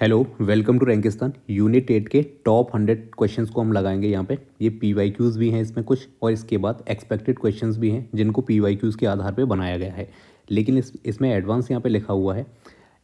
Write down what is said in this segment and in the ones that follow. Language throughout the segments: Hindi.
Hello, welcome to Rankistan. Unit 8 के टॉप 100 क्वेश्चंस को हम लगाएंगे यहाँ पे। ये पीवाईक्यूज़ भी हैं इसमें कुछ, और इसके बाद एक्सपेक्टेड क्वेश्चंस भी हैं जिनको पीवाईक्यूज़ के आधार पे बनाया गया है। लेकिन इसमें एडवांस यहाँ पे लिखा हुआ है।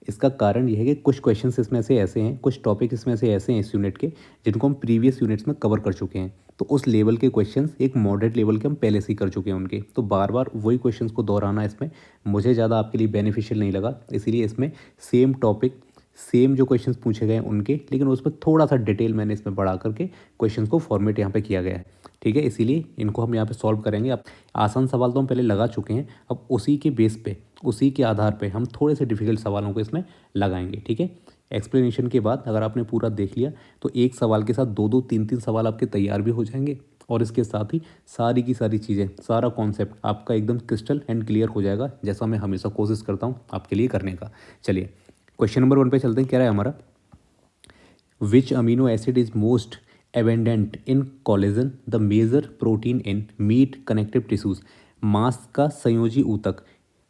इसका कारण यह है कि कुछ क्वेश्चंस इसमें से ऐसे हैं, कुछ टॉपिक इसमें से ऐसे हैं इस यूनिट के जिनको हम प्रीवियस यूनिट्स में कवर कर चुके हैं। तो उस लेवल के क्वेश्चंस एक मॉडरेट लेवल के हम पहले से ही कर चुके हैं उनके, तो बार बार वही क्वेश्चंस को दोहराना इसमें मुझे ज़्यादा आपके लिए बेनिफिशियल नहीं लगा। इसीलिए इसमें सेम टॉपिक, सेम जो क्वेश्चंस पूछे गए हैं उनके, लेकिन उसमें थोड़ा सा डिटेल मैंने इसमें बढ़ा करके क्वेश्चंस को फॉर्मेट यहाँ पे किया गया है। ठीक है, इसीलिए इनको हम यहाँ पे सॉल्व करेंगे। अब आसान सवाल तो हम पहले लगा चुके हैं, अब उसी के बेस पे, उसी के आधार पे हम थोड़े से डिफिकल्ट सवालों को इसमें लगाएंगे। ठीक है, एक्सप्लेनेशन के बाद अगर आपने पूरा देख लिया तो एक सवाल के साथ दो दो तीन तीन सवाल आपके तैयार भी हो जाएंगे, और इसके साथ ही सारी की सारी चीज़ें, सारा कॉन्सेप्ट आपका एकदम क्रिस्टल एंड क्लियर हो जाएगा, जैसा मैं हमेशा कोशिश करता हूँ आपके लिए करने का। चलिए क्वेश्चन नंबर 1 पे चलते हैं। क्या रहा है हमारा? Which amino acid is most abundant in collagen, the major protein in meat connective tissues. मांस का संयोजी ऊतक,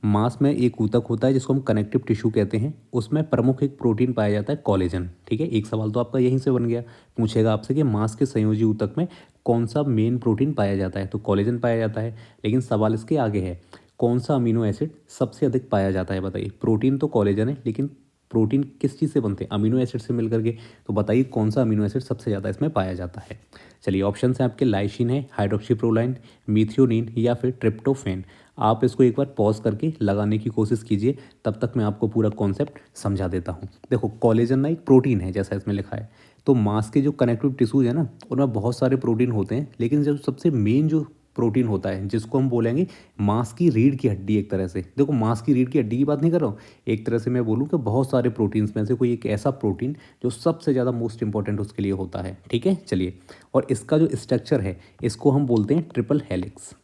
मांस में एक ऊतक होता है जिसको हम कनेक्टिव टिश्यू कहते हैं, उसमें प्रमुख एक प्रोटीन पाया जाता है कोलेजन। ठीक है, एक सवाल तो आपका यहीं से बन गया। पूछेगा आपसे कि मांस के संयोजी ऊतक में कौन सा मेन प्रोटीन पाया जाता है, तो कोलेजन पाया जाता है। लेकिन सवाल इसके आगे है, कौन सा अमीनो एसिड सबसे अधिक पाया जाता है? बताइए, प्रोटीन तो कोलेजन है, लेकिन प्रोटीन किस चीज़ से बनते हैं? अमीनो एसिड से मिल करके। तो बताइए कौन सा अमीनो एसिड सबसे ज़्यादा इसमें पाया जाता है। चलिए ऑप्शन हैं आपके, लाइसिन है, हाइड्रोक्सीप्रोलाइन, मीथियोनिन या फिर ट्रिप्टोफैन। आप इसको एक बार पॉज करके लगाने की कोशिश कीजिए, तब तक मैं आपको पूरा कॉन्सेप्ट समझा देता हूँ। देखो, कोलेजन ना एक प्रोटीन है जैसा इसमें लिखा है। तो मांस के जो कनेक्टिव टिश्यूज है ना, उनमें बहुत सारे प्रोटीन होते हैं, लेकिन जो सबसे मेन जो प्रोटीन होता है जिसको हम बोलेंगे मांस की रीढ़ की हड्डी, एक तरह से देखो मांस की रीढ़ की हड्डी की बात नहीं कर रहा हूँ, एक तरह से मैं बोलूँ कि बहुत सारे प्रोटीन्स में से कोई एक ऐसा प्रोटीन जो सबसे ज़्यादा मोस्ट इंपॉर्टेंट उसके लिए होता है। ठीक है, चलिए, और इसका जो स्ट्रक्चर है इसको हम बोलते हैं ट्रिपल हेलिक्स।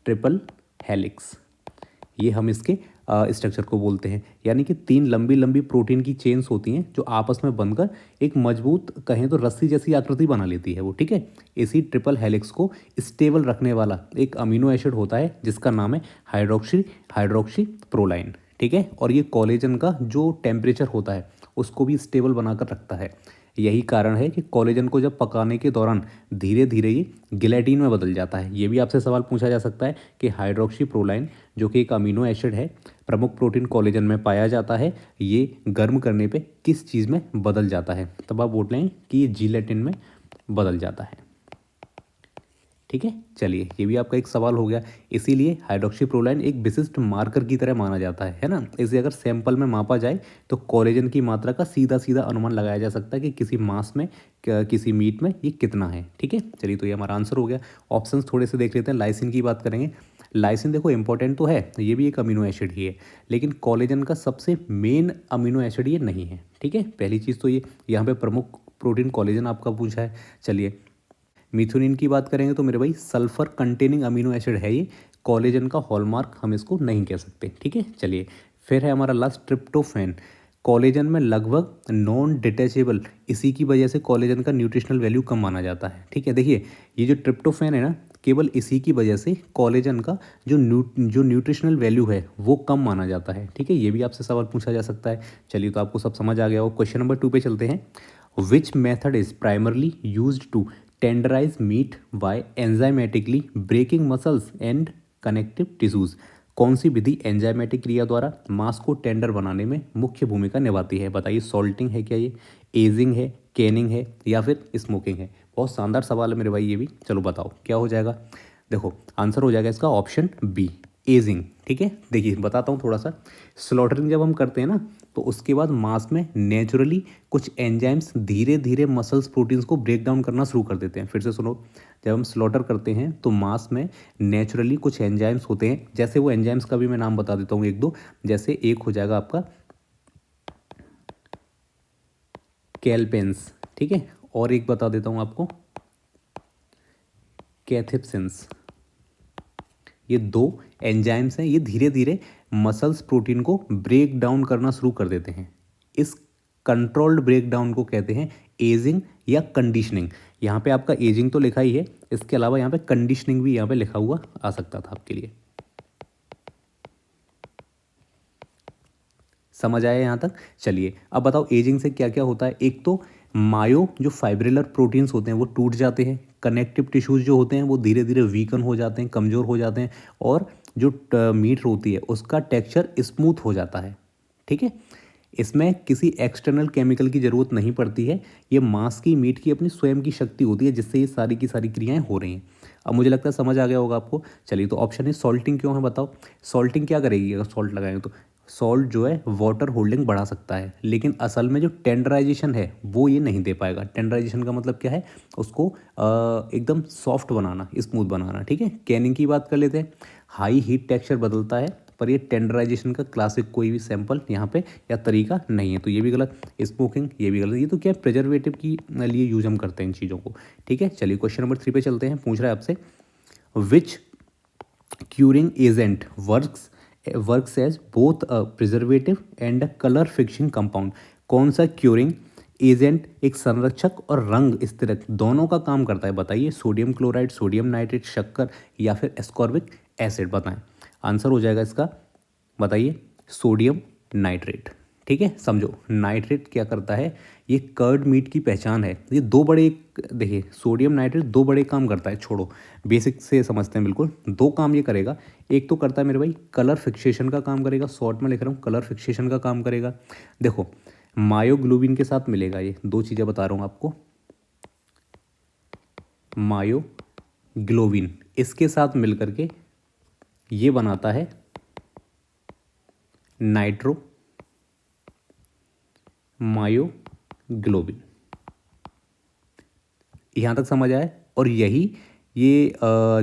ट्रिपल हेलिक्स, ये हम इसके स्ट्रक्चर को बोलते हैं। यानी कि तीन लंबी लंबी प्रोटीन की चेन्स होती हैं जो आपस में बनकर एक मजबूत, कहें तो रस्सी जैसी आकृति बना लेती है वो। ठीक है, इसी ट्रिपल हेलिक्स को स्टेबल रखने वाला एक अमीनो एसिड होता है जिसका नाम है हाइड्रोक्सी प्रोलाइन। ठीक है, और ये कोलेजन का जो टेम्परेचर होता है उसको भी स्टेबल बनाकर रखता है। यही कारण है कि कोलेजन को जब पकाने के दौरान धीरे धीरे ये गिलेटिन में बदल जाता है। ये भी आपसे सवाल पूछा जा सकता है कि हाइड्रोक्सी प्रोलाइन जो कि एक अमीनो एसिड है, प्रमुख प्रोटीन कोलेजन में पाया जाता है, ये गर्म करने पे किस चीज़ में बदल जाता है? तब आप बोल रहे हैं कि ये जिलेटिन में बदल जाता है। ठीक है, चलिए, ये भी आपका एक सवाल हो गया। इसीलिए हाइड्रोक्सीप्रोलाइन एक विशिष्ट मार्कर की तरह माना जाता है ना। इसे अगर सैंपल में मापा जाए तो कोलेजन की मात्रा का सीधा सीधा अनुमान लगाया जा सकता है कि किसी मांस में, किसी मीट में ये कितना है। ठीक है, चलिए, तो ये हमारा आंसर हो गया। ऑप्शंस थोड़े से देख लेते हैं। लाइसिन की बात करेंगे। लाइसिन देखो इंपॉर्टेंट तो है, ये भी एक अमीनो एसिड ही है, लेकिन कोलेजन का सबसे मेन अमीनो एसिड ये नहीं है। ठीक है, पहली चीज़ तो ये, यहाँ पे प्रमुख प्रोटीन कोलेजन आपका पूछा है। चलिए, मिथुनिन की बात करेंगे तो मेरे भाई सल्फर कंटेनिंग अमीनो एसिड है ये, कोलेजन का हॉलमार्क हम इसको नहीं कह सकते। ठीक है, चलिए, फिर है हमारा लास्ट ट्रिप्टोफैन। कोलेजन में लगभग नॉन डिटैचेबल, इसी की वजह से कोलेजन का न्यूट्रिशनल वैल्यू कम माना जाता है। ठीक है, देखिए, ये जो ट्रिप्टोफैन है ना, केवल इसी की वजह से कोलेजन का जो न्यूट्रिशनल वैल्यू है वो कम माना जाता है। ठीक है, ये भी आपसे सवाल पूछा जा सकता है। चलिए, तो आपको सब समझ आ गया हो। क्वेश्चन नंबर 2 पे चलते हैं। Which method is primarily use to tenderize meat by enzymatically breaking muscles and connective tissues? कौन सी विधि एंजाइमेटिक क्रिया द्वारा मांस को टेंडर बनाने में मुख्य भूमिका निभाती है? बताइए, सॉल्टिंग है क्या, ये एजिंग है, कैनिंग है, या फिर स्मोकिंग है? बहुत शानदार सवाल है मेरे भाई ये भी। चलो बताओ क्या हो जाएगा। देखो, आंसर हो जाएगा इसका ऑप्शन बी, एजिंग। ठीक है, देखिए बताता हूँ थोड़ा सा। स्लॉटरिंग जब हम करते हैं ना, तो उसके बाद मांस में नेचुरली कुछ एंजाइम्स धीरे धीरे मसल्स प्रोटीन्स को ब्रेक डाउन करना शुरू कर देते हैं। फिर से सुनो, जब हम स्लॉटर करते हैं तो मांस में नेचुरली कुछ एंजाइम्स होते हैं, जैसे वो एंजाइम्स का भी मैं नाम बता देता हूँ एक दो। जैसे एक हो जाएगा आपका कैलपेंस, ठीक है, और एक बता देता हूँ आपको कैथेप्सिन्स। ये दो एंजाइम्स हैं, ये धीरे धीरे मसल्स प्रोटीन को ब्रेक डाउन करना शुरू कर देते हैं। इस कंट्रोल्ड ब्रेक डाउन को कहते हैं एजिंग या कंडीशनिंग। यहाँ पे आपका एजिंग तो लिखा ही है, इसके अलावा यहाँ पे कंडीशनिंग भी यहाँ पे लिखा हुआ आ सकता था आपके लिए। समझ आया यहाँ तक? चलिए अब बताओ एजिंग से क्या क्या होता है। एक तो मायो जो फाइब्रिलर प्रोटीन्स होते हैं वो टूट जाते हैं, कनेक्टिव टिश्यूज जो होते हैं वो धीरे धीरे वीकन हो जाते हैं, कमज़ोर हो जाते हैं, और जो मीट होती है उसका टेक्सचर स्मूथ हो जाता है। ठीक है, इसमें किसी एक्सटर्नल केमिकल की ज़रूरत नहीं पड़ती है, ये मांस की मीट की अपनी स्वयं की शक्ति होती है जिससे ये सारी की सारी क्रियाएं हो रही हैं। अब मुझे लगता है समझ आ गया होगा आपको। चलिए तो ऑप्शन है सॉल्टिंग क्यों है बताओ। सॉल्टिंग क्या करेगी अगर सॉल्ट लगाएंगे तो? सॉल्ट जो है वाटर होल्डिंग बढ़ा सकता है, लेकिन असल में जो टेंडराइजेशन है वो ये नहीं दे पाएगा। टेंडराइजेशन का मतलब क्या है? उसको एकदम सॉफ्ट बनाना, स्मूथ बनाना। ठीक है, कैनिंग की बात कर लेते हैं। हाई हीट टेक्सचर बदलता है, पर ये टेंडराइजेशन का क्लासिक कोई भी सैंपल यहाँ पे या तरीका नहीं है, तो ये भी गलत। स्मोकिंग ये भी गलत। ये तो क्या है, प्रिजर्वेटिव की लिए यूज हम करते हैं इन चीज़ों को। ठीक है, चलिए क्वेश्चन नंबर 3 पे चलते हैं। पूछ रहा है आपसे, विच curing agent works as both a preservative and a color fixing compound। कौन सा क्यूरिंग एजेंट एक संरक्षक और रंग स्थिरक दोनों का काम करता है बताइए? सोडियम क्लोराइड, सोडियम नाइट्रेट, शक्कर या फिर एस्कॉर्बिक एसिड? बताएं। आंसर हो जाएगा इसका, बताइए, सोडियम नाइट्रेट। ठीक है, समझो नाइट्रेट क्या करता है, ये कर्ड मीट की पहचान है। ये दो बड़े, देखिए सोडियम नाइट्रेट दो बड़े काम करता है, छोड़ो बेसिक से समझते हैं बिल्कुल। दो काम ये करेगा, एक तो करता है मेरे भाई कलर फिक्सेशन का काम करेगा, शॉर्ट में लिख रहा हूँ कलर फिक्सेशन का काम करेगा। देखो मायोग्लोबिन के साथ मिलेगा, ये दो चीज़ें बता रहा हूँ आपको। मायोग्लोबिन इसके साथ मिलकर के ये बनाता है नाइट्रो मायोग्लोबिन। यहाँ तक समझ आए? और यही ये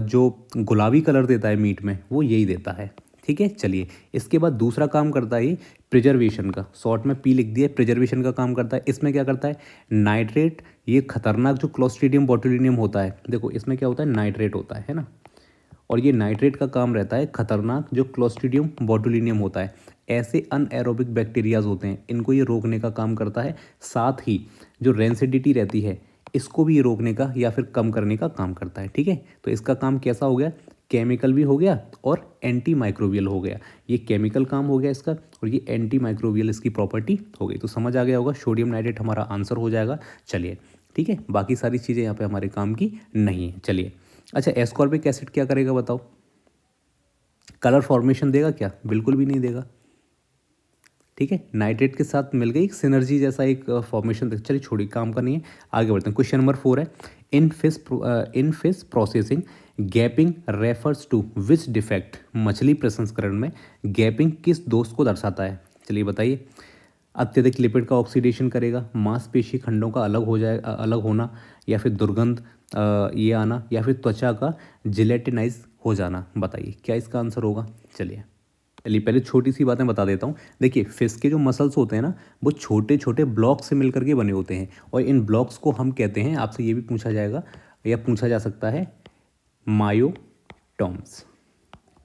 जो गुलाबी कलर देता है मीट में वो यही देता है। ठीक है, चलिए इसके बाद दूसरा काम करता है ये प्रिजर्वेशन का, शॉर्ट में पी लिख दिया, प्रिजर्वेशन का काम करता है। इसमें क्या करता है, नाइट्रेट, ये खतरनाक जो क्लोस्ट्रीडियम बोटुलिनियम होता है, देखो इसमें क्या होता है, नाइट्रेट होता है ना, और ये नाइट्रेट का काम रहता है खतरनाक जो क्लोस्ट्रीडियम बोटुलिनियम होता है, ऐसे अनएरोबिक बैक्टीरियाज होते हैं, इनको ये रोकने का काम करता है। साथ ही जो रेंसिडिटी रहती है इसको भी ये रोकने का या फिर कम करने का काम करता है। ठीक है, तो इसका काम कैसा हो गया, केमिकल भी हो गया और एंटी माइक्रोबियल हो गया। ये केमिकल काम हो गया इसका, और ये एंटी माइक्रोबियल इसकी प्रॉपर्टी हो गई। तो समझ आ गया होगा, सोडियम नाइट्रेट हमारा आंसर हो जाएगा। चलिए ठीक है, बाकी सारी चीज़ें यहाँ पे हमारे काम की नहीं है। चलिए अच्छा, एस्कॉर्बिक एसिड क्या करेगा बताओ? कलर फॉर्मेशन देगा क्या? बिल्कुल भी नहीं देगा। ठीक है, नाइट्रेट के साथ मिल गई, एक सिनर्जी जैसा एक फॉर्मेशन। चलिए छोड़िए, काम का नहीं है, आगे बढ़ते हैं। क्वेश्चन नंबर 4 है, in fish processing gapping refers to which defect. मछली प्रसंस्करण में गैपिंग किस दोष को दर्शाता है? चलिए बताइए। अत्यधिक लिपिड का ऑक्सीडेशन करेगा, मांसपेशी खंडों का अलग होना, या फिर दुर्गंध ये आना, या फिर त्वचा का जिलेटिनाइज हो जाना? बताइए क्या इसका आंसर होगा। चलिए पहले छोटी सी बातें बता देता हूँ। देखिए फिश के जो मसल्स होते हैं ना, वो छोटे छोटे ब्लॉक्स से मिलकर के बने होते हैं, और इन ब्लॉक्स को हम कहते हैं, आपसे ये भी पूछा जाएगा या पूछा जा सकता है, मायोटॉम्स।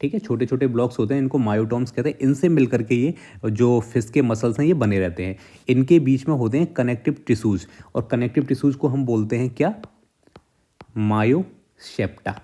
ठीक है, छोटे छोटे ब्लॉक्स होते हैं, इनको मायोटॉम्स कहते हैं। इनसे मिलकर के ये जो फिश के मसल्स हैं ये बने रहते हैं। इनके बीच में होते हैं कनेक्टिव टिश्यूज, और कनेक्टिव टिश्यूज को हम बोलते हैं क्या, मायोसेप्टा।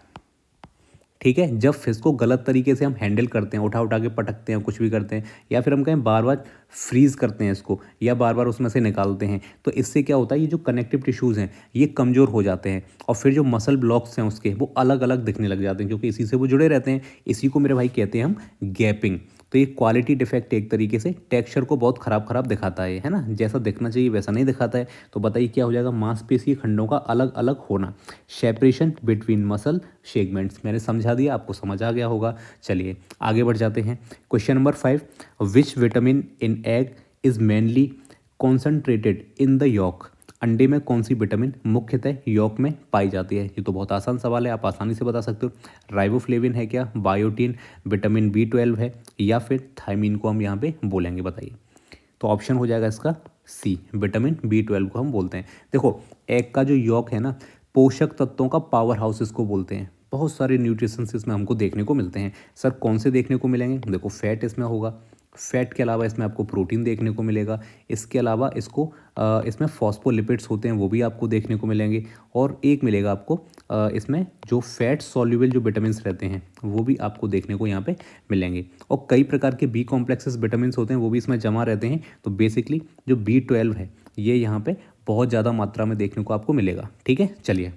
ठीक है, जब फिश को गलत तरीके से हम हैंडल करते हैं, उठा उठा के पटकते हैं, कुछ भी करते हैं, या फिर हम कहें बार बार फ्रीज करते हैं इसको, या बार बार उसमें से निकालते हैं, तो इससे क्या होता है, ये जो कनेक्टिव टिश्यूज़ हैं ये कमज़ोर हो जाते हैं, और फिर जो मसल ब्लॉक्स हैं उसके वो अलग अलग दिखने लग जाते हैं, क्योंकि इसी से वो जुड़े रहते हैं। इसी को मेरे भाई कहते हैं हम गैपिंग। तो ये क्वालिटी डिफेक्ट एक तरीके से टेक्सचर को बहुत ख़राब दिखाता है ना, जैसा दिखना चाहिए वैसा नहीं दिखाता है। तो बताइए क्या हो जाएगा, मांसपेशी खंडों का अलग अलग होना, सेपरेशन बिटवीन मसल सेगमेंट्स। मैंने समझा दिया, आपको समझ आ गया होगा। चलिए आगे बढ़ जाते हैं। Question number 5, which vitamin in egg is mainly concentrated in the yolk. अंडे में कौन सी विटामिन मुख्यतः यॉक में पाई जाती है? ये तो बहुत आसान सवाल है, आप आसानी से बता सकते हो। राइबोफ्लेविन है क्या, बायोटीन, विटामिन B12 है, या फिर थायमीन को हम यहाँ पे बोलेंगे? बताइए। तो ऑप्शन हो जाएगा इसका सी, विटामिन B12 को हम बोलते हैं। देखो एग का जो यॉक है ना, पोषक तत्वों का पावर हाउस इसको बोलते हैं। बहुत सारे न्यूट्रिशंस इसमें हमको देखने को मिलते हैं। सर कौन से देखने को मिलेंगे? देखो फैट इसमें होगा, फैट के अलावा इसमें आपको प्रोटीन देखने को मिलेगा। इसके अलावा इसमें फॉस्फोलिपिड्स होते हैं वो भी आपको देखने को मिलेंगे, और एक मिलेगा आपको इसमें जो फैट सॉल्युबल जो विटामिन्स रहते हैं वो भी आपको देखने को यहाँ पे मिलेंगे, और कई प्रकार के बी कॉम्प्लेक्सेस विटामिन्स होते हैं वो भी इसमें जमा रहते हैं। तो बेसिकली जो B12 है ये यहाँ पे बहुत ज़्यादा मात्रा में देखने को आपको मिलेगा। ठीक है, चलिए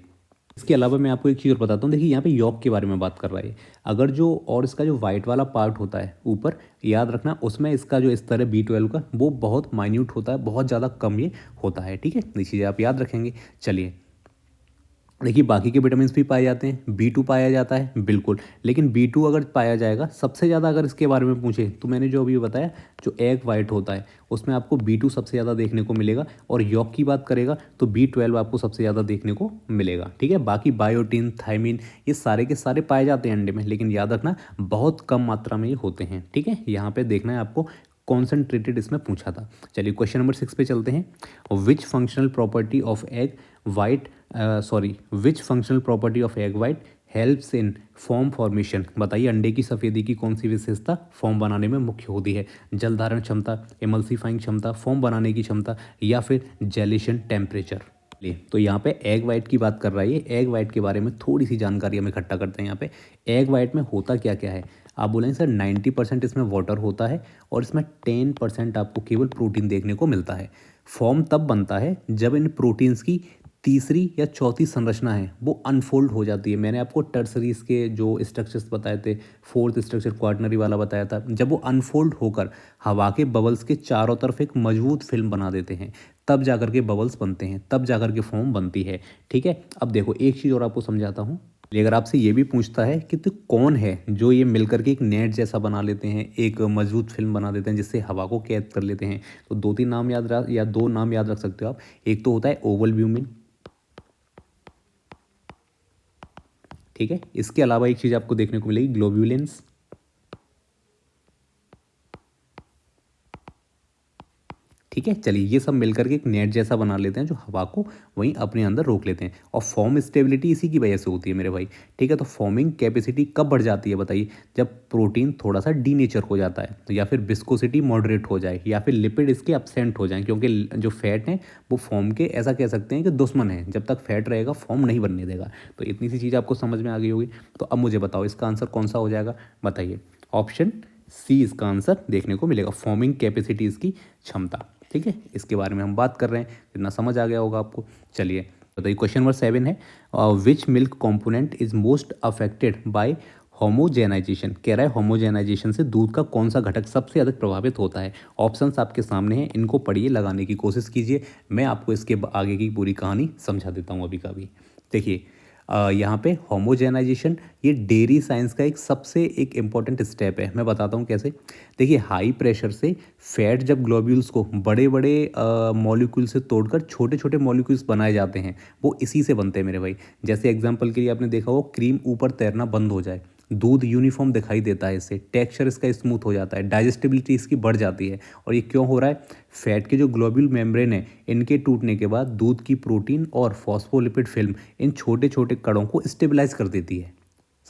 इसके अलावा मैं आपको एक चीज़ और बताता हूँ। देखिए यहाँ पे यॉक के बारे में बात कर रहा है, अगर जो और इसका जो वाइट वाला पार्ट होता है ऊपर, याद रखना उसमें इसका जो स्तर है B12 का वो बहुत माइन्यूट होता है, बहुत ज़्यादा कम ये होता है। ठीक है, ये चीज़ें आप याद रखेंगे। चलिए देखिए बाकी के विटामिन भी पाए जाते हैं, B2 पाया जाता है बिल्कुल, लेकिन B2 अगर पाया जाएगा सबसे ज़्यादा, अगर इसके बारे में पूछे तो मैंने जो अभी बताया जो एग वाइट होता है उसमें आपको B2 सबसे ज़्यादा देखने को मिलेगा, और यॉक की बात करेगा तो B12 आपको सबसे ज़्यादा देखने को मिलेगा। ठीक है, बाकी बायोटिन, थायमिन ये सारे के सारे पाए जाते हैं अंडे में, लेकिन याद रखना बहुत कम मात्रा में ये होते हैं। ठीक है, यहाँ पर देखना है आपको कॉन्सेंट्रेटेड इसमें पूछा था। चलिए क्वेश्चन नंबर 6 पे चलते हैं। विच functional property of egg white which functional property of egg white helps in form formation. बताइए अंडे की सफ़ेदी की कौन सी विशेषता फॉर्म बनाने में मुख्य होती है? जल धारण क्षमता, एमल्सीफाइंग क्षमता, फॉर्म बनाने की क्षमता, या फिर जेलेशन टेम्परेचर। तो यहाँ पे एग वाइट की बात कर रहा है ये। एग वाइट के बारे में थोड़ी सी जानकारी हम इकट्ठा करते हैं। यहाँ पे एग वाइट में होता क्या क्या है? आप बोलेंगे सर 90% इसमें वाटर होता है और इसमें 10% आपको केवल प्रोटीन देखने को मिलता है। फॉर्म तब बनता है जब इन प्रोटीन्स की तीसरी या चौथी संरचना है वो अनफोल्ड हो जाती है। मैंने आपको टर्सरीज के जो स्ट्रक्चर्स बताए थे, फोर्थ स्ट्रक्चर क्वार्टनरी वाला बताया था, जब वो अनफोल्ड होकर हवा के बबल्स के चारों तरफ एक मजबूत फिल्म बना देते हैं तब जाकर के बबल्स बनते हैं, तब जाकर के फॉर्म बनती है। ठीक है, अब देखो एक चीज़ और आपको समझाता हूँ। अगर आपसे ये भी पूछता है कि तो कौन है जो ये मिलकर के एक नेट जैसा बना लेते हैं, एक मजबूत फिल्म बना देते हैं जिससे हवा को कैद कर लेते हैं, तो दो तीन नाम या दो नाम याद रख सकते हो आप। एक तो होता है ओवलब्यूमिन। ठीक है, इसके अलावा एक चीज़ आपको देखने को मिलेगी ग्लोब्यूलेंस। ठीक है, चलिए ये सब मिलकर के एक नेट जैसा बना लेते हैं जो हवा को वहीं अपने अंदर रोक लेते हैं, और फॉर्म स्टेबिलिटी इसी की वजह से होती है मेरे भाई। ठीक है, तो फॉर्मिंग कैपेसिटी कब बढ़ जाती है बताइए? जब प्रोटीन थोड़ा सा डीनेचर हो जाता है, तो या फिर विस्कोसिटी मॉडरेट हो जाए, या फिर लिपिड इसके अपसेंट हो जाए, क्योंकि जो फैट है वो फॉर्म के ऐसा कह सकते हैं कि दुश्मन है, जब तक फैट रहेगा फॉर्म नहीं बनने देगा। तो इतनी सी चीज़ आपको समझ में आ गई होगी। तो अब मुझे बताओ इसका आंसर कौन सा हो जाएगा? बताइए, ऑप्शन सी इसका आंसर देखने को मिलेगा, फॉर्मिंग कैपेसिटी इसकी क्षमता। ठीक है, इसके बारे में हम बात कर रहे हैं, इतना समझ आ गया होगा आपको। चलिए बताइए क्वेश्चन नंबर 7 है, which milk component is most affected by homogenisation. कह रहा है होमोजेनाइजेशन से दूध का कौन सा घटक सबसे अधिक प्रभावित होता है? ऑप्शंस आपके सामने हैं, इनको पढ़िए, लगाने की कोशिश कीजिए। मैं आपको इसके आगे की पूरी कहानी समझा देता हूँ अभी का भी। देखिए यहाँ पे होमोजेनाइजेशन ये डेयरी साइंस का एक इम्पॉर्टेंट स्टेप है। मैं बताता हूँ कैसे। देखिए हाई प्रेशर से फैट जब ग्लोब्यूल्स को बड़े बड़े मॉलिक्यूल से तोड़कर छोटे छोटे मॉलिक्यूल्स बनाए जाते हैं, वो इसी से बनते हैं मेरे भाई। जैसे एग्जांपल के लिए आपने देखा हो क्रीम ऊपर तैरना बंद हो जाए, दूध यूनिफॉर्म दिखाई देता है, इससे टेक्सचर इसका स्मूथ हो जाता है, डाइजेस्टिबिलिटी इसकी बढ़ जाती है। और ये क्यों हो रहा है? फैट के जो ग्लोब्यूल मेम्ब्रेन है इनके टूटने के बाद दूध की प्रोटीन और फॉस्फोलिपिड फिल्म इन छोटे छोटे कणों को स्टेबलाइज कर देती है।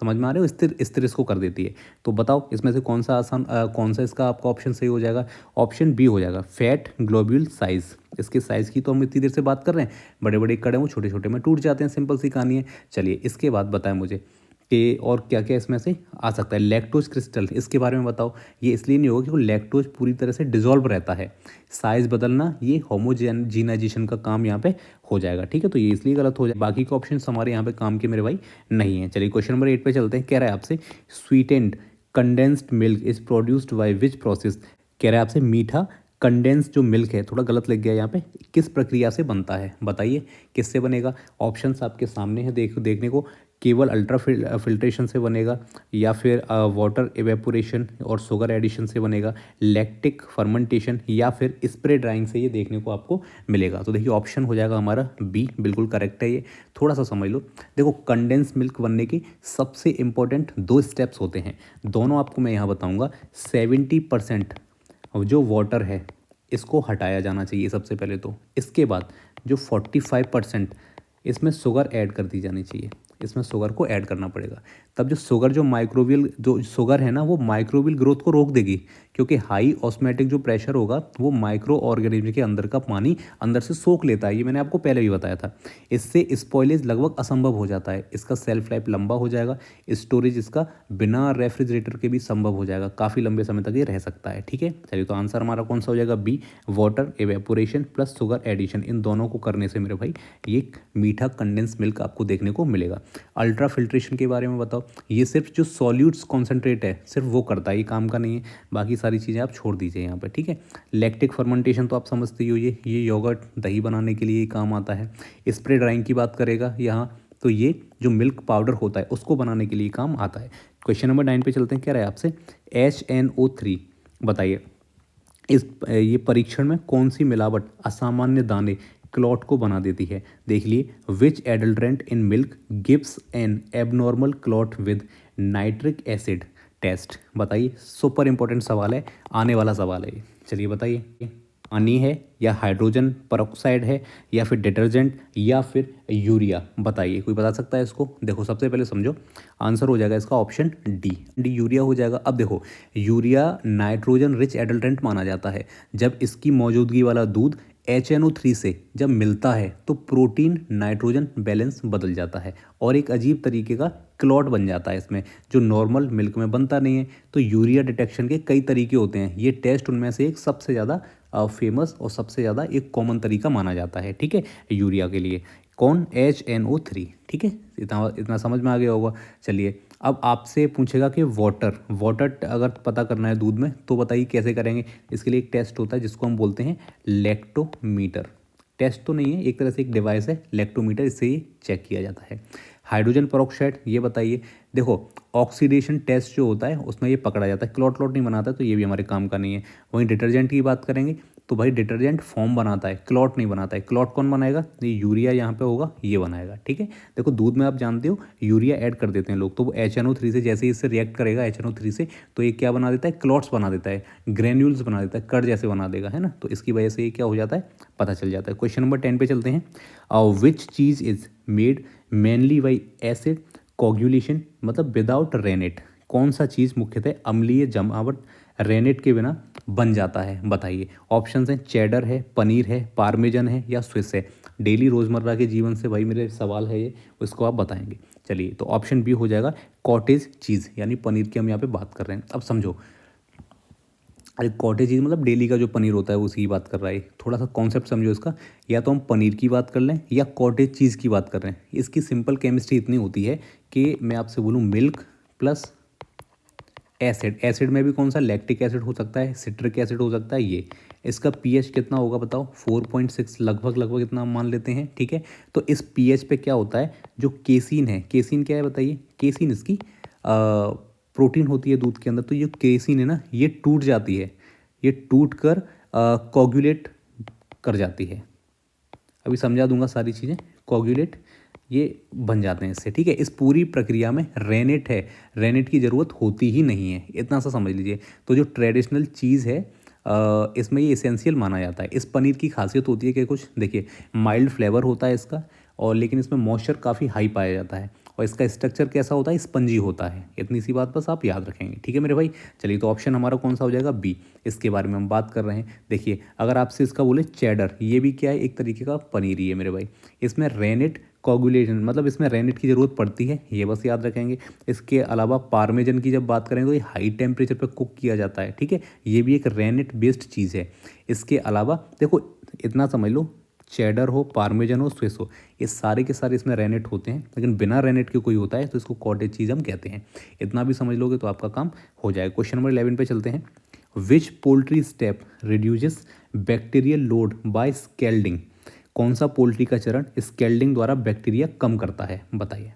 समझ में आ रहे हो? स्थिर इसको कर देती है। तो बताओ इसमें से कौन सा इसका आपका ऑप्शन सही हो जाएगा? ऑप्शन बी हो जाएगा, फैट ग्लोब्यूल साइज। इसके साइज़ की तो हम इतनी देर से बात कर रहे हैं, बड़े बड़े कण वो छोटे छोटे में टूट जाते हैं, सिंपल सी कहानी है। चलिए इसके बाद बताएं मुझे कि और क्या क्या इसमें से आ सकता है। लैक्टोज क्रिस्टल, इसके बारे में बताओ। ये इसलिए नहीं होगा क्योंकि लैक्टोज पूरी तरह से डिजोल्व रहता है, साइज़ बदलना ये होमोजेनाइजेशन का काम यहाँ पे हो जाएगा। ठीक है, तो ये इसलिए गलत हो जाए, बाकी के ऑप्शन हमारे यहाँ पे काम के मेरे भाई नहीं है। चलिए क्वेश्चन नंबर 8 पे चलते हैं। कह रहा है आपसे sweetened condensed milk is produced by which process. कह रहा है आपसे मीठा कंडेंस जो मिल्क है, थोड़ा गलत लग गया यहाँ पे, किस प्रक्रिया से बनता है? बताइए किससे बनेगा? ऑप्शंस आपके सामने है, देखने को। केवल अल्ट्रा फिल्ट्रेशन से बनेगा, या फिर वाटर इवेपोरेशन और शुगर एडिशन से बनेगा, लैक्टिक फर्मेंटेशन, या फिर स्प्रे ड्राइंग से ये देखने को आपको मिलेगा। तो देखिए ऑप्शन हो जाएगा हमारा बी, बिल्कुल करेक्ट है ये। थोड़ा सा समझ लो। देखो कंडेंस मिल्क बनने के सबसे इंपॉर्टेंट 2 स्टेप्स होते हैं, दोनों आपको मैं यहाँ बताऊँगा। 70% और जो वाटर है इसको हटाया जाना चाहिए सबसे पहले तो। इसके बाद जो 45% इसमें शुगर ऐड कर दी जानी चाहिए। इसमें शुगर को ऐड करना पड़ेगा। तब जो माइक्रोबियल जो शुगर है ना वो माइक्रोबियल ग्रोथ को रोक देगी, क्योंकि हाई ऑस्मेटिक जो प्रेशर होगा वो माइक्रो ऑर्गेनिज्म के अंदर का पानी अंदर से सोख लेता है। ये मैंने आपको पहले भी बताया था। इससे स्पॉइलेज लगभग असंभव हो जाता है। इसका सेल्फ लाइफ लंबा हो जाएगा। स्टोरेज इसका बिना रेफ्रिजरेटर के भी संभव हो जाएगा, काफ़ी लंबे समय तक ये रह सकता है। ठीक है, चलिए तो आंसर हमारा कौन सा हो जाएगा? B, water evaporation plus sugar addition. इन दोनों को करने से मेरे भाई ये मीठा कंडेंस मिल्क आपको देखने को मिलेगा। अल्ट्रा फिल्ट्रेशन के बारे में बताओ। ये सिर्फ जो सॉल्यूट्स कॉन्सेंट्रेट है सिर्फ वो करता है, ये काम का नहीं है। बाकी सारी चीज़ें आप छोड़ दीजिए यहाँ पर। ठीक है, लैक्टिक फर्मेंटेशन तो आप समझते ही हो, ये योगर्ट दही बनाने के लिए काम आता है। स्प्रे ड्राइंग की बात करेगा यहाँ, तो ये जो मिल्क पाउडर होता है उसको बनाने के लिए काम आता है। क्वेश्चन नंबर 9 पे चलते हैं। क्या रहा है आपसे? HNO3 बताइए। ये परीक्षण में कौन सी मिलावट असामान्य दाने क्लॉट को बना देती है? देख लिए, which adulterant in milk gives an abnormal clot with nitric acid test. बताइए, सुपर इंपॉर्टेंट सवाल है, आने वाला सवाल है। चलिए बताइए, पानी है या हाइड्रोजन परऑक्साइड है या फिर डिटर्जेंट या फिर यूरिया? बताइए, कोई बता सकता है इसको? देखो सबसे पहले समझो, आंसर हो जाएगा इसका ऑप्शन डी यूरिया हो जाएगा। अब देखो, यूरिया नाइट्रोजन रिच एडल्ट्रेंट माना जाता है। जब इसकी मौजूदगी वाला दूध HNO3 से जब मिलता है तो प्रोटीन नाइट्रोजन बैलेंस बदल जाता है और एक अजीब तरीके का क्लॉट बन जाता है इसमें, जो नॉर्मल मिल्क में बनता नहीं है। तो यूरिया डिटेक्शन के कई तरीके होते हैं, ये टेस्ट उनमें से एक सबसे ज़्यादा फेमस और सबसे ज़्यादा एक कॉमन तरीका माना जाता है। ठीक है, यूरिया के लिए कौन? HNO3। ठीक है, इतना इतना समझ में आ गया होगा। चलिए, अब आपसे पूछेगा कि वाटर अगर पता करना है दूध में तो बताइए कैसे करेंगे? इसके लिए एक टेस्ट होता है जिसको हम बोलते हैं लैक्टोमीटर। टेस्ट तो नहीं है, एक तरह से एक डिवाइस है लैक्टोमीटर, इससे ये चेक किया जाता है। हाइड्रोजन परऑक्साइड, ये बताइए। देखो, ऑक्सीडेशन टेस्ट जो होता है उसमें ये पकड़ा जाता है, क्लॉट नहीं बनाता, तो ये भी हमारे काम का नहीं है। वहीं डिटर्जेंट की बात करेंगे तो भाई डिटर्जेंट फॉर्म बनाता है, क्लॉट नहीं बनाता है। क्लॉट कौन बनाएगा? ये यूरिया यहाँ पे होगा, ये बनाएगा। ठीक है, देखो दूध में आप जानते हो यूरिया ऐड कर देते हैं लोग, तो वो HNO3 से जैसे ही इससे रिएक्ट करेगा HNO3 से, तो ये क्या बना देता है? क्लॉट्स बना देता है, ग्रेन्यूल्स बना देता है, कड़ जैसे बना देगा, है ना। तो इसकी वजह से ये क्या हो जाता है? पता चल जाता है। क्वेश्चन नंबर 10 पे चलते हैं। Which cheese is made mainly by acid coagulation, मतलब विदाउट रेनेट? कौन सा चीज़ मुख्यतः अम्लीय जमावट रेनेट के बिना बन जाता है? बताइए। ऑप्शंस हैं, चेडर है, पनीर है, पार्मेजन है या स्विस है। डेली रोज़मर्रा के जीवन से भाई मेरे सवाल है ये, उसको आप बताएंगे। चलिए, तो ऑप्शन बी हो जाएगा कॉटेज चीज़, यानी पनीर की हम यहाँ पे बात कर रहे हैं। अब समझो, अरे कॉटेज चीज़ मतलब डेली का जो पनीर होता है उसी की बात कर रहा है। थोड़ा सा कॉन्सेप्ट समझो इसका, या तो हम पनीर की बात कर लें या कॉटेज चीज़ की बात कर रहे हैं। इसकी सिंपल केमिस्ट्री इतनी होती है कि मैं आपसे बोलूँ मिल्क प्लस एसिड में भी कौन सा? लैक्टिक एसिड हो सकता है, सिट्रिक एसिड हो सकता है। ये इसका pH कितना होगा बताओ? 4.6 लगभग इतना हम मान लेते हैं। ठीक है, तो इस pH पे क्या होता है? जो केसीन है, केसीन क्या है बताइए? केसीन इसकी प्रोटीन होती है दूध के अंदर। तो ये केसीन है ना, ये टूट जाती है, ये टूट कर कोगुलेट कर जाती है। अभी समझा दूंगा सारी चीज़ें। कोगुलेट ये बन जाते हैं इससे। ठीक है, इस पूरी प्रक्रिया में रेनेट है, रेनेट की ज़रूरत होती ही नहीं है, इतना सा समझ लीजिए। तो जो ट्रेडिशनल चीज़ है इसमें ये एसेंशियल माना जाता है। इस पनीर की खासियत होती है कि कुछ देखिए, माइल्ड फ्लेवर होता है इसका, और लेकिन इसमें मॉइस्चर काफ़ी हाई पाया जाता है, और इसका स्ट्रक्चर कैसा होता है? स्पंजी होता है। इतनी सी बात बस आप याद रखेंगे। ठीक है मेरे भाई, चलिए तो ऑप्शन हमारा कौन सा हो जाएगा? बी, इसके बारे में हम बात कर रहे हैं। देखिए, अगर आपसे इसका बोले चेडर, ये भी क्या है? एक तरीके का पनीर ही है मेरे भाई। इसमें रेनेट कोगुलेशन, मतलब इसमें रेनेट की ज़रूरत पड़ती है, ये बस याद रखेंगे। इसके अलावा पार्मेजन की जब बात करें तो ये हाई टेम्परेचर पर कुक किया जाता है। ठीक है, ये भी एक रेनेट बेस्ड चीज़ है। इसके अलावा देखो, इतना समझ लो, चेडर हो, पार्मेजन हो, स्विस हो, ये सारे के सारे इसमें रेनेट होते हैं, लेकिन बिना रेनेट के कोई होता है तो इसको कॉटेज चीज़ हम कहते हैं। इतना भी समझ लोगे तो आपका काम हो जाएगा। क्वेश्चन नंबर 11 पे चलते हैं। Which poultry step reduces bacterial load by scalding? कौन सा पोल्ट्री का चरण स्केल्डिंग द्वारा बैक्टीरिया कम करता है? बताइए।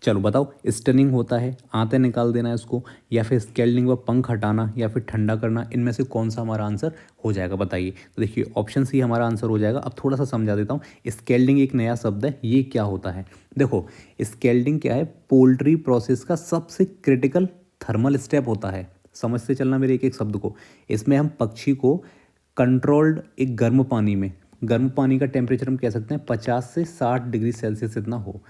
चलो बताओ, स्टनिंग होता है, आंतें निकाल देना है इसको, या फिर स्केल्डिंग व पंख हटाना, या फिर ठंडा करना, इनमें से कौन सा हमारा आंसर हो जाएगा? बताइए। तो देखिए, ऑप्शन सी हमारा आंसर हो जाएगा। अब थोड़ा सा समझा देता हूँ। स्केल्डिंग एक नया शब्द है, ये क्या होता है? देखो, स्केल्डिंग क्या है? पोल्ट्री प्रोसेस का सबसे क्रिटिकल थर्मल स्टेप होता है। समझते चलना मेरे एक एक शब्द को। इसमें हम पक्षी को कंट्रोल्ड एक गर्म पानी में, गर्म पानी का टेम्परेचर हम कह सकते हैं 50 से 60 डिग्री सेल्सियस इतना हो,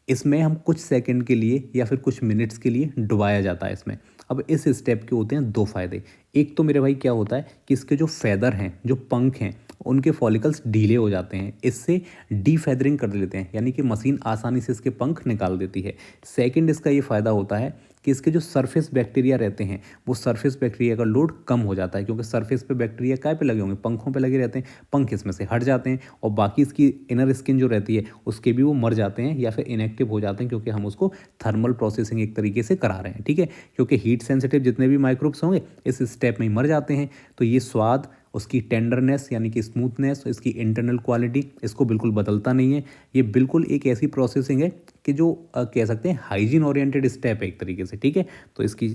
इसमें हम कुछ सेकंड के लिए या फिर कुछ मिनट्स के लिए डुबाया जाता है इसमें। अब इस स्टेप के होते हैं दो फायदे। एक तो मेरे भाई क्या होता है कि इसके जो फैदर हैं, जो पंख हैं, उनके फॉलिकल्स ढीले हो जाते हैं, इससे डीफेदरिंग कर लेते हैं, यानी कि मशीन आसानी से इसके पंख निकाल देती है। सेकंड इसका ये फ़ायदा होता है कि इसके जो सरफेस बैक्टीरिया रहते हैं, वो सरफेस बैक्टीरिया का लोड कम हो जाता है, क्योंकि सरफेस पे बैक्टीरिया काय पे लगे होंगे, पंखों पे लगे रहते हैं, पंख इसमें से हट जाते हैं और बाकी इसकी इनर स्किन जो रहती है उसके भी वो मर जाते हैं या फिर इनएक्टिव हो जाते हैं, क्योंकि हम उसको थर्मल प्रोसेसिंग एक तरीके से करा रहे हैं। ठीक है, क्योंकि हीट सेंसिटिव जितने भी माइक्रोब्स होंगे इस स्टेप में ही मर जाते हैं। तो ये स्वाद, उसकी टेंडरनेस यानी कि स्मूथनेस, इसकी इंटरनल क्वालिटी, इसको बिल्कुल बदलता नहीं है। ये बिल्कुल एक ऐसी प्रोसेसिंग है कि जो कह सकते हैं हाइजीन ओरिएंटेड स्टेप है एक तरीके से। ठीक है, तो इसकी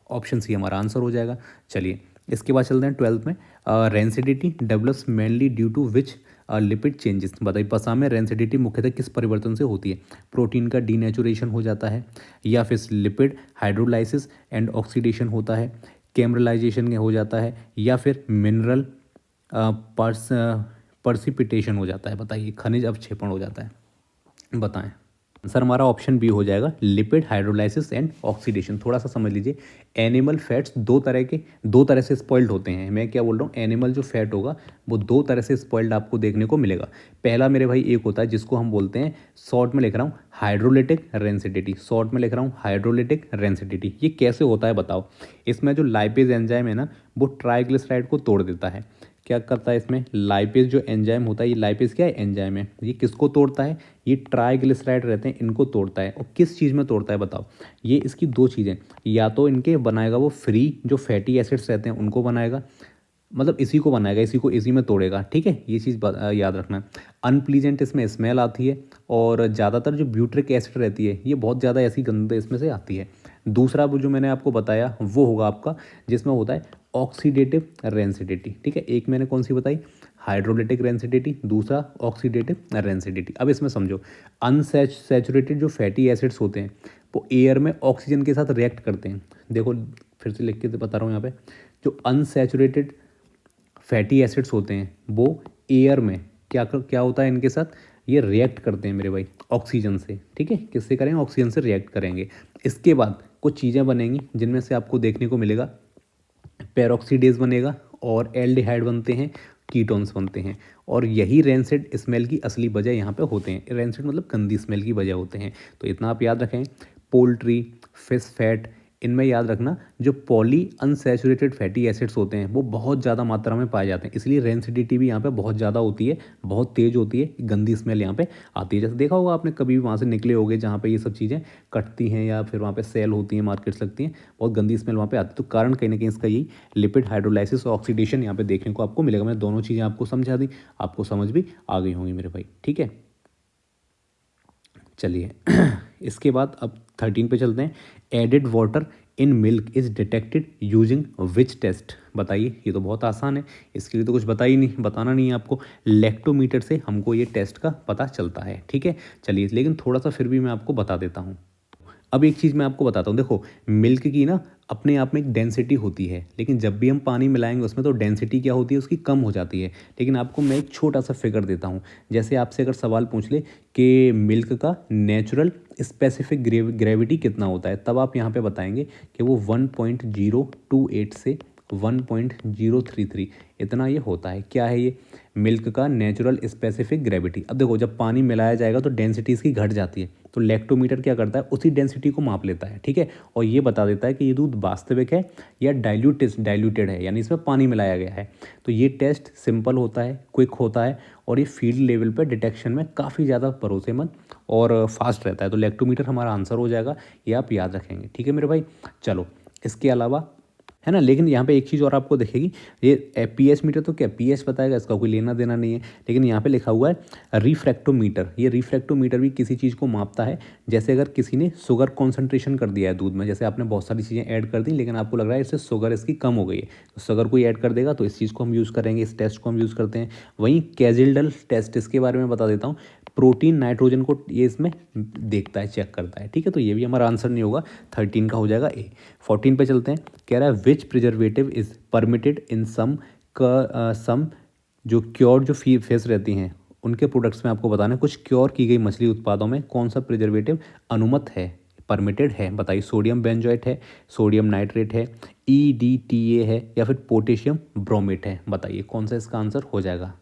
ऑप्शन सी हमारा आंसर हो जाएगा। चलिए इसके बाद चलते हैं 12th में। Rancidity develops mainly due to which lipid changes. बताइए पसा में रेंसिडिटी मुख्यतः किस परिवर्तन से होती है? प्रोटीन का डीनेचुरेशन हो जाता है, या फिर लिपिड हाइड्रोलाइसिस एंड ऑक्सीडेशन होता है, कैमरलाइजेशन हो जाता है, या फिर मिनरल पर्सिपिटेशन हो जाता है। बताइए, खनिज अवक्षेपण हो जाता है, बताएं। सर हमारा ऑप्शन बी हो जाएगा, लिपिड हाइड्रोलाइसिस एंड ऑक्सीडेशन। थोड़ा सा समझ लीजिए, एनिमल फैट्स दो तरह से स्पॉइल्ड होते हैं। मैं क्या बोल रहा हूँ, एनिमल जो फैट होगा वो दो तरह से स्पॉइल्ड आपको देखने को मिलेगा। पहला मेरे भाई एक होता है जिसको हम बोलते हैं, शॉर्ट में लिख रहा हूँ हाइड्रोलिटिक रेंसिडिटी, शॉर्ट में लिख रहा हूँ हाइड्रोलिटिक रेंसिडिटी। ये कैसे होता है बताओ? इसमें जो लाइपेज एंजाइम है ना, वो ट्राइग्लिसराइड को तोड़ देता है। क्या करता है इसमें? लाइपेज जो एंजाइम होता है, ये लाइपेज क्या है? एंजाइम है। ये किसको तोड़ता है? ये ट्राइग्लिसराइड रहते हैं, इनको तोड़ता है। और किस चीज़ में तोड़ता है बताओ? ये इसकी दो चीज़ें, या तो इनके बनाएगा वो फ्री जो फैटी एसिड्स रहते हैं उनको बनाएगा, मतलब इसी को बनाएगा, इसी में तोड़ेगा। ठीक है, ये चीज़ याद रखना। अनप्लीजेंट इसमें स्मेल आती है, और ज़्यादातर जो ब्यूट्रिक एसिड रहती है ये बहुत ज़्यादा ऐसी गंध इसमें से आती है। दूसरा वो जो मैंने आपको बताया वो होगा आपका, जिसमें होता है ऑक्सीडेटिव रेंसिडिटी। ठीक है, एक मैंने कौन सी बताई? हाइड्रोलिटिक रेंसिडिटी, दूसरा ऑक्सीडेटिव रेंसिडिटी। अब इसमें समझो, अनसैचुरेटेड जो फैटी एसिड्स होते हैं वो एयर में ऑक्सीजन के साथ रिएक्ट करते हैं। देखो फिर से लिख के बता रहा हूँ यहाँ पे, जो अनसैचुरेटेड फैटी एसिड्स होते हैं वो एयर में क्या होता है इनके साथ? ये रिएक्ट करते हैं मेरे भाई ऑक्सीजन से। ठीक है, किससे करेंगे? ऑक्सीजन से रिएक्ट करेंगे। इसके बाद कुछ चीज़ें बनेंगी जिनमें से आपको देखने को मिलेगा पेरोक्सीडेज बनेगा, और एल्डिहाइड बनते हैं, कीटोन्स बनते हैं। और यही रेंसिड स्मेल की असली वजह यहाँ पे होते हैं। रेंसिड मतलब गंदी स्मेल की वजह होते हैं। तो इतना आप याद रखें। पोल्ट्री, फिश फैट, इनमें याद रखना जो पॉली अनसैचुरेटेड फैटी एसिड्स होते हैं वो बहुत ज़्यादा मात्रा में पाए जाते हैं, इसलिए रेंसिडिटी भी यहाँ पे बहुत ज़्यादा होती है, बहुत तेज़ होती है, गंदी स्मेल यहाँ पे आती है। जैसे देखा होगा आपने, कभी भी वहाँ से निकले होगे जहाँ पे ये सब चीज़ें कटती हैं या फिर वहाँ पे सेल होती हैं, मार्केट्स लगती हैं, बहुत गंदी स्मेल वहाँ पे आती है। तो कारण कहीं ना कहीं इसका यही लिपिड हाइड्रोलाइसिस और ऑक्सीडेशन यहाँ पे देखने को आपको मिलेगा। मैंने दोनों चीज़ें आपको समझा दी, आपको समझ भी आ गई होंगी मेरे भाई। ठीक है, चलिए इसके बाद अब 13 पे चलते हैं। Added water in milk is detected using which test? बताइए, ये तो बहुत आसान है, इसके लिए तो कुछ बताना नहीं है आपको। लैक्टोमीटर से हमको ये टेस्ट का पता चलता है। ठीक है, चलिए, लेकिन थोड़ा सा फिर भी मैं आपको बता देता हूँ। अब एक चीज़ मैं आपको बताता हूँ, देखो मिल्क की ना अपने आप में एक डेंसिटी होती है, लेकिन जब भी हम पानी मिलाएंगे उसमें तो डेंसिटी क्या होती है उसकी? कम हो जाती है। लेकिन आपको मैं एक छोटा सा फिगर देता हूँ। जैसे आपसे अगर सवाल पूछ ले कि मिल्क का नेचुरल स्पेसिफिक ग्रेविटी कितना होता है, तब आप यहाँ पे बताएंगे कि वो 1.028 से 1.033 इतना ये होता है। क्या है ये? मिल्क का नेचुरल स्पेसिफिक ग्रेविटी। अब देखो, जब पानी मिलाया जाएगा तो डेंसिटी इसकी घट जाती है, तो लैक्टोमीटर क्या करता है? उसी डेंसिटी को माप लेता है। ठीक है, और ये बता देता है कि ये दूध वास्तविक है या डाइल्यूटेड है, यानी इसमें पानी मिलाया गया है। तो ये टेस्ट सिंपल होता है, क्विक होता है, और ये फील्ड लेवल पर डिटेक्शन में काफ़ी ज़्यादा भरोसेमंद और फास्ट रहता है। तो लैक्टोमीटर हमारा आंसर हो जाएगा, ये आप याद रखेंगे। ठीक है मेरे भाई, चलो इसके अलावा है ना, लेकिन यहाँ पे एक चीज़ और आपको दिखेगी, ये पीएच मीटर तो क्या पीएच बताएगा, इसका कोई लेना देना नहीं है। लेकिन यहाँ पे लिखा हुआ है रिफ्रैक्टोमीटर। ये रिफ्रैक्टोमीटर भी किसी चीज़ को मापता है। जैसे अगर किसी ने शुगर कॉन्सेंट्रेशन कर दिया है दूध में, जैसे आपने बहुत सारी चीज़ें ऐड कर दी लेकिन आपको लग रहा है इससे शुगर इसकी कम हो गई है, तो शुगर कोई ऐड कर देगा, तो इस चीज़ को हम यूज़ करेंगे, इस टेस्ट को हम यूज़ करते हैं। वहीं कैजिल्डल टेस्ट, इसके बारे में बता देता हूँ, प्रोटीन नाइट्रोजन को ये इसमें देखता है, चेक करता है। ठीक है, तो ये भी हमारा आंसर नहीं होगा, 13 का हो जाएगा ए। 14 पे चलते हैं। कह रहा है विच प्रिजर्वेटिव इज परमिटेड इन सम जो क्योर जो फेस रहती हैं उनके प्रोडक्ट्स में आपको बताना है कुछ क्योर की गई मछली उत्पादों में कौन सा प्रिजर्वेटिव अनुमत है, परमिटेड है, बताइए। सोडियम बेंजोएट है, सोडियम नाइट्रेट है, EDTA है, या फिर पोटेशियम ब्रोमेट है, बताइए कौन सा इसका आंसर हो जाएगा।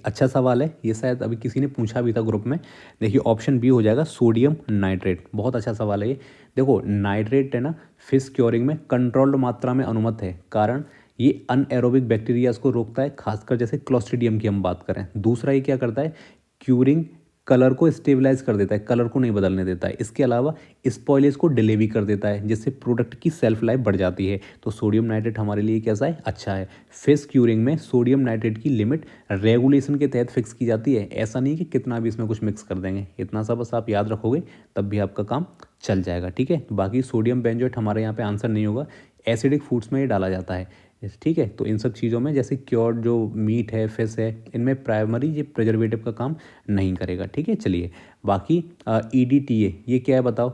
अच्छा सवाल है ये, शायद अभी किसी ने पूछा भी था ग्रुप में। देखिए ऑप्शन बी हो जाएगा सोडियम नाइट्रेट, बहुत अच्छा सवाल है ये। देखो नाइट्रेट है ना, फिश क्योरिंग में कंट्रोल्ड मात्रा में अनुमत है, कारण ये अनएरोबिक बैक्टीरियाज को रोकता है, खासकर जैसे क्लोस्ट्रीडियम की हम बात करें। दूसरा ये क्या करता है, क्यूरिंग कलर को स्टेबलाइज कर देता है, कलर को नहीं बदलने देता है। इसके अलावा स्पॉइलेज को डिले भी कर देता है, जिससे प्रोडक्ट की सेल्फ लाइफ बढ़ जाती है। तो सोडियम नाइट्रेट हमारे लिए कैसा है, अच्छा है। फिश क्यूरिंग में सोडियम नाइट्रेट की लिमिट रेगुलेशन के तहत फिक्स की जाती है, ऐसा नहीं कि कितना भी इसमें कुछ मिक्स कर देंगे। इतना सा बस आप याद रखोगे तब भी आपका काम चल जाएगा, ठीक है। बाकी सोडियम बेंजोएट हमारे यहाँ पे आंसर नहीं होगा, एसिडिक फूड्स में ये डाला जाता है, ठीक है। तो इन सब चीज़ों में जैसे क्योर्ड जो मीट है, फिश है, इनमें प्राइमरी ये प्रिजर्वेटिव का काम नहीं करेगा, ठीक है। चलिए बाकी EDTA ये क्या है बताओ।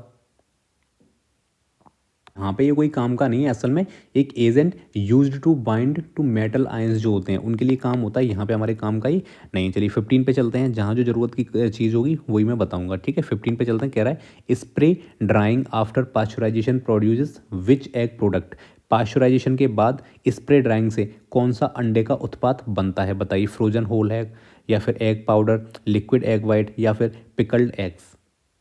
यहाँ पे ये कोई काम का नहीं है, असल में एक agent used to bind to metal ions जो होते हैं उनके लिए काम होता है। यहाँ पे हमारे काम का ही नहीं। चलिए 15 पे चलते हैं, जहाँ जो ज़रूरत की चीज़ होगी वही मैं बताऊँगा, ठीक है। 15 पे चलते हैं, कह रहा है spray drying after pasteurisation produces which egg product. Pasteurisation के बाद स्प्रे ड्राइंग से कौन सा अंडे का उत्पाद बनता है, बताइए। फ्रोजन होल एग, या फिर egg powder, liquid egg white, या फिर पिकल्ड एग्स,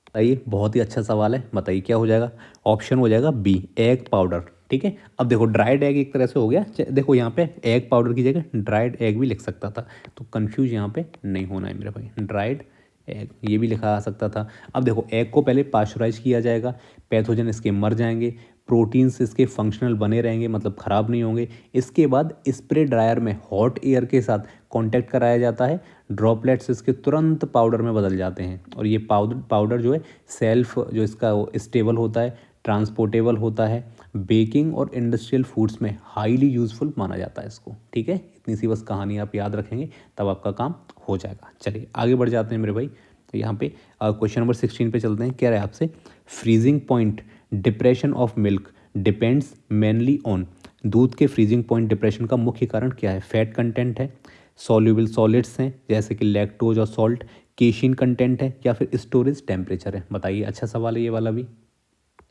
बताइए। बहुत ही अच्छा सवाल है, बताइए क्या हो जाएगा। ऑप्शन हो जाएगा बी, एग पाउडर, ठीक है। अब देखो ड्राइड एग एक तरह से हो गया, देखो यहाँ पे एग पाउडर की जगह ड्राइड एग भी लिख सकता था, तो कंफ्यूज यहाँ पे नहीं होना है मेरे भाई। ड्राइड एग ये भी लिखा आ सकता था। अब देखो एग को पहले पास्चराइज किया जाएगा, पैथोजन इसके मर जाएंगे, प्रोटीन्स इसके फंक्शनल बने रहेंगे, मतलब ख़राब नहीं होंगे। इसके बाद स्प्रे ड्रायर में हॉट एयर के साथ कांटेक्ट कराया जाता है, ड्रॉपलेट्स इसके तुरंत पाउडर में बदल जाते हैं, और ये पाउडर जो है सेल्फ जो इसका स्टेबल होता है, ट्रांसपोर्टेबल होता है, बेकिंग और इंडस्ट्रियल फूड्स में हाईली यूजफुल माना जाता है इसको, ठीक है। इतनी सी बस कहानी आप याद रखेंगे तब आपका काम हो जाएगा। चलिए आगे बढ़ जाते हैं मेरे भाई। तो यहाँ पे क्वेश्चन नंबर 16 पे चलते हैं, कह रहे हैं आपसे freezing point depression of milk depends mainly on. दूध के फ्रीजिंग पॉइंट डिप्रेशन का मुख्य कारण क्या है, फैट कंटेंट है, सॉल्युबल सॉलिड्स हैं जैसे कि लैक्टोज और सॉल्ट, केशिन कंटेंट है, या फिर स्टोरेज टेम्परेचर है, बताइए। अच्छा सवाल है ये वाला भी।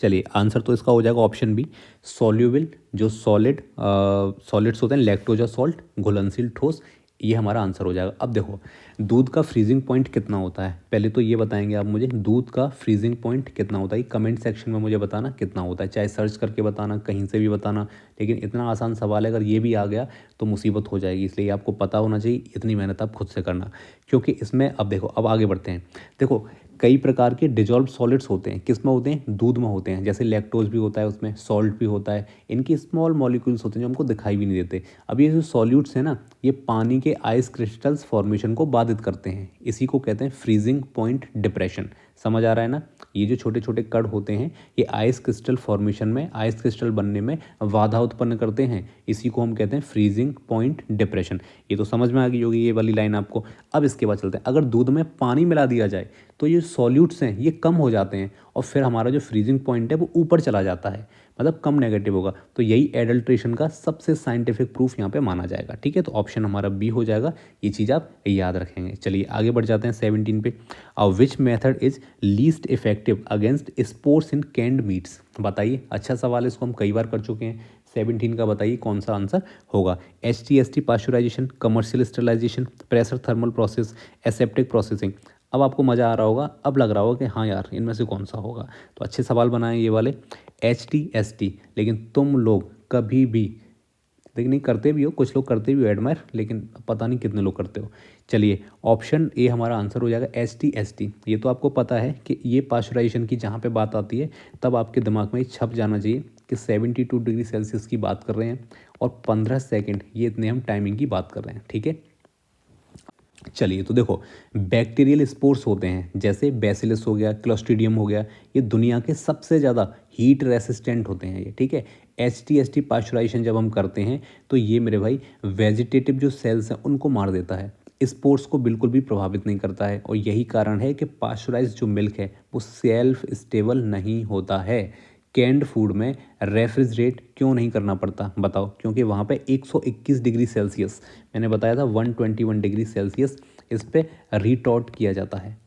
चलिए आंसर तो इसका हो जाएगा ऑप्शन बी, सॉल्युबल जो सॉलिड्स होते हैं, लैक्टोज और सॉल्ट, घुलनशील ठोस, ये हमारा आंसर हो जाएगा। अब देखो दूध का फ्रीजिंग पॉइंट कितना होता है, पहले तो ये बताएंगे आप मुझे, दूध का फ्रीजिंग पॉइंट कितना होता है, कमेंट सेक्शन में मुझे बताना कितना होता है, चाहे सर्च करके बताना, कहीं से भी बताना। लेकिन इतना आसान सवाल है, अगर ये भी आ गया तो मुसीबत हो जाएगी, इसलिए आपको पता होना चाहिए, इतनी मेहनत आप खुद से करना, क्योंकि इसमें अब देखो, अब आगे बढ़ते हैं। देखो कई प्रकार के डिजॉल्व सॉलिड्स होते हैं, किस में होते हैं, दूध में होते हैं, जैसे लैक्टोज भी होता है, उसमें सॉल्ट भी होता है, इनकी स्मॉल मॉलिक्यूल्स होते हैं जो हमको दिखाई भी नहीं देते। अब ये जो सॉल्यूट्स हैं ना, ये पानी के आइस क्रिस्टल्स फॉर्मेशन को बाधित करते हैं, इसी को कहते हैं फ्रीजिंग पॉइंट डिप्रेशन। समझ आ रहा है ना, ये जो छोटे छोटे कण होते हैं ये आइस क्रिस्टल फॉर्मेशन में, आइस क्रिस्टल बनने में बाधा उत्पन्न करते हैं, इसी को हम कहते हैं फ्रीजिंग पॉइंट डिप्रेशन। ये तो समझ में आ गई होगी ये वाली लाइन आपको। अब इसके बाद चलते हैं, अगर दूध में पानी मिला दिया जाए तो ये सॉल्यूट्स हैं ये कम हो जाते हैं, और फिर हमारा जो फ्रीजिंग पॉइंट है वो ऊपर चला जाता है, मतलब कम नेगेटिव होगा। तो यही एडल्ट्रेशन का सबसे साइंटिफिक प्रूफ यहाँ पे माना जाएगा, ठीक है। तो ऑप्शन हमारा बी हो जाएगा, ये चीज़ आप याद रखेंगे। चलिए आगे बढ़ जाते हैं 17 पे। Which method is least effective against spores in canned meats, बताइए। अच्छा सवाल है, इसको हम कई बार कर चुके हैं। 17 का बताइए कौन सा आंसर होगा। HTST pasteurization, commercial sterilization, pressure thermal process, aseptic processing. अब आपको मज़ा आ रहा होगा, अब लग रहा होगा कि हाँ यार इनमें से कौन सा होगा, तो अच्छे सवाल बनाए ये वाले। HTST, लेकिन तुम लोग कभी भी, लेकिन नहीं करते भी हो, कुछ लोग करते भी हो एडमायर, लेकिन पता नहीं कितने लोग करते हो। चलिए ऑप्शन ए हमारा आंसर हो जाएगा HTST। ये तो आपको पता है कि ये पास्चराइजेशन की जहाँ पे बात आती है तब आपके दिमाग में ये छप जाना चाहिए कि 72 डिग्री सेल्सियस की बात कर रहे हैं और 15 सेकेंड, ये इतने हम टाइमिंग की बात कर रहे हैं, ठीक है। चलिए तो देखो बैक्टीरियल स्पोर्स होते हैं जैसे बैसिलस हो गया, क्लोस्ट्रीडियम हो गया, ये दुनिया के सबसे ज़्यादा हीट रेसिस्टेंट होते हैं ये, ठीक है। HTST पास्चराइजेशन जब हम करते हैं तो ये मेरे भाई वेजिटेटिव जो सेल्स हैं उनको मार देता है, स्पोर्स को बिल्कुल भी प्रभावित नहीं करता है, और यही कारण है कि पास्चराइज जो मिल्क है वो सेल्फ स्टेबल नहीं होता है। कैंड फूड में रेफ्रिजरेट क्यों नहीं करना पड़ता बताओ, क्योंकि वहाँ पे 121 डिग्री सेल्सियस, मैंने बताया था 121 डिग्री सेल्सियस इस पर रिटॉर्ट किया जाता है,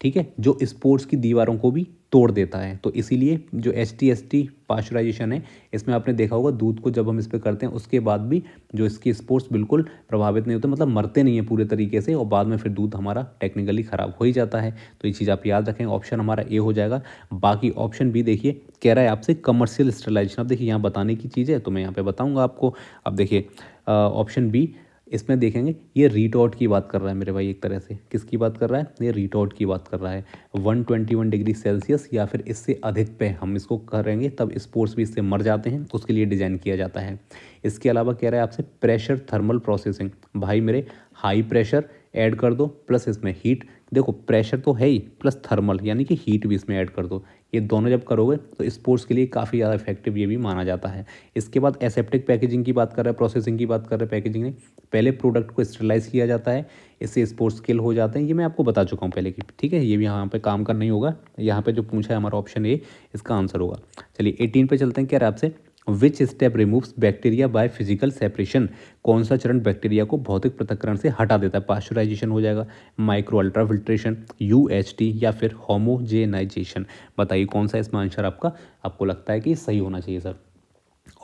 ठीक है, जो स्पोर्ट्स की दीवारों को भी तोड़ देता है। तो इसीलिए जो HT पाश्चराइजेशन है, इसमें आपने देखा होगा दूध को जब हम इस पर करते हैं उसके बाद भी जो इसकी स्पोर्ट्स बिल्कुल प्रभावित नहीं होते, मतलब मरते नहीं है पूरे तरीके से, और बाद में फिर दूध हमारा टेक्निकली ख़राब हो ही जाता है। तो ये चीज़ आप याद रखें, ऑप्शन हमारा ए हो जाएगा। बाकी ऑप्शन बी देखिए, कह रहा है आपसे कमर्शियल स्टरलाइजेशन। अब देखिए यहाँ बताने की चीज़ है तो मैं यहाँ पर बताऊँगा आपको। अब देखिए ऑप्शन बी, इसमें देखेंगे ये रीटॉर्ट की बात कर रहा है मेरे भाई, एक तरह से किसकी बात कर रहा है, ये रीटॉर्ट की बात कर रहा है। 121 डिग्री सेल्सियस या फिर इससे अधिक पे हम इसको करेंगे तब स्पोर्ट्स भी इससे मर जाते हैं, उसके लिए डिज़ाइन किया जाता है। इसके अलावा कह रहा है आपसे प्रेशर थर्मल प्रोसेसिंग, भाई मेरे हाई प्रेशर ऐड कर दो प्लस इसमें हीट, देखो प्रेशर तो है ही प्लस थर्मल यानी कि हीट भी इसमें ऐड कर दो, ये दोनों जब करोगे तो स्पोर्ट्स के लिए काफ़ी ज़्यादा इफेक्टिव ये भी माना जाता है। इसके बाद एसेप्टिक पैकेजिंग की बात कर रहा है, प्रोसेसिंग की बात कर रहे हैं, पैकेजिंग ने पहले प्रोडक्ट को स्टरलाइज किया जाता है, इससे स्पोर्ट्स किल हो जाते हैं, ये मैं आपको बता चुका हूँ पहले की, ठीक है, ये भी यहाँ पे काम का नहीं होगा। यहाँ पे जो पूछा है हमारा ऑप्शन ए इसका आंसर होगा। चलिए 18 पे चलते हैं, क्या रहा आपसे, which step removes bacteria by physical separation, कौन सा चरण बैक्टीरिया को भौतिक पृथक्करण से हटा देता है, पाश्चराइजेशन हो जाएगा, माइक्रो अल्ट्रा फिल्ट्रेशन, UHT या फिर होमोजेनाइजेशन। बताइए कौन सा इसमें आंसर आपका, आपको लगता है कि सही होना चाहिए सर।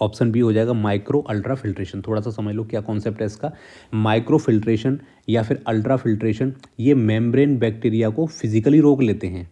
ऑप्शन बी हो जाएगा माइक्रो अल्ट्रा फिल्ट्रेशन। थोड़ा सा समझ लो क्या कॉन्सेप्ट है इसका। माइक्रो फिल्ट्रेशन या फिर अल्ट्रा फिल्ट्रेशन, ये मेम्ब्रेन बैक्टीरिया को फिजिकली रोक लेते हैं,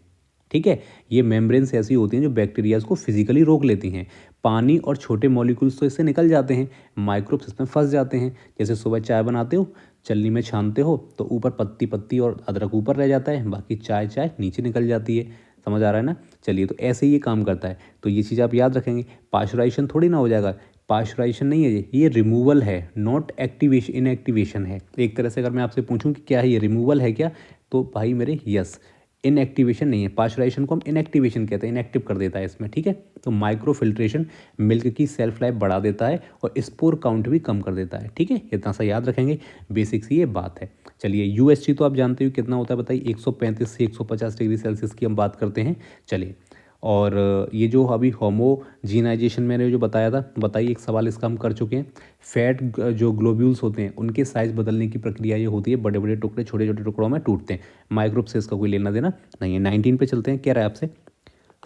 ठीक है, ये मेम्ब्रेन्स ऐसी होती हैं जो बैक्टीरियाज को फिजिकली रोक लेती हैं। पानी और छोटे मॉलिक्यूल्स तो इससे निकल जाते हैं, माइक्रोब्स इसमें फंस जाते हैं। जैसे सुबह चाय बनाते हो, चलनी में छानते हो तो ऊपर पत्ती पत्ती और अदरक ऊपर रह जाता है, बाकी चाय चाय नीचे निकल जाती है। समझ आ रहा है ना। चलिए तो ऐसे ही ये काम करता है, तो ये चीज़ आप याद रखेंगे। पाश्चराइजेशन थोड़ी ना हो जाएगा, पाश्चराइजेशन नहीं है ये रिमूवल है, नॉट एक्टिवेशन, इनएक्टिवेशन है। एक तरह से अगर मैं आपसे पूछूं कि क्या है ये, रिमूवल है क्या, तो भाई मेरे यस, इनएक्टिवेशन नहीं है। पाश्चराइजेशन को हम इनएक्टिवेशन कहते हैं, इनएक्टिव कर देता है इसमें, ठीक है। तो माइक्रो फिल्ट्रेशन मिल्क की सेल्फ लाइफ बढ़ा देता है और स्पोर काउंट भी कम कर देता है, ठीक है, इतना सा याद रखेंगे, बेसिक सी ये बात है। चलिए UHT तो आप जानते हो कितना होता है, बताइए 135 से 150 डिग्री सेल्सियस की हम बात करते हैं। चलिए, और ये जो अभी होमोजीनाइजेशन मैंने जो बताया था, बताइए एक सवाल इसका हम कर चुके हैं। फैट जो ग्लोब्यूल्स होते हैं उनके साइज़ बदलने की प्रक्रिया ये होती है, बड़े बड़े टुकड़े छोटे छोटे टुकड़ों में टूटते हैं। माइक्रोब से इसका कोई लेना देना नहीं है। 19 पे चलते हैं, क्या रहा है आपसे,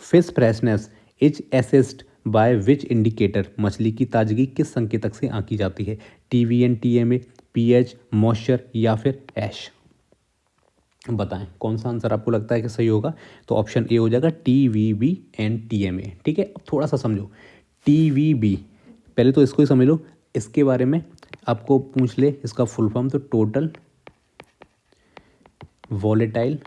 fish freshness is assessed by which indicator, मछली की ताजगी किस संकेतक से आंकी जाती है, TVN, TMA, pH, मॉइस्चर या फिर ऐश। बताएं कौन सा आंसर आपको लगता है कि सही होगा। तो ऑप्शन ए हो जाएगा TVB एंड TMA, ठीक है। अब थोड़ा सा समझो, TVB पहले तो इसको ही समझ लो, इसके बारे में आपको पूछ ले इसका फुल फॉर्म, तो टोटल वॉलेटाइल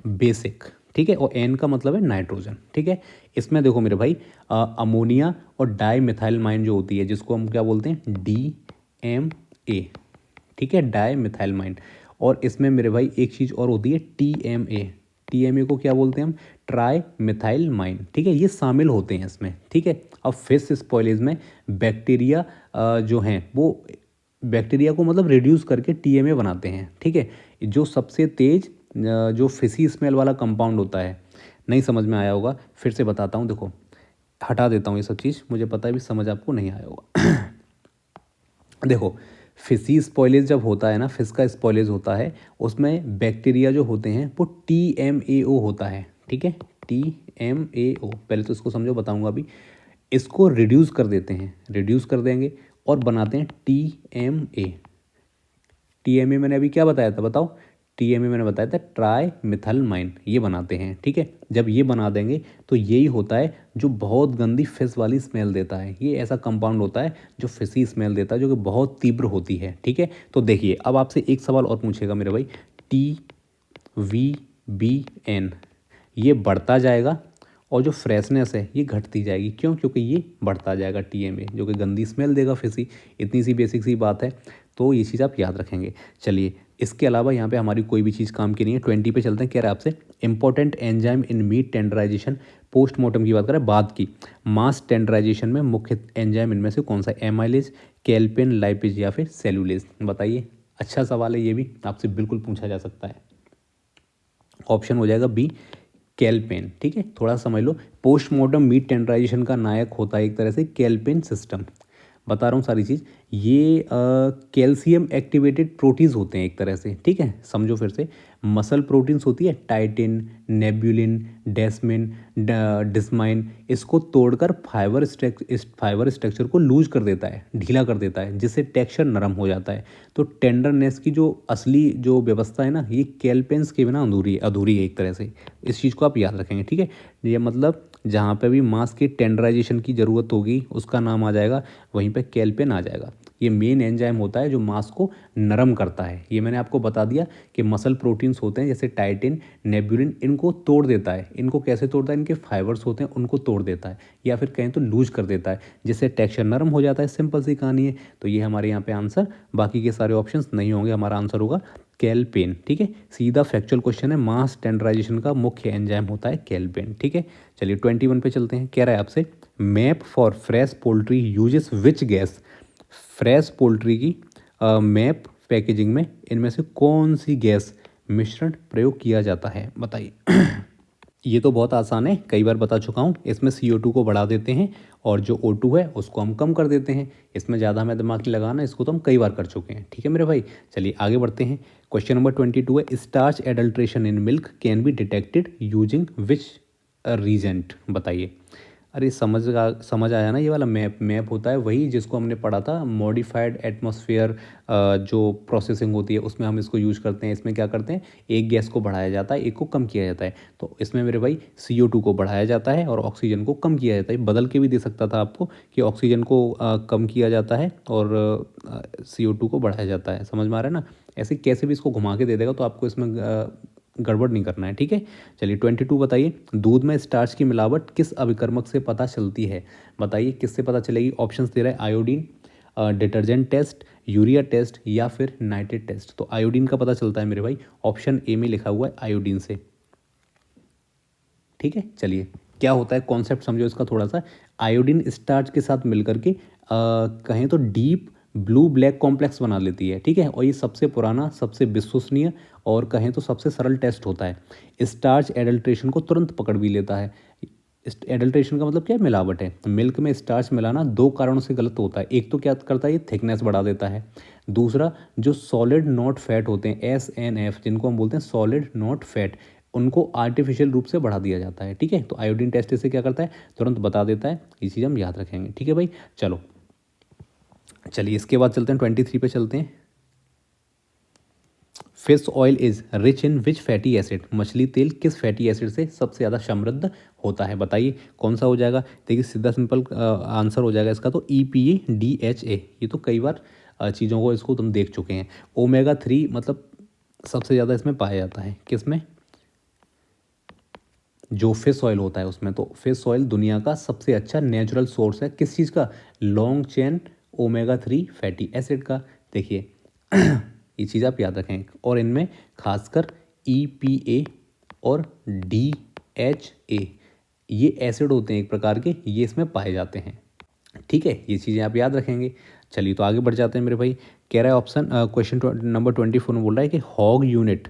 बेसिक, ठीक है, और एन का मतलब है नाइट्रोजन, ठीक है। इसमें देखो मेरे भाई अमोनिया और डाई मिथाइलमाइन जो होती है जिसको हम क्या बोलते हैं, DMA, ठीक है, डाई मिथाइलमाइन। और इसमें मेरे भाई एक चीज़ और होती है TMA, TMA को क्या बोलते हैं हम, ट्राई मिथाइलमाइन, ठीक है, ये शामिल होते हैं इसमें, ठीक है। अब फिश स्पॉइलेज में बैक्टीरिया जो हैं वो बैक्टीरिया को मतलब रिड्यूस करके TMA बनाते हैं, ठीक है। जो सबसे तेज जो फिशी स्मेल वाला कंपाउंड होता है, नहीं समझ में आया होगा, फिर से बताता हूँ, देखो हटा देता हूँ ये सब चीज़, मुझे पता है भी समझ आपको नहीं आया होगा। देखो फिशी स्पॉइलेज जब होता है ना, फिश का स्पॉइलेज होता है, उसमें बैक्टीरिया जो होते हैं वो TMAO होता है, ठीक है, TMAO। पहले तो इसको समझो, बताऊँगा अभी। इसको रिड्यूस कर देते हैं, रिड्यूस कर देंगे और बनाते हैं TMA। TMA मैंने अभी क्या बताया था, बताओ, TMA मैंने बताया था ट्राई मिथाइलमाइन, ये बनाते हैं, ठीक है। जब ये बना देंगे तो यही होता है जो बहुत गंदी फिश वाली स्मेल देता है। ये ऐसा कंपाउंड होता है जो फिशी स्मेल देता है, जो कि बहुत तीव्र होती है, ठीक है। तो देखिए अब आपसे एक सवाल और पूछेगा मेरे भाई, TVBN ये बढ़ता जाएगा और जो फ्रेशनेस है ये घटती जाएगी, क्यों, क्योंकि ये बढ़ता जाएगा TMA जो कि गंदी स्मेल देगा फिशी। इतनी सी बेसिक सी बात है, तो ये चीज़ आप याद रखेंगे। चलिए इसके अलावा यहाँ पे हमारी कोई भी चीज़ काम की नहीं है। 20 पे चलते हैं, कह रहा है आपसे इंपॉर्टेंट एंजाइम इन मीट टेंडराइजेशन, पोस्टमार्टम की बात करें बाद की, मास टेंडराइजेशन में मुख्य एंजाइम इनमें से कौन सा, एमाइलेज, कैल्पेन, लाइपेज या फिर सेलुलेज। बताइए, अच्छा सवाल है, ये भी आपसे बिल्कुल पूछा जा सकता है। ऑप्शन हो जाएगा बी, कैल्पेन, ठीक है, थोड़ा समझ लो। पोस्टमार्टम मीट टेंडराइजेशन का नायक होता है एक तरह से कैल्पेन सिस्टम। बता रहा हूँ सारी चीज़। ये कैल्शियम एक्टिवेटेड प्रोटीन्स होते हैं एक तरह से, ठीक है। समझो फिर से, मसल प्रोटीन्स होती है टाइटिन, नेब्यूलिन, डेस्मिन, डिस्माइन, इसको तोड़कर फाइबर स्ट्रक्चर को लूज कर देता है, ढीला कर देता है, जिससे टेक्सचर नरम हो जाता है। तो टेंडरनेस की जो असली जो व्यवस्था है ना, ये कैलपेंस के बिना अधूरी है एक तरह से। इस चीज़ को आप याद रखेंगे, ठीक है। ये मतलब जहाँ पे भी मांस की टेंडराइजेशन की ज़रूरत होगी उसका नाम आ जाएगा, वहीं पे कैलपेन आ जाएगा। ये मेन एंजाइम होता है जो मांस को नरम करता है। ये मैंने आपको बता दिया कि मसल प्रोटीन्स होते हैं जैसे टाइटिन, नेब्यूलिन, इनको तोड़ देता है। इनको कैसे तोड़ता है? इनके फाइबर्स होते हैं उनको तोड़ देता है, या फिर कहें तो लूज कर देता है, जिससे टेक्सचर नरम हो जाता है। सिंपल सी कहानी है। तो ये हमारे यहाँ पे आंसर, बाकी के सारे ऑप्शंस नहीं होंगे, हमारा आंसर होगा कैलपेन, ठीक है। सीधा फैक्चुअल क्वेश्चन है, मास टेंडराइजेशन का मुख्य एंजाइम होता है कैलपेन, ठीक है। चलिए 21 पे चलते हैं। कह रहा है आपसे, map for fresh poultry uses which gas. Fresh poultry की मैप पैकेजिंग में इनमें से कौन सी गैस मिश्रण प्रयोग किया जाता है, बताइए। ये तो बहुत आसान है, कई बार बता चुका हूँ। इसमें CO2 को बढ़ा देते हैं और जो O2 है उसको हम कम कर देते हैं। इसमें ज़्यादा हमें दिमाग नहीं लगाना, इसको तो हम कई बार कर चुके हैं, ठीक है मेरे भाई। चलिए आगे बढ़ते हैं। क्वेश्चन नंबर 22 है, starch adulteration in milk can be detected using which reagent, बताइए। अरे समझ आया ना, ये वाला मैप होता है वही जिसको हमने पढ़ा था, मॉडिफाइड एटमॉस्फेयर जो प्रोसेसिंग होती है उसमें हम इसको यूज करते हैं। इसमें क्या करते हैं, एक गैस को बढ़ाया जाता है, एक को कम किया जाता है। तो इसमें मेरे भाई CO2 को बढ़ाया जाता है और ऑक्सीजन को कम किया जाता है। बदल के भी दे सकता था आपको कि ऑक्सीजन को कम किया जाता है और CO2 को बढ़ाया जाता है। समझ में आ रहा है ना? ऐसे कैसे भी इसको घुमा के दे देगा, तो आपको इसमें गड़बड़ नहीं करना है, ठीक है। चलिए 22 बताइए, दूध में स्टार्च की मिलावट किस अभिकर्मक से पता चलती है, बताइए किससे पता चलेगी। ऑप्शंस दे रहा है, iodine, detergent test, urea test, या फिर नाइट्रेट टेस्ट। तो आयोडीन का पता चलता है मेरे भाई, ऑप्शन ए में लिखा हुआ है आयोडीन से, ठीक है। चलिए क्या होता है कॉन्सेप्ट समझो इसका थोड़ा सा। आयोडीन स्टार्च के साथ मिलकर के कहें तो डीप ब्लू ब्लैक कॉम्प्लेक्स बना लेती है, ठीक है। और ये सबसे पुराना, सबसे विश्वसनीय और कहें तो सबसे सरल टेस्ट होता है। स्टार्च एडल्ट्रेशन को तुरंत पकड़ भी लेता है। एडल्ट्रेशन का मतलब क्या है? मिलावट है। मिल्क में स्टार्च मिलाना दो कारणों से गलत होता है। एक तो क्या करता है, ये थिकनेस बढ़ा देता है। दूसरा, जो सॉलिड नॉट फैट होते हैं SNF, जिनको हम बोलते हैं सॉलिड नॉट फैट, उनको आर्टिफिशियल रूप से बढ़ा दिया जाता है, ठीक है। तो आयोडीन टेस्ट इसे क्या करता है, तुरंत बता देता है। ये चीज़ हम याद रखेंगे, ठीक है भाई। चलो चलिए इसके बाद चलते हैं 23 पे चलते हैं। Fish oil is rich in which fatty acid, मछली तेल किस फैटी एसिड से सबसे ज़्यादा समृद्ध होता है, बताइए कौन सा हो जाएगा। देखिए सीधा सिंपल आंसर हो जाएगा इसका, तो EPA, DHA। ये तो कई बार चीज़ों को इसको तुम देख चुके हैं। Omega 3 मतलब सबसे ज़्यादा इसमें पाया जाता है, किस में? जो फिश ऑयल होता है उसमें। तो फिश ऑयल दुनिया का सबसे अच्छा नेचुरल सोर्स है किस चीज़ का? Long chain Omega 3 fatty acid का। देखिए ये चीज़ आप याद रखें। और इनमें खासकर EPA और DHA, ये एसिड होते हैं एक प्रकार के, ये इसमें पाए जाते हैं, ठीक है। ये चीज़ें आप याद रखेंगे। चलिए तो आगे बढ़ जाते हैं मेरे भाई। कह रहा है ऑप्शन क्वेश्चन नंबर 24 में बोल रहा है कि हॉग यूनिट,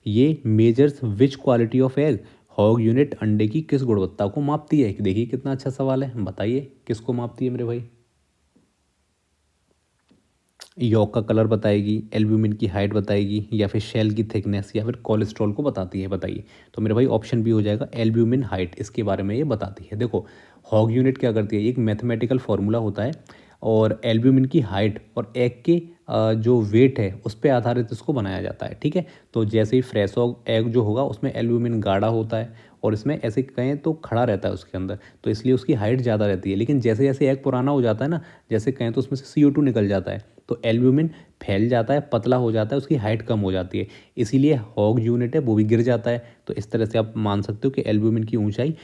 ये measures which quality of egg. Haugh unit अंडे की किस गुणवत्ता को मापती है? देखिए कितना अच्छा सवाल है, बताइए किसको मापती है मेरे भाई। यॉक का कलर बताएगी, एल्ब्यूमिन की हाइट बताएगी, या फिर शेल की थिकनेस, या फिर कोलेस्ट्रॉल को बताती है, बताइए। तो मेरे भाई ऑप्शन बी हो जाएगा एल्ब्यूमिन हाइट, इसके बारे में ये बताती है। देखो हॉग यूनिट क्या करती है, एक मैथमेटिकल फार्मूला होता है और एल्ब्यूमिन की हाइट और एग के जो वेट है उस पर आधारित इसको बनाया जाता है, ठीक है। तो जैसे ही फ्रेश एग जो होगा उसमें एल्ब्यूमिन गाढ़ा होता है और इसमें ऐसे कहें तो खड़ा रहता है उसके अंदर, तो इसलिए उसकी हाइट ज़्यादा रहती है। लेकिन जैसे जैसे एग पुराना हो जाता है ना, जैसे कहें तो उसमें से CO2 निकल जाता है, तो एल्ब्यूमिन फैल जाता है, पतला हो जाता है, उसकी हाइट कम हो जाती है, इसीलिए हॉग यूनिट है वो भी गिर जाता है। तो इस तरह से आप मान सकते हो कि एल्ब्यूमिन की ऊंचाई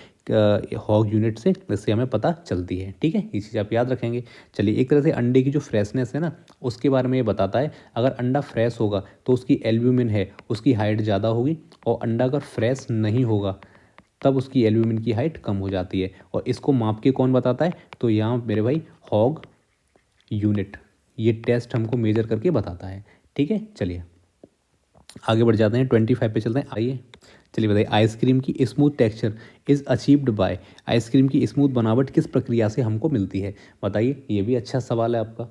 हॉग यूनिट से इससे हमें पता चलती है, ठीक है। ये चीज़ आप याद रखेंगे। चलिए एक तरह से अंडे की जो फ्रेशनेस है ना, उसके बारे में ये बताता है। अगर अंडा फ्रेश होगा तो उसकी एल्ब्यूमिन है उसकी हाइट ज़्यादा होगी, और अंडा अगर फ्रेश नहीं होगा तब उसकी एल्ब्यूमिन की हाइट कम हो जाती है। और इसको माप के कौन बताता है? तो यहाँ मेरे भाई हॉग यूनिट ये टेस्ट हमको मेजर करके बताता है, ठीक है। चलिए आगे बढ़ जाते हैं, 25 पे चलते हैं। आइए चलिए बताइए, आइसक्रीम की smooth texture is achieved by, ice cream की स्मूथ बनावट किस प्रक्रिया से हमको मिलती है? बताइए, ये भी अच्छा सवाल है आपका।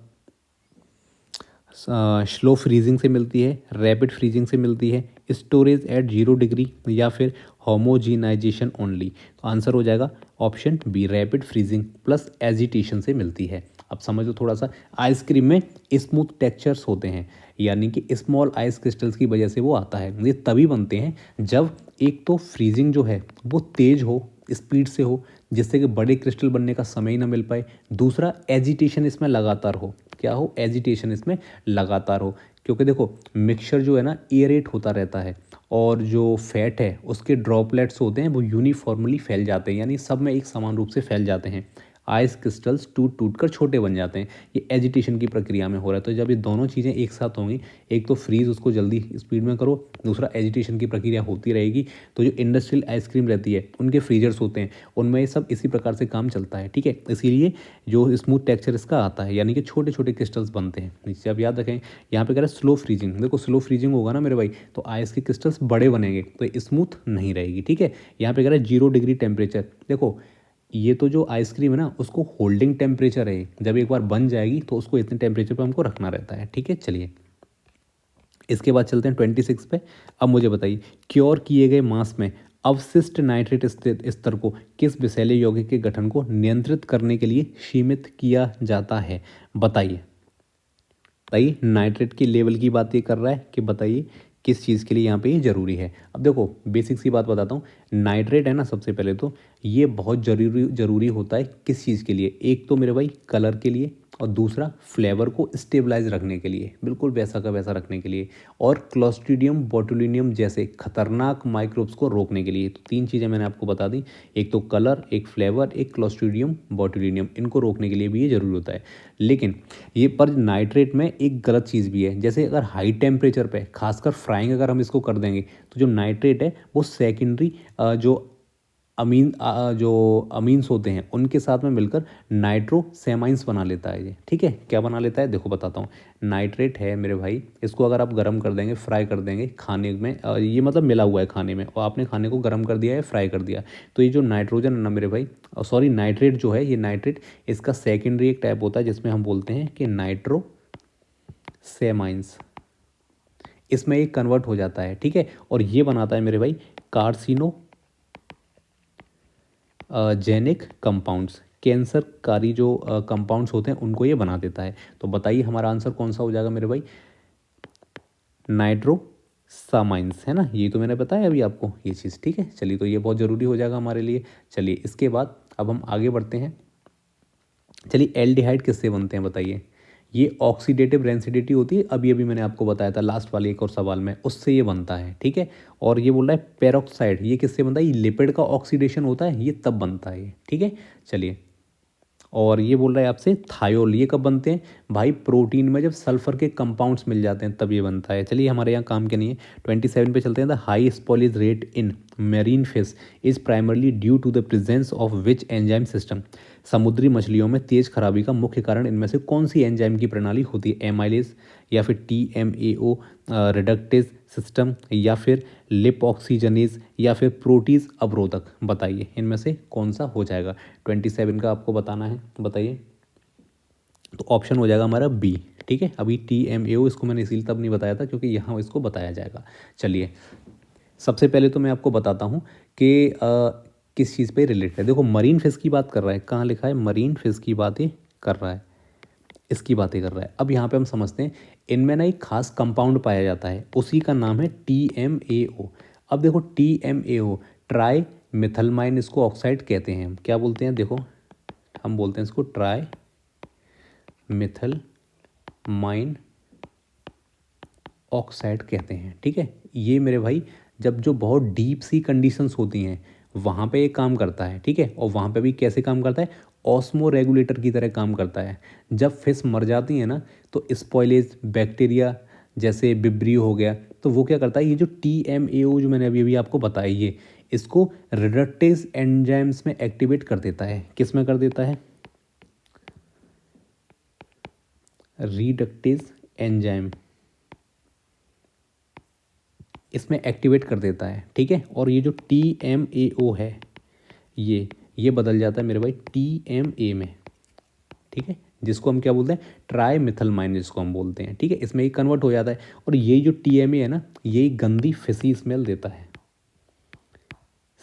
स्लो फ्रीजिंग से मिलती है, रैपिड फ्रीजिंग से मिलती है, स्टोरेज एट 0 डिग्री, या फिर होमोजीनाइजेशन ओनली? तो आंसर हो जाएगा option B, rapid freezing plus agitation से मिलती है। अब समझो थोड़ा सा, आइसक्रीम में स्मूथ टेक्सचर्स होते हैं, यानी कि स्मॉल आइस क्रिस्टल्स की वजह से वो आता है। ये तभी बनते हैं जब एक तो फ्रीजिंग जो है वो तेज़ हो, स्पीड से हो, जिससे कि बड़े क्रिस्टल बनने का समय ही ना मिल पाए। दूसरा, एजिटेशन इसमें लगातार हो। क्या हो? एजिटेशन इसमें लगातार हो, क्योंकि देखो मिक्सचर जो है ना एरेट होता रहता है, और जो फैट है उसके ड्रॉपलेट्स होते हैं वो यूनिफॉर्मली फैल जाते हैं, यानी सब में एक समान रूप से फैल जाते हैं। आइस क्रिस्टल्स टूट टूट कर छोटे बन जाते हैं। ये एजिटेशन की प्रक्रिया में हो रहा है। तो जब ये दोनों चीज़ें एक साथ होंगी, एक तो फ्रीज़ उसको जल्दी स्पीड में करो, दूसरा एजिटेशन की प्रक्रिया होती रहेगी, तो जो इंडस्ट्रियल आइसक्रीम रहती है उनके फ्रीजर्स होते हैं, उनमें ये सब इसी प्रकार से काम चलता है। ठीक है, इसीलिए जो स्मूथ टेक्सचर इसका आता है, यानी कि छोटे छोटे क्रिस्टल्स बनते हैं। नीचे आप याद रखें, यहाँ पे कह रहा है स्लो फ्रीजिंग। देखो स्लो फ्रीजिंग होगा ना मेरे भाई, तो आइस के क्रिस्टल्स बड़े बनेंगे, तो ये स्मूथ नहीं रहेगी। ठीक है, यहाँ पे कह रहा है 0 डिग्री टेम्परेचर। देखो ये तो जो आइसक्रीम है ना उसको होल्डिंग टेम्परेचर है, जब एक बार बन जाएगी तो उसको इतने टेम्परेचर पे हमको रखना रहता है। ठीक है, चलिए इसके बाद चलते हैं 26 पे। अब मुझे बताइए, क्योर किए गए मांस में अवशिष्ट नाइट्रेट स्तर को किस विषैले यौगिक के गठन को नियंत्रित करने के लिए सीमित किया जाता है? बताइए। बताइए, नाइट्रेट की लेवल की बात ये कर रहा है कि बताइए किस चीज़ के लिए यहाँ पे ये ज़रूरी है। अब देखो बेसिक सी बात बताता हूँ, नाइट्रेट है ना, सबसे पहले तो ये बहुत ज़रूरी ज़रूरी होता है किस चीज़ के लिए? एक तो मेरे भाई कलर के लिए, और दूसरा फ्लेवर को स्टेबलाइज रखने के लिए, बिल्कुल वैसा का वैसा रखने के लिए, और क्लोस्ट्रीडियम बोटुलिनियम जैसे खतरनाक माइक्रोब्स को रोकने के लिए। तो तीन चीज़ें मैंने आपको बता दी, एक तो कलर, एक फ्लेवर, एक क्लोस्ट्रीडियम बोटुलिनियम, इनको रोकने के लिए भी ये ज़रूरी होता है। लेकिन ये पर नाइट्रेट में एक गलत चीज़ भी है, जैसे अगर हाई टेम्परेचर पे खासकर फ्राइंग अगर हम इसको कर देंगे, तो जो नाइट्रेट है वो सेकेंडरी जो जो अमीन्स होते हैं उनके साथ में मिलकर नाइट्रोसेमाइंस बना लेता है ये। ठीक है, क्या बना लेता है देखो बताता हूँ। नाइट्रेट है मेरे भाई, इसको अगर आप गर्म कर देंगे, फ्राई कर देंगे खाने में, ये मतलब मिला हुआ है खाने में, और आपने खाने को गर्म कर दिया है, फ्राई कर दिया, तो ये जो नाइट्रोजन है ना मेरे भाई, सॉरी नाइट्रेट जो है, ये नाइट्रेट इसका सेकेंडरी एक टाइप होता है जिसमें हम बोलते हैं कि नाइट्रोसेमाइंस, इसमें एक कन्वर्ट हो जाता है। ठीक है, और ये बनाता है मेरे भाई कार्सिनो जेनिक कंपाउंड्स, कैंसरकारी जो कंपाउंड्स होते हैं उनको ये बना देता है। तो बताइए हमारा आंसर कौन सा हो जाएगा मेरे भाई? नाइट्रोसामाइंस है ना, ये तो मैंने बताया अभी आपको ये चीज़। ठीक है, चलिए तो ये बहुत ज़रूरी हो जाएगा हमारे लिए। चलिए इसके बाद अब हम आगे बढ़ते हैं। चलिए एल्डिहाइड किससे बनते हैं बताइए? ये ऑक्सीडेटिव रेंसिडिटी होती है, अभी अभी मैंने आपको बताया था लास्ट वाले एक और सवाल में, उससे ये बनता है। ठीक है, और ये बोल रहा है पेरोक्साइड, ये किससे बनता है? ये लिपिड का ऑक्सीडेशन होता है, ये तब बनता है ये। ठीक है, चलिए और ये बोल रहा है आपसे थायोल, ये कब बनते हैं भाई? प्रोटीन में जब सल्फर के कंपाउंड्स मिल जाते हैं तब ये बनता है। चलिए हमारे यहाँ काम के नहीं है। 27 पे चलते हैं। The high spoilage rate in marine fish is primarily due to the presence of which enzyme system? समुद्री मछलियों में तेज खराबी का मुख्य कारण इनमें से कौन सी एंजाइम की प्रणाली होती है? एमाइलेज, या फिर TMAO रिडक्टेज सिस्टम, या फिर लिप ऑक्सीजनेज, या फिर प्रोटीज अवरोधक? बताइए इनमें से कौन सा हो जाएगा? 27 का आपको बताना है, बताइए। तो ऑप्शन हो जाएगा हमारा बी। ठीक है, अभी TMAO इसको मैंने इसीलिए तब नहीं बताया था क्योंकि यहाँ इसको बताया जाएगा। चलिए सबसे पहले तो मैं आपको बताता हूँ कि किस चीज़ पे रिलेटेड है। देखो मरीन फिश की बात कर रहा है, कहाँ लिखा है? मरीन फिश की बातें कर रहा है, इसकी बातें कर रहा है। अब यहाँ पे हम समझते हैं, इनमें ना एक खास कंपाउंड पाया जाता है, उसी का नाम है TMAO। अब देखो TMAO ट्राई मिथलमाइन, इसको ऑक्साइड कहते हैं। हम क्या बोलते हैं? देखो हम बोलते हैं इसको ट्राई मिथलमाइन ऑक्साइड कहते हैं। ठीक है, ये मेरे भाई जब जो बहुत डीप सी कंडीशंस होती हैं वहाँ पे ये काम करता है। ठीक है, और वहाँ पे भी कैसे काम करता है? ऑस्मो रेगुलेटर की तरह काम करता है। जब फिश मर जाती है ना, तो स्पॉइलेज बैक्टीरिया जैसे बिब्रियो हो गया, तो वो क्या करता है? ये जो TMAO जो मैंने अभी अभी आपको बताया, ये इसको रिडक्टेज एंजाइम्स में एक्टिवेट कर देता है। किस में कर देता है? रिडक्टेज एंजाइम इसमें एक्टिवेट कर देता है, ठीक है। और ये जो TMAO है ये बदल जाता है मेरे भाई TMA में, ठीक है, जिसको हम क्या बोलते हैं, ट्राई मिथलमाइन जिसको हम बोलते हैं, ठीक है। इसमें ये कन्वर्ट हो जाता है और ये जो TMA है ना, ये गंदी फिसी स्मेल देता है।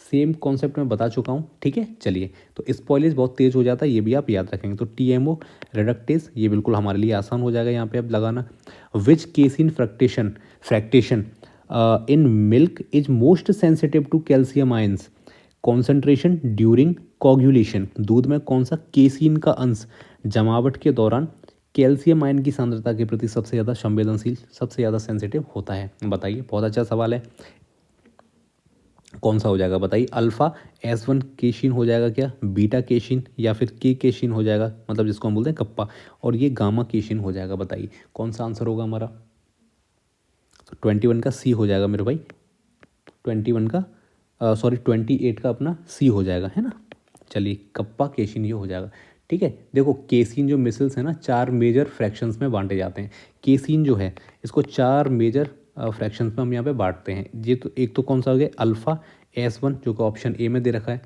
सेम कॉन्सेप्ट मैं बता चुका हूँ, ठीक है। चलिए, तो स्पॉइलेज बहुत तेज हो जाता है, ये भी आप याद रखेंगे। तो TMO रिडक्टेज ये बिल्कुल हमारे लिए आसान हो जाएगा यहाँ पे अब लगाना। Which casein fraction in milk is most sensitive to calcium ions concentration during coagulation. दूध में कौन सा केसिन का अंश जमावट के दौरान कैल्शियम आयन की सांद्रता के प्रति सबसे ज़्यादा संवेदनशील, सबसे ज़्यादा सेंसिटिव होता है? बताइए, बहुत अच्छा सवाल है। कौन सा हो जाएगा बताइए? अल्फा S1 केशिन हो जाएगा क्या, बीटा केशिन, या फिर के केशिन हो जाएगा, मतलब जिसको हम बोलते हैं कप्पा, और ये गामा केशिन हो जाएगा। बताइए कौन सा आंसर होगा हमारा? तो 21 का सी हो जाएगा मेरे भाई, 21 का 28 का अपना सी हो जाएगा, है ना। चलिए, कप्पा केशिन ये हो जाएगा, ठीक है। देखो, केसिन जो मिसल्स है ना, 4 मेजर फ्रैक्शंस में बांटे जाते हैं। केसिन जो है इसको 4 मेजर फ्रैक्शंस में हम यहाँ पे बांटते हैं। ये तो एक तो कौन सा हो गया, अल्फ़ा S1 जो कि ऑप्शन ए में दे रखा है,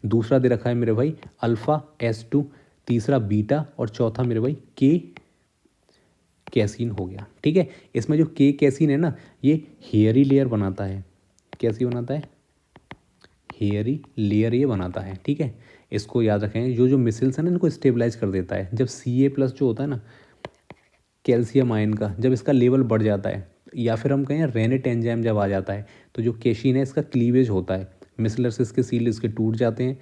दूसरा दे रखा है मेरे भाई अल्फ़ा S2, तीसरा बीटा, और चौथा मेरे भाई के कैसीन हो गया, ठीक है। इसमें जो के कैसीन है ना, ये हेयरी लेयर बनाता है। कैसी बनाता है? हेयरी लेयर ये बनाता है, ठीक है। इसको याद रखें, जो मिसल्स है ना, इनको स्टेबलाइज कर देता है। जब Ca+ जो होता है ना, कैल्शियम आयन का, जब इसका लेवल बढ़ जाता है, या फिर हम कहें रेनेट एंजाइम जब आ जाता है, तो जो केशिन है इसका क्लीवेज होता है, मिसलर से इसके सील इसके टूट जाते हैं।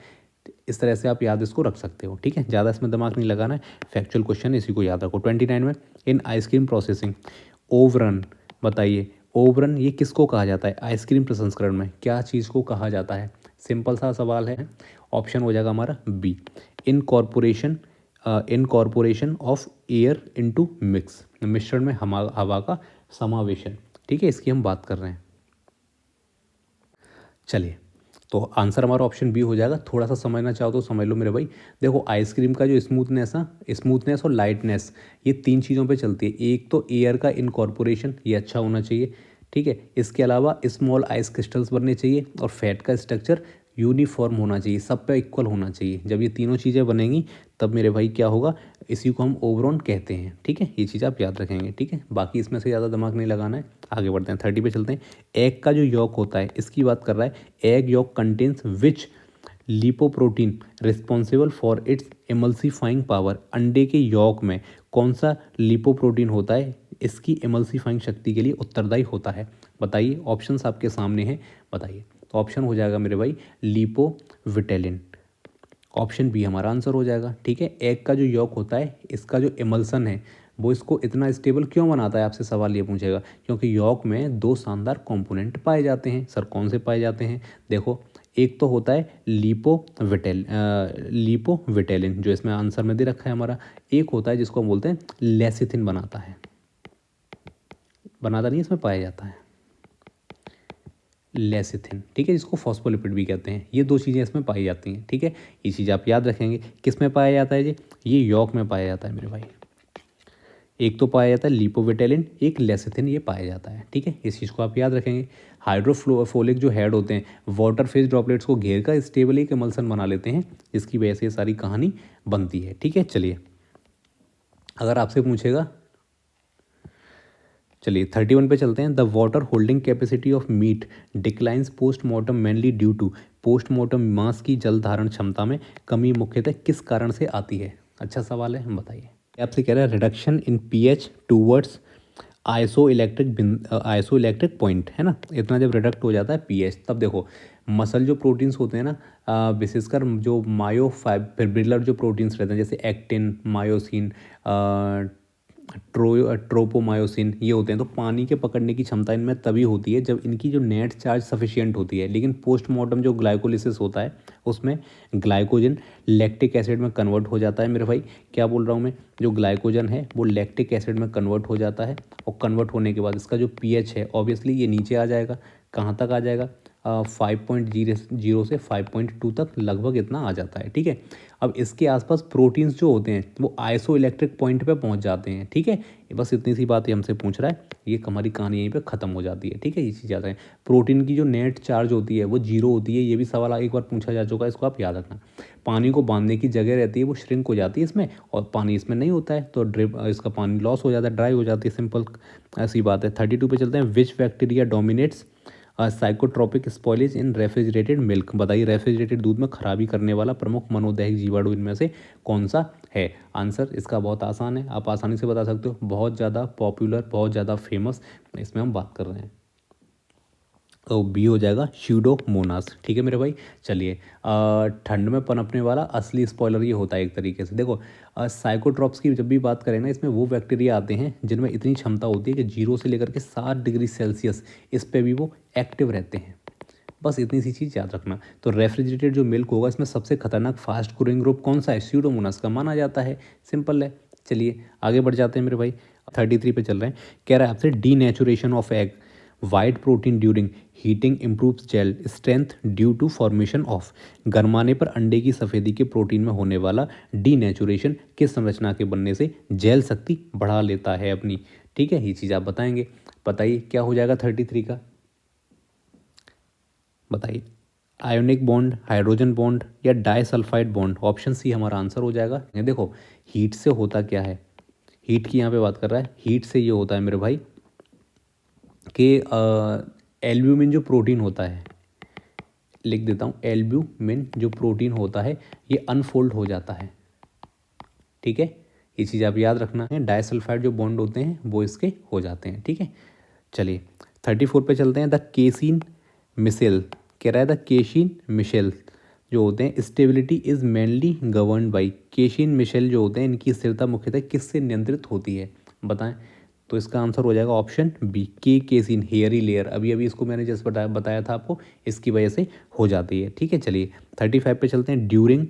इस तरह से आप याद इसको रख सकते हो, ठीक है। ज़्यादा इसमें दिमाग नहीं लगाना है, फैक्चुअल क्वेश्चन इसी को याद रखो। 29 में, इन आइसक्रीम प्रोसेसिंग ओवरन, बताइए ओवरन ये किसको कहा जाता है? आइसक्रीम प्रसंस्करण में क्या चीज़ को कहा जाता है? सिंपल सा सवाल है, ऑप्शन हो जाएगा हमारा B, incorporation of air into mix, मिश्रण में हवा का समावेशन, ठीक है, इसकी हम बात कर रहे हैं। चलिए, तो आंसर हमारा ऑप्शन बी हो जाएगा। थोड़ा सा समझना चाहो तो समझ लो मेरे भाई। देखो, आइसक्रीम का जो स्मूथनेस और लाइटनेस, ये 3 चीज़ों पे चलती है। एक तो एयर का इनकॉर्पोरेशन, ये अच्छा होना चाहिए, ठीक है। इसके अलावा स्मॉल आइस क्रिस्टल्स बनने चाहिए, और फैट का स्ट्रक्चर यूनिफॉर्म होना चाहिए, सब पे इक्वल होना चाहिए। जब ये तीनों चीज़ें बनेंगी तब मेरे भाई क्या होगा, इसी को हम ओवरऑन कहते हैं, ठीक है। ये चीज़ आप याद रखेंगे, ठीक है। बाकी इसमें से ज़्यादा दिमाग नहीं लगाना है। आगे बढ़ते हैं, 30 पे चलते हैं। एग का जो यॉक होता है, इसकी बात कर रहा है। Egg yolk contains which lipoprotein responsible for its emulsifying power. अंडे के यॉक में कौन सा लिपोप्रोटीन होता है इसकी एमल्सीफाइंग शक्ति के लिए उत्तरदायी होता है? बताइए, ऑप्शंस आपके सामने हैं, बताइए। तो ऑप्शन हो जाएगा मेरे भाई लिपोविटेलिन, ऑप्शन बी हमारा आंसर हो जाएगा, ठीक है। एग का जो यॉक होता है, इसका जो एमल्सन है, वो इसको इतना स्टेबल क्यों बनाता है? आपसे सवाल ये पूछेगा, क्योंकि यॉक में 2 शानदार कंपोनेंट पाए जाते हैं। सर कौन से पाए जाते हैं? देखो, एक तो होता है लिपोविटेलिन जो इसमें आंसर में दे रखा है हमारा। एक होता है जिसको हम बोलते हैं लेसिथिन, बनाता नहीं, इसमें पाया जाता है लेसिथिन, ठीक है, जिसको फॉस्फोलिपिड भी कहते हैं। ये 2 चीज़ें इसमें पाई जाती हैं, ठीक है। ये चीज़ आप याद रखेंगे। किस में पाया जाता है ये यॉक में पाया जाता है मेरे भाई। एक तो पाया जाता है लिपोविटेलिन, एक लेसिथिन ये पाया जाता है, ठीक है। इस चीज़ को आप याद रखेंगे। हाइड्रोफ्लोरिक जो हेड होते हैं, वाटर फेज ड्रॉपलेट्स को घेर कर स्टेबल एक एमल्सन बना लेते हैं, जिसकी वजह से ये सारी कहानी बनती है, ठीक है। चलिए, अगर आपसे पूछेगा, चलिए 31 पे चलते हैं। The water holding capacity of meat declines postmortem mainly due to, postmortem मांस की जल धारण क्षमता में कमी मुख्यतः किस कारण से आती है? अच्छा सवाल है, हम बताइए। आपसे कह रहा है reduction in pH towards isoelectric point, है ना। इतना जब रिडक्ट हो जाता है पीएच, तब देखो मसल जो प्रोटीन्स होते हैं ना, विशेषकर जो मायोफाइब्रिलर जो प्रोटीन्स रहते हैं, जैसे एक्टिन, मायोसिन, ट्रोपोमायोसिन, ये होते हैं। तो पानी के पकड़ने की क्षमता इनमें तभी होती है जब इनकी जो नेट चार्ज सफिशिएंट होती है। लेकिन पोस्टमार्टम जो ग्लाइकोलिसिस होता है, उसमें ग्लाइकोजन लैक्टिक एसिड में कन्वर्ट हो जाता है मेरे भाई। क्या बोल रहा हूँ मैं? जो ग्लाइकोजन है वो लैक्टिक एसिड में कन्वर्ट हो जाता है, और कन्वर्ट होने के बाद इसका जो पीएच है ऑब्वियसली ये नीचे आ जाएगा। कहाँ तक आ जाएगा? 5.0 से 5.2 तक लगभग इतना आ जाता है। ठीक है, अब इसके आसपास प्रोटीन्स जो होते हैं वो आइसो इलेक्ट्रिक पॉइंट पे पहुंच जाते हैं। ठीक है, बस इतनी सी बात ये हमसे पूछ रहा है, ये हमारी कहानी यहीं पे ख़त्म हो जाती है। ठीक है, ये चीज़ ज़्यादा है। प्रोटीन की जो नेट चार्ज होती है वो जीरो होती है, ये भी सवाल एक बार पूछा जा चुका है, इसको आप याद रखना। पानी को बांधने की जगह रहती है वो श्रिंक हो जाती है इसमें, और पानी इसमें नहीं होता है तो ड्रिप इसका पानी लॉस हो जाता है, ड्राई हो जाती है, सिंपल ऐसी बात है। 32 पे चलते हैं। विच बैक्टीरिया डोमिनेट्स साइकोट्रोपिक स्पॉइलेज इन रेफ्रिजरेटेड मिल्क। बताइए, रेफ्रिजरेटेड दूध में खराबी करने वाला प्रमुख मनोदैहिक जीवाणु इनमें से कौन सा है? आंसर इसका बहुत आसान है, आप आसानी से बता सकते हो, बहुत ज़्यादा पॉपुलर, बहुत ज़्यादा फेमस, इसमें हम बात कर रहे हैं, तो बी हो जाएगा स्यूडोमोनास। ठीक है मेरे भाई, चलिए ठंड में पनपने वाला असली स्पॉइलर ये होता है एक तरीके से। देखो साइकोट्रॉप्स की जब भी बात करें ना, इसमें वो बैक्टीरिया आते हैं जिनमें इतनी क्षमता होती है कि 0 से लेकर के 7 डिग्री सेल्सियस इस पे भी वो एक्टिव रहते हैं। बस इतनी सी चीज़ याद रखना। तो रेफ्रिजरेटेड जो मिल्क होगा इसमें सबसे खतरनाक फास्ट ग्रोइंग ग्रुप कौन सा है? स्यूडोमोनास का माना जाता है। सिंपल है। चलिए आगे बढ़ जाते हैं मेरे भाई, 33 पे चल रहे हैं। कह रहा है आपसे denaturation of egg white protein during heating improves gel strength due to formation of. गरमाने पर अंडे की सफ़ेदी के प्रोटीन में होने वाला डीनेचुरेशन किस संरचना के बनने से जेल शक्ति बढ़ा लेता है अपनी? ठीक है, ये चीज़ आप बताएंगे। बताइए क्या हो जाएगा 33 का, बताइए। आयोनिक बॉन्ड, हाइड्रोजन बॉन्ड या डाइसल्फाइड बॉन्ड? ऑप्शन सी हमारा आंसर हो जाएगा। ये देखो हीट से होता क्या है, हीट की यहाँ पे बात कर रहा है। हीट से ये होता है मेरे भाई कि एल्ब्यूमिन जो प्रोटीन होता है, लिख देता हूँ, एल्ब्यूमिन जो प्रोटीन होता है ये अनफोल्ड हो जाता है। ठीक है, ये चीज़ आप याद रखना है। डाइसल्फाइड जो बॉन्ड होते हैं वो इसके हो जाते हैं। ठीक है, चलिए 34 पे चलते हैं। द केसिन मिसेल, कह रहा है द केशिन मिशेल जो होते हैं stability is mainly govern by. Casein micelle जो होते हैं इनकी स्थिरता मुख्यतः किससे नियंत्रित होती है? बताएं। तो इसका आंसर हो जाएगा ऑप्शन बी, के केसिन, हेयरी लेयर। अभी अभी इसको मैंने जैसे बताया था आपको, इसकी वजह से हो जाती है। ठीक है, चलिए 35 पे चलते हैं। ड्यूरिंग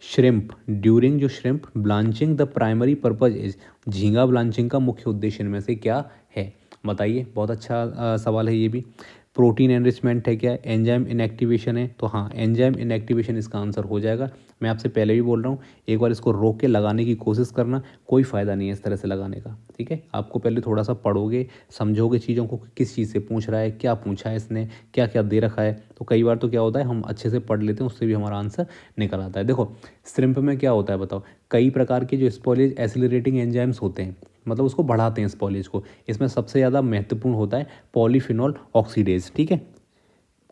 श्रिम्प, ड्यूरिंग जो shrimp blanching the primary purpose is. झींगा ब्लांचिंग का मुख्य उद्देश्य इनमें से क्या है? बताइए, बहुत अच्छा सवाल है ये भी। प्रोटीन एनरिचमेंट है क्या? एंजाइम इनएक्टिवेशन है? तो हाँ, एंजाइम इनएक्टिवेशन इसका आंसर हो जाएगा। मैं आपसे पहले भी बोल रहा हूँ, एक बार इसको रोक के लगाने की कोशिश करना, कोई फ़ायदा नहीं है इस तरह से लगाने का। ठीक है, आपको पहले थोड़ा सा पढ़ोगे, समझोगे चीज़ों को, किस चीज़ से पूछ रहा है, क्या पूछा है इसने, क्या क्या दे रखा है। तो कई बार तो क्या होता है, हम अच्छे से पढ़ लेते हैं, उससे भी हमारा आंसर निकल आता है। देखो श्रिम्प में क्या होता है बताओ, कई प्रकार के जो स्पॉलेज एसिलरेटिंग एंजाइम्स होते हैं, मतलब उसको बढ़ाते हैं स्पॉलेज को। इसमें सबसे ज़्यादा महत्वपूर्ण होता है पॉलीफिनॉल ऑक्सीडेज। ठीक है,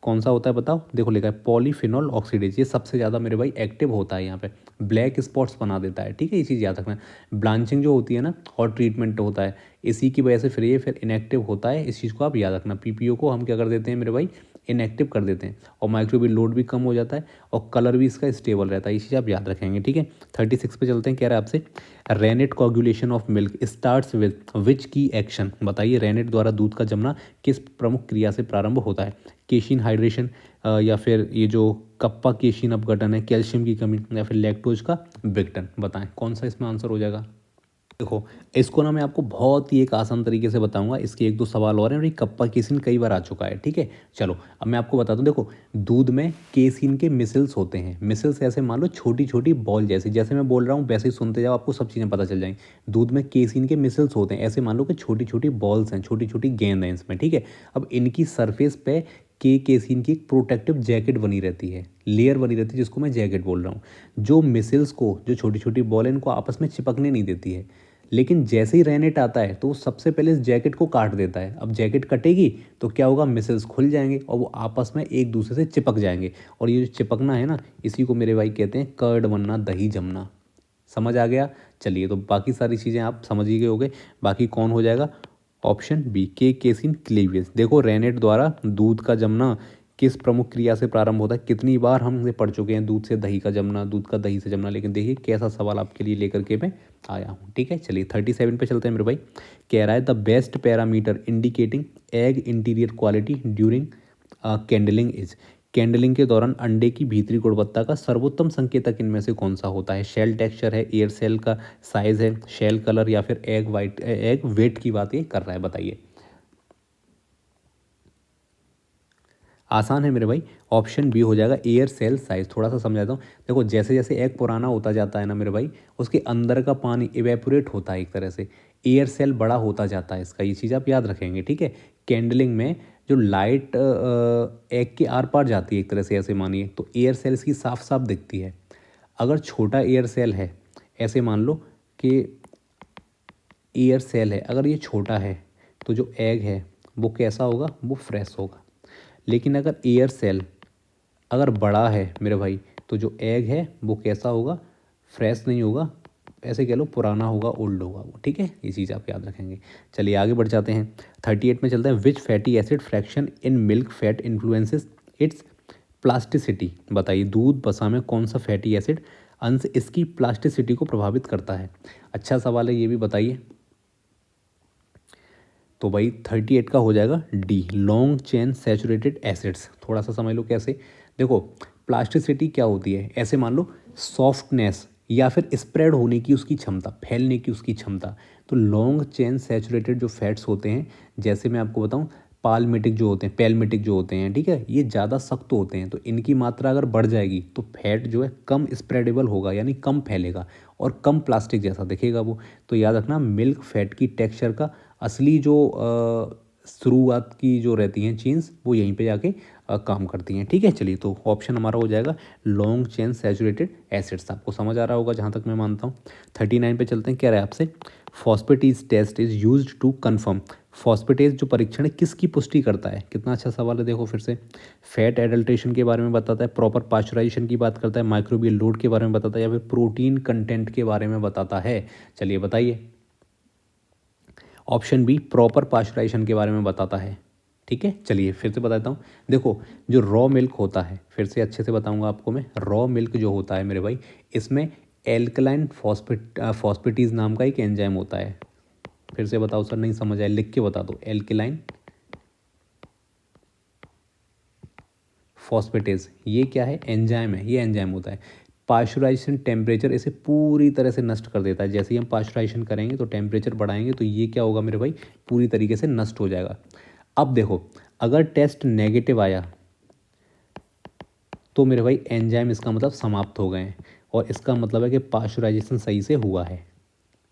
कौन सा होता है बताओ? देखो लिखा है पॉलीफिनॉल ऑक्सीडेज, ये सबसे ज़्यादा मेरे भाई एक्टिव होता है यहाँ पे, ब्लैक स्पॉट्स बना देता है। ठीक है, ये चीज़ याद रखना। ब्लांचिंग जो होती है ना, हॉट ट्रीटमेंट होता है, इसी की वजह से फिर ये फिर इनएक्टिव होता है। इस चीज़ को आप याद रखना। पीपीओ को हम क्या कर देते हैं मेरे भाई, इनएक्टिव कर देते हैं, और माइक्रोबियल लोड भी कम हो जाता है, और कलर भी इसका स्टेबल रहता है। ये चीज़ आप याद रखेंगे। ठीक है, 36 पे चलते हैं। कह रहा है आपसे rennet coagulation of milk starts with which की एक्शन। बताइए, रेनेट द्वारा दूध का जमना किस प्रमुख क्रिया से प्रारंभ होता है? केशिन हाइड्रेशन, या फिर ये जो कप्पा केशिन अपघटन है, कैल्शियम की कमी, या फिर लैक्टोज का विघटन? बताएं कौन सा इसमें आंसर हो जाएगा। देखो इसको ना मैं आपको बहुत ही एक आसान तरीके से बताऊंगा, इसके एक दो सवाल और हैं, और ये कप्पा केसिन कई बार आ चुका है। ठीक है, चलो अब मैं आपको बताता हूँ। देखो दूध में केसिन के मिसल्स होते हैं। मिसल्स ऐसे मान लो छोटी छोटी बॉल जैसे, जैसे मैं बोल रहा हूँ वैसे ही सुनते जाओ, आपको सब चीज़ें पता चल जाएंगी। दूध में केसिन के मिसल्स होते हैं, ऐसे मान लो कि छोटी छोटी बॉल्स हैं, छोटी छोटी गेंद हैं इसमें। ठीक है, अब इनकी सरफेस पे के केसिन की एक प्रोटेक्टिव जैकेट बनी रहती है, लेयर बनी रहती है, जिसको मैं जैकेट बोल रहा हूँ, जो मिसल्स को, जो छोटी छोटी बॉल है, इनको आपस में चिपकने नहीं देती है। लेकिन जैसे ही रेनेट आता है तो वो सबसे पहले इस जैकेट को काट देता है। अब जैकेट कटेगी तो क्या होगा, मिसल्स खुल जाएंगे और वो आपस में एक दूसरे से चिपक जाएंगे। और ये जो चिपकना है ना, इसी को मेरे भाई कहते हैं कर्ड बनना, दही जमना। समझ आ गया? चलिए, तो बाकी सारी चीज़ें आप समझ ही गए होगे। बाकी कौन हो जाएगा? ऑप्शन बी, के केसिन क्लीवेज। देखो रेनेट द्वारा दूध का जमना किस प्रमुख क्रिया से प्रारंभ होता है? कितनी बार हमने पढ़ चुके हैं, दूध से दही का जमना, दूध का दही से जमना। लेकिन देखिए कैसा सवाल आपके लिए लेकर के मैं आया हूँ। ठीक है, चलिए 37 पे चलते हैं मेरे भाई। कह रहा है the best parameter indicating egg interior quality during कैंडलिंग is. कैंडलिंग के दौरान अंडे की भीतरी गुणवत्ता का सर्वोत्तम संकेतक इनमें से कौन सा होता है? शेल टेक्सचर है, एयर सेल का साइज है, शेल कलर, या फिर एग वेट की बात ये कर रहा है? बताइए। आसान है मेरे भाई, ऑप्शन बी हो जाएगा एयर सेल साइज। थोड़ा सा समझाता हूँ। देखो जैसे जैसे एग पुराना होता जाता है ना मेरे भाई, उसके अंदर का पानी इवेपोरेट होता है एक तरह से, एयर सेल बड़ा होता जाता है इसका, ये चीज़ आप याद रखेंगे, ठीक है। कैंडलिंग में जो लाइट एग के आर पार जाती है एक तरह से, ऐसे मानिए, तो एयर सेल्स की साफ साफ दिखती है। अगर छोटा एयर सेल है, ऐसे मान लो कि एयर सेल है, अगर ये छोटा है तो जो एग है वो कैसा होगा, वो फ्रेश होगा। लेकिन अगर एयर सेल अगर बड़ा है मेरे भाई, तो जो एग है वो कैसा होगा, फ्रेश नहीं होगा, ऐसे कह लो पुराना होगा, ओल्ड होगा वो, ठीक है। ये चीज़ आप याद रखेंगे। चलिए आगे बढ़ जाते हैं, 38 में चलते हैं। Which fatty acid fraction in milk fat influences its plasticity. बताइए दूध वसा में कौन सा फैटी एसिड अंश इसकी प्लास्टिसिटी को प्रभावित करता है। अच्छा सवाल है, ये भी बताइए। तो भाई 38 का हो जाएगा D, long chain saturated acids. थोड़ा सा समझ लो कैसे। देखो प्लास्टिसिटी क्या होती है, ऐसे मान लो सॉफ्टनेस या फिर स्प्रेड होने की उसकी क्षमता, फैलने की उसकी क्षमता। तो लॉन्ग चेन सैचुरेटेड जो फैट्स होते हैं, जैसे मैं आपको बताऊं, पालमेटिक जो होते हैं, पेलमेटिक जो होते हैं, ठीक है, ये ज़्यादा सख्त होते हैं। तो इनकी मात्रा अगर बढ़ जाएगी तो फैट जो है कम स्प्रेडेबल होगा, यानी कम फैलेगा और कम प्लास्टिक जैसा दिखेगा वो। तो याद रखना, मिल्क फैट की टेक्सचर का असली जो शुरुआत की जो रहती हैं चेन्स, वो यहीं पे जाके काम करती हैं, ठीक है। चलिए तो ऑप्शन हमारा हो जाएगा लॉन्ग चेन सैचुरेटेड एसिड्स। आपको समझ आ रहा होगा जहाँ तक मैं मानता हूँ। 39 पे चलते हैं। क्या रहा है आपसे, phosphatase test is used to confirm. Phosphatase जो परीक्षण है किसकी पुष्टि करता है। कितना अच्छा सवाल है, देखो फिर से। फैट एडल्ट्रेशन के बारे में बताता है, प्रॉपर पास्चराइजेशन की बात करता है, माइक्रोबियल लोड के बारे में बताता है, या फिर प्रोटीन कंटेंट के बारे में बताता है। चलिए बताइए। ऑप्शन बी प्रॉपर पास्चराइजेशन के बारे में बताता है, ठीक है। चलिए फिर से बताता हूँ। देखो जो रॉ मिल्क होता है, फिर से अच्छे से बताऊंगा आपको मैं, रॉ मिल्क जो होता है मेरे भाई, इसमें एल्कलाइन फॉस्फेटीज नाम का एक एंजाइम होता है। फिर से बताओ सर, नहीं समझ आया, लिख के बता दो। एल्कलाइन फॉस्फेटेज, ये क्या है, एंजाइम है, ये एंजाइम होता है। पास्चराइजेशन टेम्परेचर इसे पूरी तरह से नष्ट कर देता है। जैसे ही हम पास्चराइजेशन करेंगे तो टेम्परेचर बढ़ाएंगे तो ये क्या होगा मेरे भाई, पूरी तरीके से नष्ट हो जाएगा। अब देखो अगर टेस्ट नेगेटिव आया तो मेरे भाई एंजाइम इसका मतलब समाप्त हो गए हैं, और इसका मतलब है कि पास्चराइजेशन सही से हुआ है।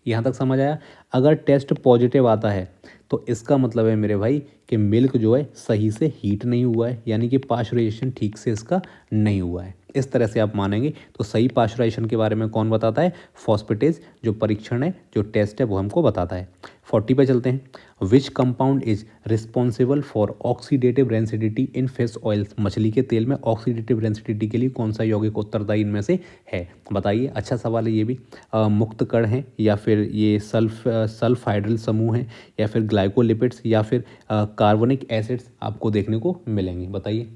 यहाँ तक समझ आया। अगर टेस्ट पॉजिटिव आता है तो इसका मतलब है मेरे भाई कि मिल्क जो है सही से हीट नहीं हुआ है, यानी कि पास्चराइजेशन ठीक से इसका नहीं हुआ है। इस तरह से आप मानेंगे तो सही पास्चराइजेशन के बारे में कौन बताता है, फॉस्फेटेज जो परीक्षण है, जो टेस्ट है, वो हमको बताता है। 40 पे चलते हैं। Which compound is responsible for oxidative rancidity in fish oils. मछली के तेल में ऑक्सीडेटिव रेंसिडिटी के लिए कौन सा यौगिक उत्तरदायी इनमें से है, बताइए। अच्छा सवाल है ये भी। मुक्त कण है, या फिर ये सल्फ हाइड्रल समूह है, या फिर ग्लाइकोलिपिड्स, या फिर कार्बोनिक एसिड्स आपको देखने को मिलेंगे, बताइए।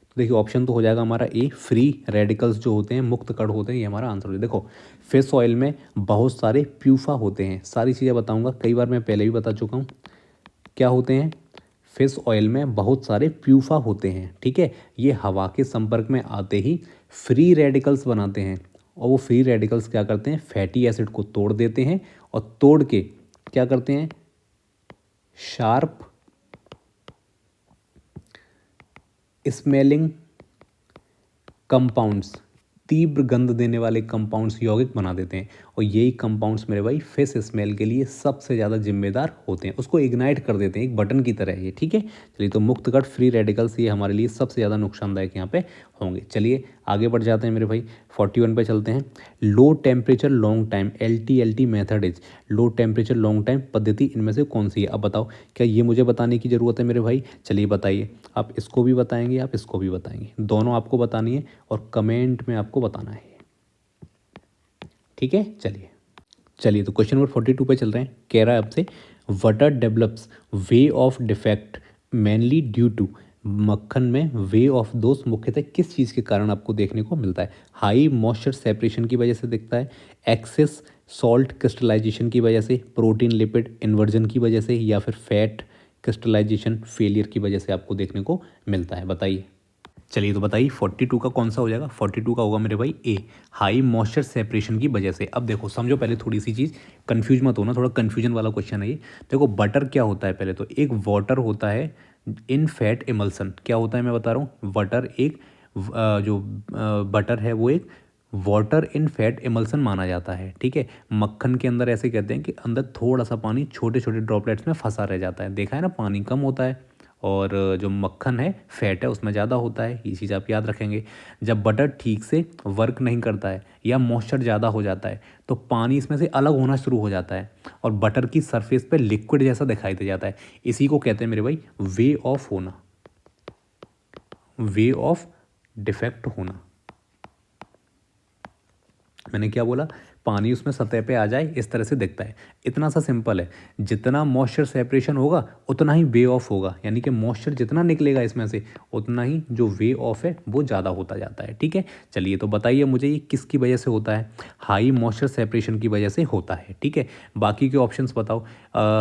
तो देखिए ऑप्शन तो हो जाएगा हमारा ए, फ्री रेडिकल्स जो होते हैं, मुक्त कण होते हैं, ये हमारा आंसर हो जाएगा। देखो फिश ऑयल में बहुत सारे प्यूफा होते हैं, सारी चीज़ें बताऊंगा, कई बार मैं पहले भी बता चुका हूँ। क्या होते हैं, फिश ऑयल में बहुत सारे प्यूफा होते हैं, ठीक है। ये हवा के संपर्क में आते ही फ्री रेडिकल्स बनाते हैं, और वो फ्री रेडिकल्स क्या करते हैं, फैटी एसिड को तोड़ देते हैं, और तोड़ के क्या करते हैं, शार्प स्मेलिंग कंपाउंड्स, तीव्र गंध देने वाले कंपाउंड्स, यौगिक बना देते हैं। और यही कंपाउंड्स मेरे भाई फिश स्मेल के लिए सबसे ज़्यादा जिम्मेदार होते हैं, उसको इग्नाइट कर देते हैं, एक बटन की तरह है ये, ठीक है। चलिए तो मुक्त कण फ्री रेडिकल्स ये हमारे लिए सबसे ज़्यादा नुकसानदायक यहाँ पे होंगे। चलिए आगे बढ़ जाते हैं मेरे भाई, 41 पे चलते हैं। Low temperature long time LTLT method is, low temperature long time पद्धति इनमें से कौन सी है। अब बताओ, क्या ये मुझे बताने की ज़रूरत है मेरे भाई, चलिए बताइए। आप इसको भी बताएंगे, आप इसको भी बताएंगे, दोनों आपको बतानी है और कमेंट में आपको बताना है, ठीक है। चलिए तो क्वेश्चन नंबर 42 पे चल रहे हैं। कह रहा है आपसे, water develops whey off defect mainly due to. मक्खन में वे ऑफ दोष मुख्यतः किस चीज़ के कारण आपको देखने को मिलता है। हाई मॉइस्चर सेपरेशन की वजह से दिखता है, एक्सेस सॉल्ट क्रिस्टलाइजेशन की वजह से, प्रोटीन लिपिड इन्वर्जन की वजह से, या फिर फैट क्रिस्टलाइजेशन फेलियर की वजह से आपको देखने को मिलता है, बताइए। चलिए तो बताइए 42 का कौन सा हो जाएगा। 42 का होगा मेरे भाई ए, हाई मॉइस्चर सेपरेशन की वजह से। अब देखो समझो पहले थोड़ी सी चीज़, कंफ्यूज मत होना, थोड़ा कंफ्यूजन वाला क्वेश्चन है ये। देखो बटर क्या होता है, पहले तो एक वाटर होता है इन फैट इमल्सन क्या होता है मैं बता रहा हूँ। बटर एक जो बटर है वो एक वाटर इन फैट इमल्सन माना जाता है, ठीक है। मक्खन के अंदर ऐसे कहते हैं कि अंदर थोड़ा सा पानी छोटे छोटे ड्रॉपलेट्स में फंसा रह जाता है, देखा है ना, पानी कम होता है और जो मक्खन है फैट है उसमें ज़्यादा होता है, ये चीज़ आप याद रखेंगे। जब बटर ठीक से वर्क नहीं करता है या मॉइस्चर ज़्यादा हो जाता है तो पानी इसमें से अलग होना शुरू हो जाता है और बटर की सरफेस पे लिक्विड जैसा दिखाई दे जाता है। इसी को कहते हैं मेरे भाई वे ऑफ होना, वे ऑफ डिफेक्ट होना। मैंने क्या बोला, पानी उसमें सतह पे आ जाए इस तरह से दिखता है। इतना सा सिंपल है। जितना मॉइस्चर सेपरेशन होगा उतना ही वे ऑफ होगा, यानी कि मॉइस्चर जितना निकलेगा इसमें से उतना ही जो वे ऑफ है वो ज़्यादा होता जाता है, ठीक है। चलिए तो बताइए मुझे ये किसकी वजह से होता है। हाई मॉइस्चर सेपरेशन की वजह से होता है, ठीक है। बाकी के ऑप्शंस बताओ।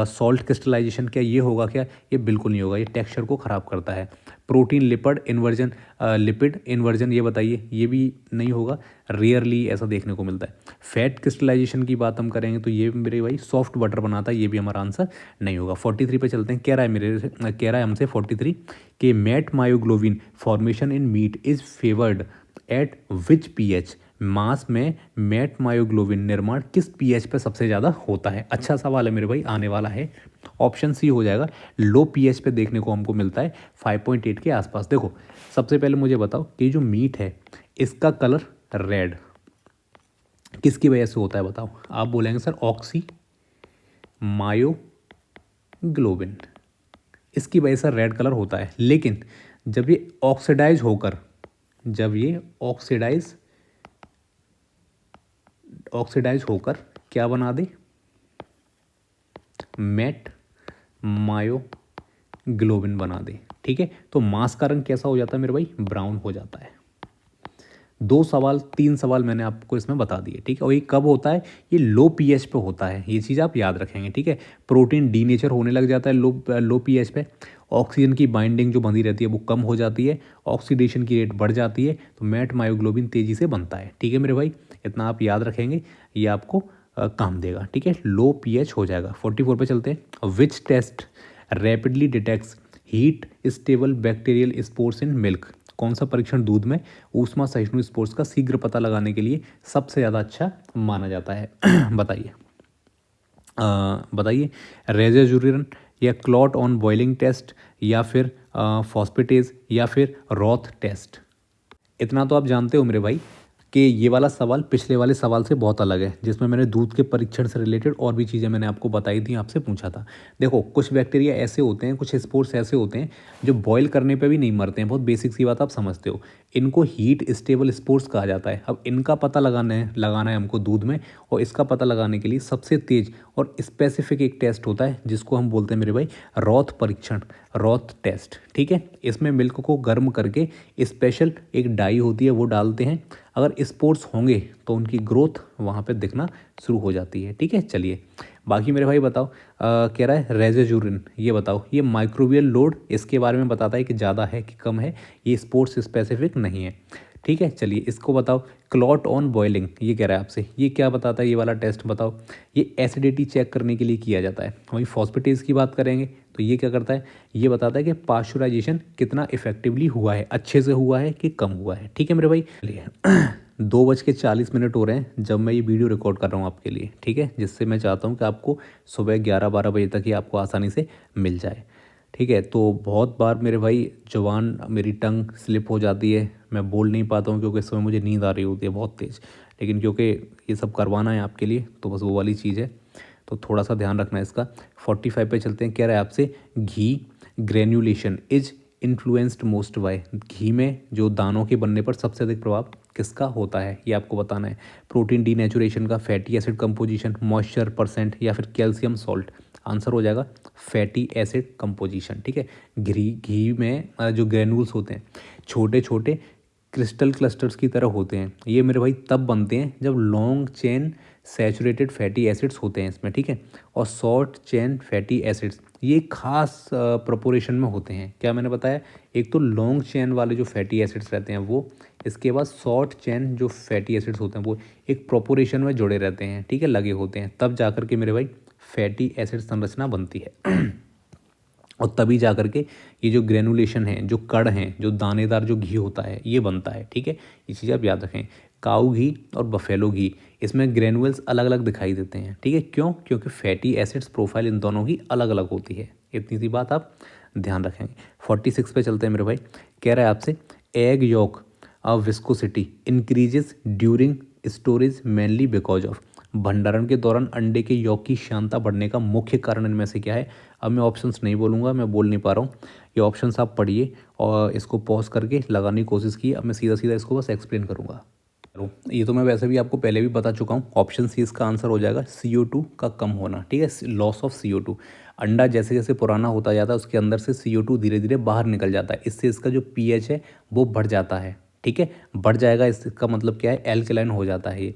सॉल्ट क्रिस्टलाइजेशन क्या ये होगा क्या, ये बिल्कुल नहीं होगा, ये टेक्सचर को ख़राब करता है। Protein lipid inversion, lipid inversion ये बताइए, ये भी नहीं होगा, रेयरली ऐसा देखने को मिलता है। फैट क्रिस्टलाइजेशन की बात हम करेंगे तो ये मेरे भाई सॉफ्ट बटर बनाता है, ये भी हमारा आंसर नहीं होगा। 43 पे चलते हैं। कह रहा है मेरे से, कह रहा है हमसे 43 कि metmyoglobin formation in meat is favoured at which pH. मांस में मैट मायोग्लोबिन निर्माण किस पीएच पे सबसे ज़्यादा होता है। अच्छा सवाल है मेरे भाई, आने वाला है। ऑप्शन सी हो जाएगा, लो पीएच पे देखने को हमको मिलता है 5.8 के आसपास। देखो सबसे पहले मुझे बताओ कि जो मीट है इसका कलर रेड किसकी वजह से होता है बताओ। आप बोलेंगे सर ऑक्सी मायोग्लोबिन, इसकी वजह से रेड कलर होता है। लेकिन जब ये ऑक्सीडाइज होकर, जब ये ऑक्सीडाइज होकर क्या बना दे, मैट मायोग्लोबिन बना दे, ठीक है, तो मांस का रंग कैसा हो जाता है मेरे भाई, ब्राउन हो जाता है। 3 सवाल मैंने आपको इसमें बता दिए, ठीक है। और ये कब होता है, ये लो पीएच पे होता है, ये चीज़ आप याद रखेंगे, ठीक है। प्रोटीन डीनेचर होने लग जाता है लो पीएच पे। ऑक्सीजन की बाइंडिंग जो बंधी रहती है वो कम हो जाती है, ऑक्सीडेशन की रेट बढ़ जाती है, तो मैट मायोग्लोबिन तेज़ी से बनता है, ठीक है मेरे भाई। इतना आप याद रखेंगे, ये आपको काम देगा, ठीक है। लो पीएच हो जाएगा। 44 पे चलते हैं। Which test rapidly detects heat stable bacterial spores in milk. कौन सा परीक्षण दूध में ऊष्मा सहिष्णु स्पोर्स का शीघ्र पता लगाने के लिए सबसे ज़्यादा अच्छा माना जाता है। बताइए बताइए। रेज़ोजुरिन या क्लॉट ऑन बॉइलिंग टेस्ट या फिर फॉस्फेटेज या फिर रॉथ टेस्ट। इतना तो आप जानते हो मेरे भाई कि ये वाला सवाल पिछले वाले सवाल से बहुत अलग है, जिसमें मैंने दूध के परीक्षण से रिलेटेड और भी चीज़ें मैंने आपको बताई थी, आपसे पूछा था। देखो कुछ बैक्टीरिया ऐसे होते हैं, कुछ स्पोर्स ऐसे होते हैं जो बॉयल करने पे भी नहीं मरते हैं। बहुत बेसिक सी बात आप समझते हो। इनको हीट स्टेबल स्पोर्स कहा जाता है। अब इनका पता लगाना है हमको दूध में, और इसका पता लगाने के लिए सबसे तेज और स्पेसिफिक एक टेस्ट होता है जिसको हम बोलते हैं मेरे भाई रॉथ परीक्षण, रॉथ टेस्ट, ठीक है। इसमें मिल्क को गर्म करके स्पेशल एक डाई होती है वो डालते हैं। अगर स्पोर्स होंगे तो उनकी ग्रोथ वहाँ पे दिखना शुरू हो जाती है, ठीक है। चलिए बाकी मेरे भाई बताओ। कह रहा है रेज़ोजुरिन, ये बताओ ये माइक्रोबियल लोड इसके बारे में बताता है कि ज़्यादा है कि कम है, ये स्पोर्ट्स स्पेसिफिक नहीं है, ठीक है। चलिए इसको बताओ। क्लॉट ऑन बॉइलिंग ये कह रहा है आपसे, ये क्या बताता है, ये वाला टेस्ट बताओ। ये एसिडिटी चेक करने के लिए किया जाता है। वहीं फॉस्फेटेज की बात करेंगे तो ये क्या करता है, ये बताता है कि पास्चुराइजेशन कितना इफेक्टिवली हुआ है, अच्छे से हुआ है कि कम हुआ है, ठीक है मेरे भाई। चलिए 2:40 हो रहे हैं जब मैं ये वीडियो रिकॉर्ड कर रहा हूँ आपके लिए, ठीक है, जिससे मैं चाहता हूँ कि आपको सुबह 11-12 बजे तक ही आपको आसानी से मिल जाए, ठीक है। तो बहुत बार मेरे भाई जुबान मेरी टंग स्लिप हो जाती है, मैं बोल नहीं पाता हूँ क्योंकि इस समय मुझे नींद आ रही होती है बहुत तेज़, लेकिन क्योंकि ये सब करवाना है आपके लिए तो बस वो वाली चीज़ है, तो थोड़ा सा ध्यान रखना है इसका। 45 पे चलते हैं। कह रहा है आपसे घी granulation is influenced most bye. घी में जो दानों के बनने पर सबसे अधिक प्रभाव किसका होता है ये आपको बताना है। प्रोटीन डीनेचुरेशन का, fatty acid composition, moisture percent या फिर कैल्शियम सॉल्ट। आंसर हो जाएगा फैटी एसिड कंपोजिशन, ठीक है। घी में जो ग्रेन्यूल्स होते हैं छोटे छोटे क्रिस्टल क्लस्टर्स की तरह होते हैं। ये मेरे भाई तब बनते हैं जब long chain saturated fatty acids होते हैं इसमें, ठीक है। और शॉर्ट चेन फैटी एसिड्स ये खास प्रोपोर्शन में होते हैं। क्या मैंने बताया, एक तो लॉन्ग चेन वाले जो फैटी एसिड्स रहते हैं वो, इसके बाद शॉर्ट चेन जो फैटी एसिड्स होते हैं वो एक प्रोपोर्शन में जुड़े रहते हैं, ठीक है, लगे होते हैं, तब जाकर के मेरे भाई फैटी एसिड संरचना बनती है। और तभी जा करके ये जो ग्रेनुलेशन है, जो कण हैं, जो दानेदार जो घी होता है, ये बनता है। ठीक है, ये चीज़ आप याद रखें। काऊ घी और बफेलो घी, इसमें ग्रेनुअल्स अलग अलग दिखाई देते हैं। ठीक है, क्यों? क्योंकि फैटी एसिड्स प्रोफाइल इन दोनों की अलग अलग होती है। इतनी सी बात आप ध्यान रखेंगे। 46 पे चलते हैं मेरे भाई। कह रहा है आपसे, egg yolk viscosity increases during storage mainly because of, भंडारण के दौरान अंडे के यौग की श्यानता बढ़ने का मुख्य कारण इनमें से क्या है? अब मैं ऑप्शंस नहीं बोलूँगा, मैं बोल नहीं पा रहा हूँ। ये ऑप्शंस आप पढ़िए और इसको पॉज करके लगाने की कोशिश कीजिए। अब मैं सीधा सीधा इसको बस एक्सप्लेन करूँगा। ये तो मैं वैसे भी आपको पहले भी बता चुका हूँ। ऑप्शन सी इसका आंसर हो जाएगा, CO2 का कम होना। ठीक है, लॉस ऑफ CO2। अंडा जैसे जैसे पुराना होता जाता है उसके अंदर से CO2 धीरे धीरे बाहर निकल जाता है, इससे इसका जो pH है वो बढ़ जाता है। ठीक है, बढ़ जाएगा, इसका मतलब क्या है? एल्कलाइन हो जाता है ये।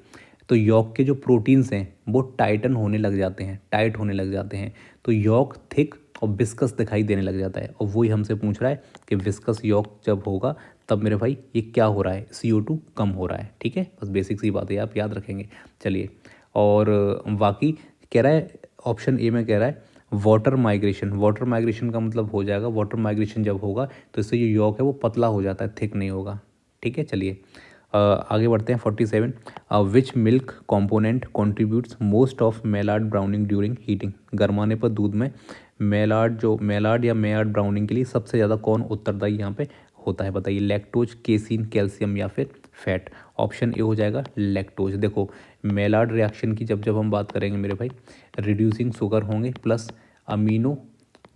तो यॉक के जो प्रोटीन्स हैं वो टाइटन होने लग जाते हैं, टाइट होने लग जाते हैं। तो यॉक थिक और विस्कस दिखाई देने लग जाता है। और वही हमसे पूछ रहा है कि विस्कस यॉक जब होगा तब मेरे भाई ये क्या हो रहा है? CO2 कम हो रहा है। ठीक है, बस बेसिक सी बात है, आप याद रखेंगे। चलिए, और बाकी कह रहा है ऑप्शन ए में कह रहा है वाटर माइग्रेशन। वाटर माइग्रेशन का मतलब हो जाएगा, वाटर माइग्रेशन जब होगा तो इससे जो यॉक है वो पतला हो जाता है, थिक नहीं होगा। ठीक है, चलिए आगे बढ़ते हैं। 47, which milk component contributes most of Maillard browning during heating, गर्माने पर दूध में मेलार्ड या मेयार्ड ब्राउनिंग के लिए सबसे ज़्यादा कौन उत्तरदायी यहाँ पे होता है? बताइए, लैक्टोज, केसीन, कैल्शियम या फिर फैट। ऑप्शन ए हो जाएगा लैक्टोज। देखो, मेलार्ड रिएक्शन की जब जब हम बात करेंगे मेरे भाई, रिड्यूसिंग शुगर होंगे प्लस अमीनो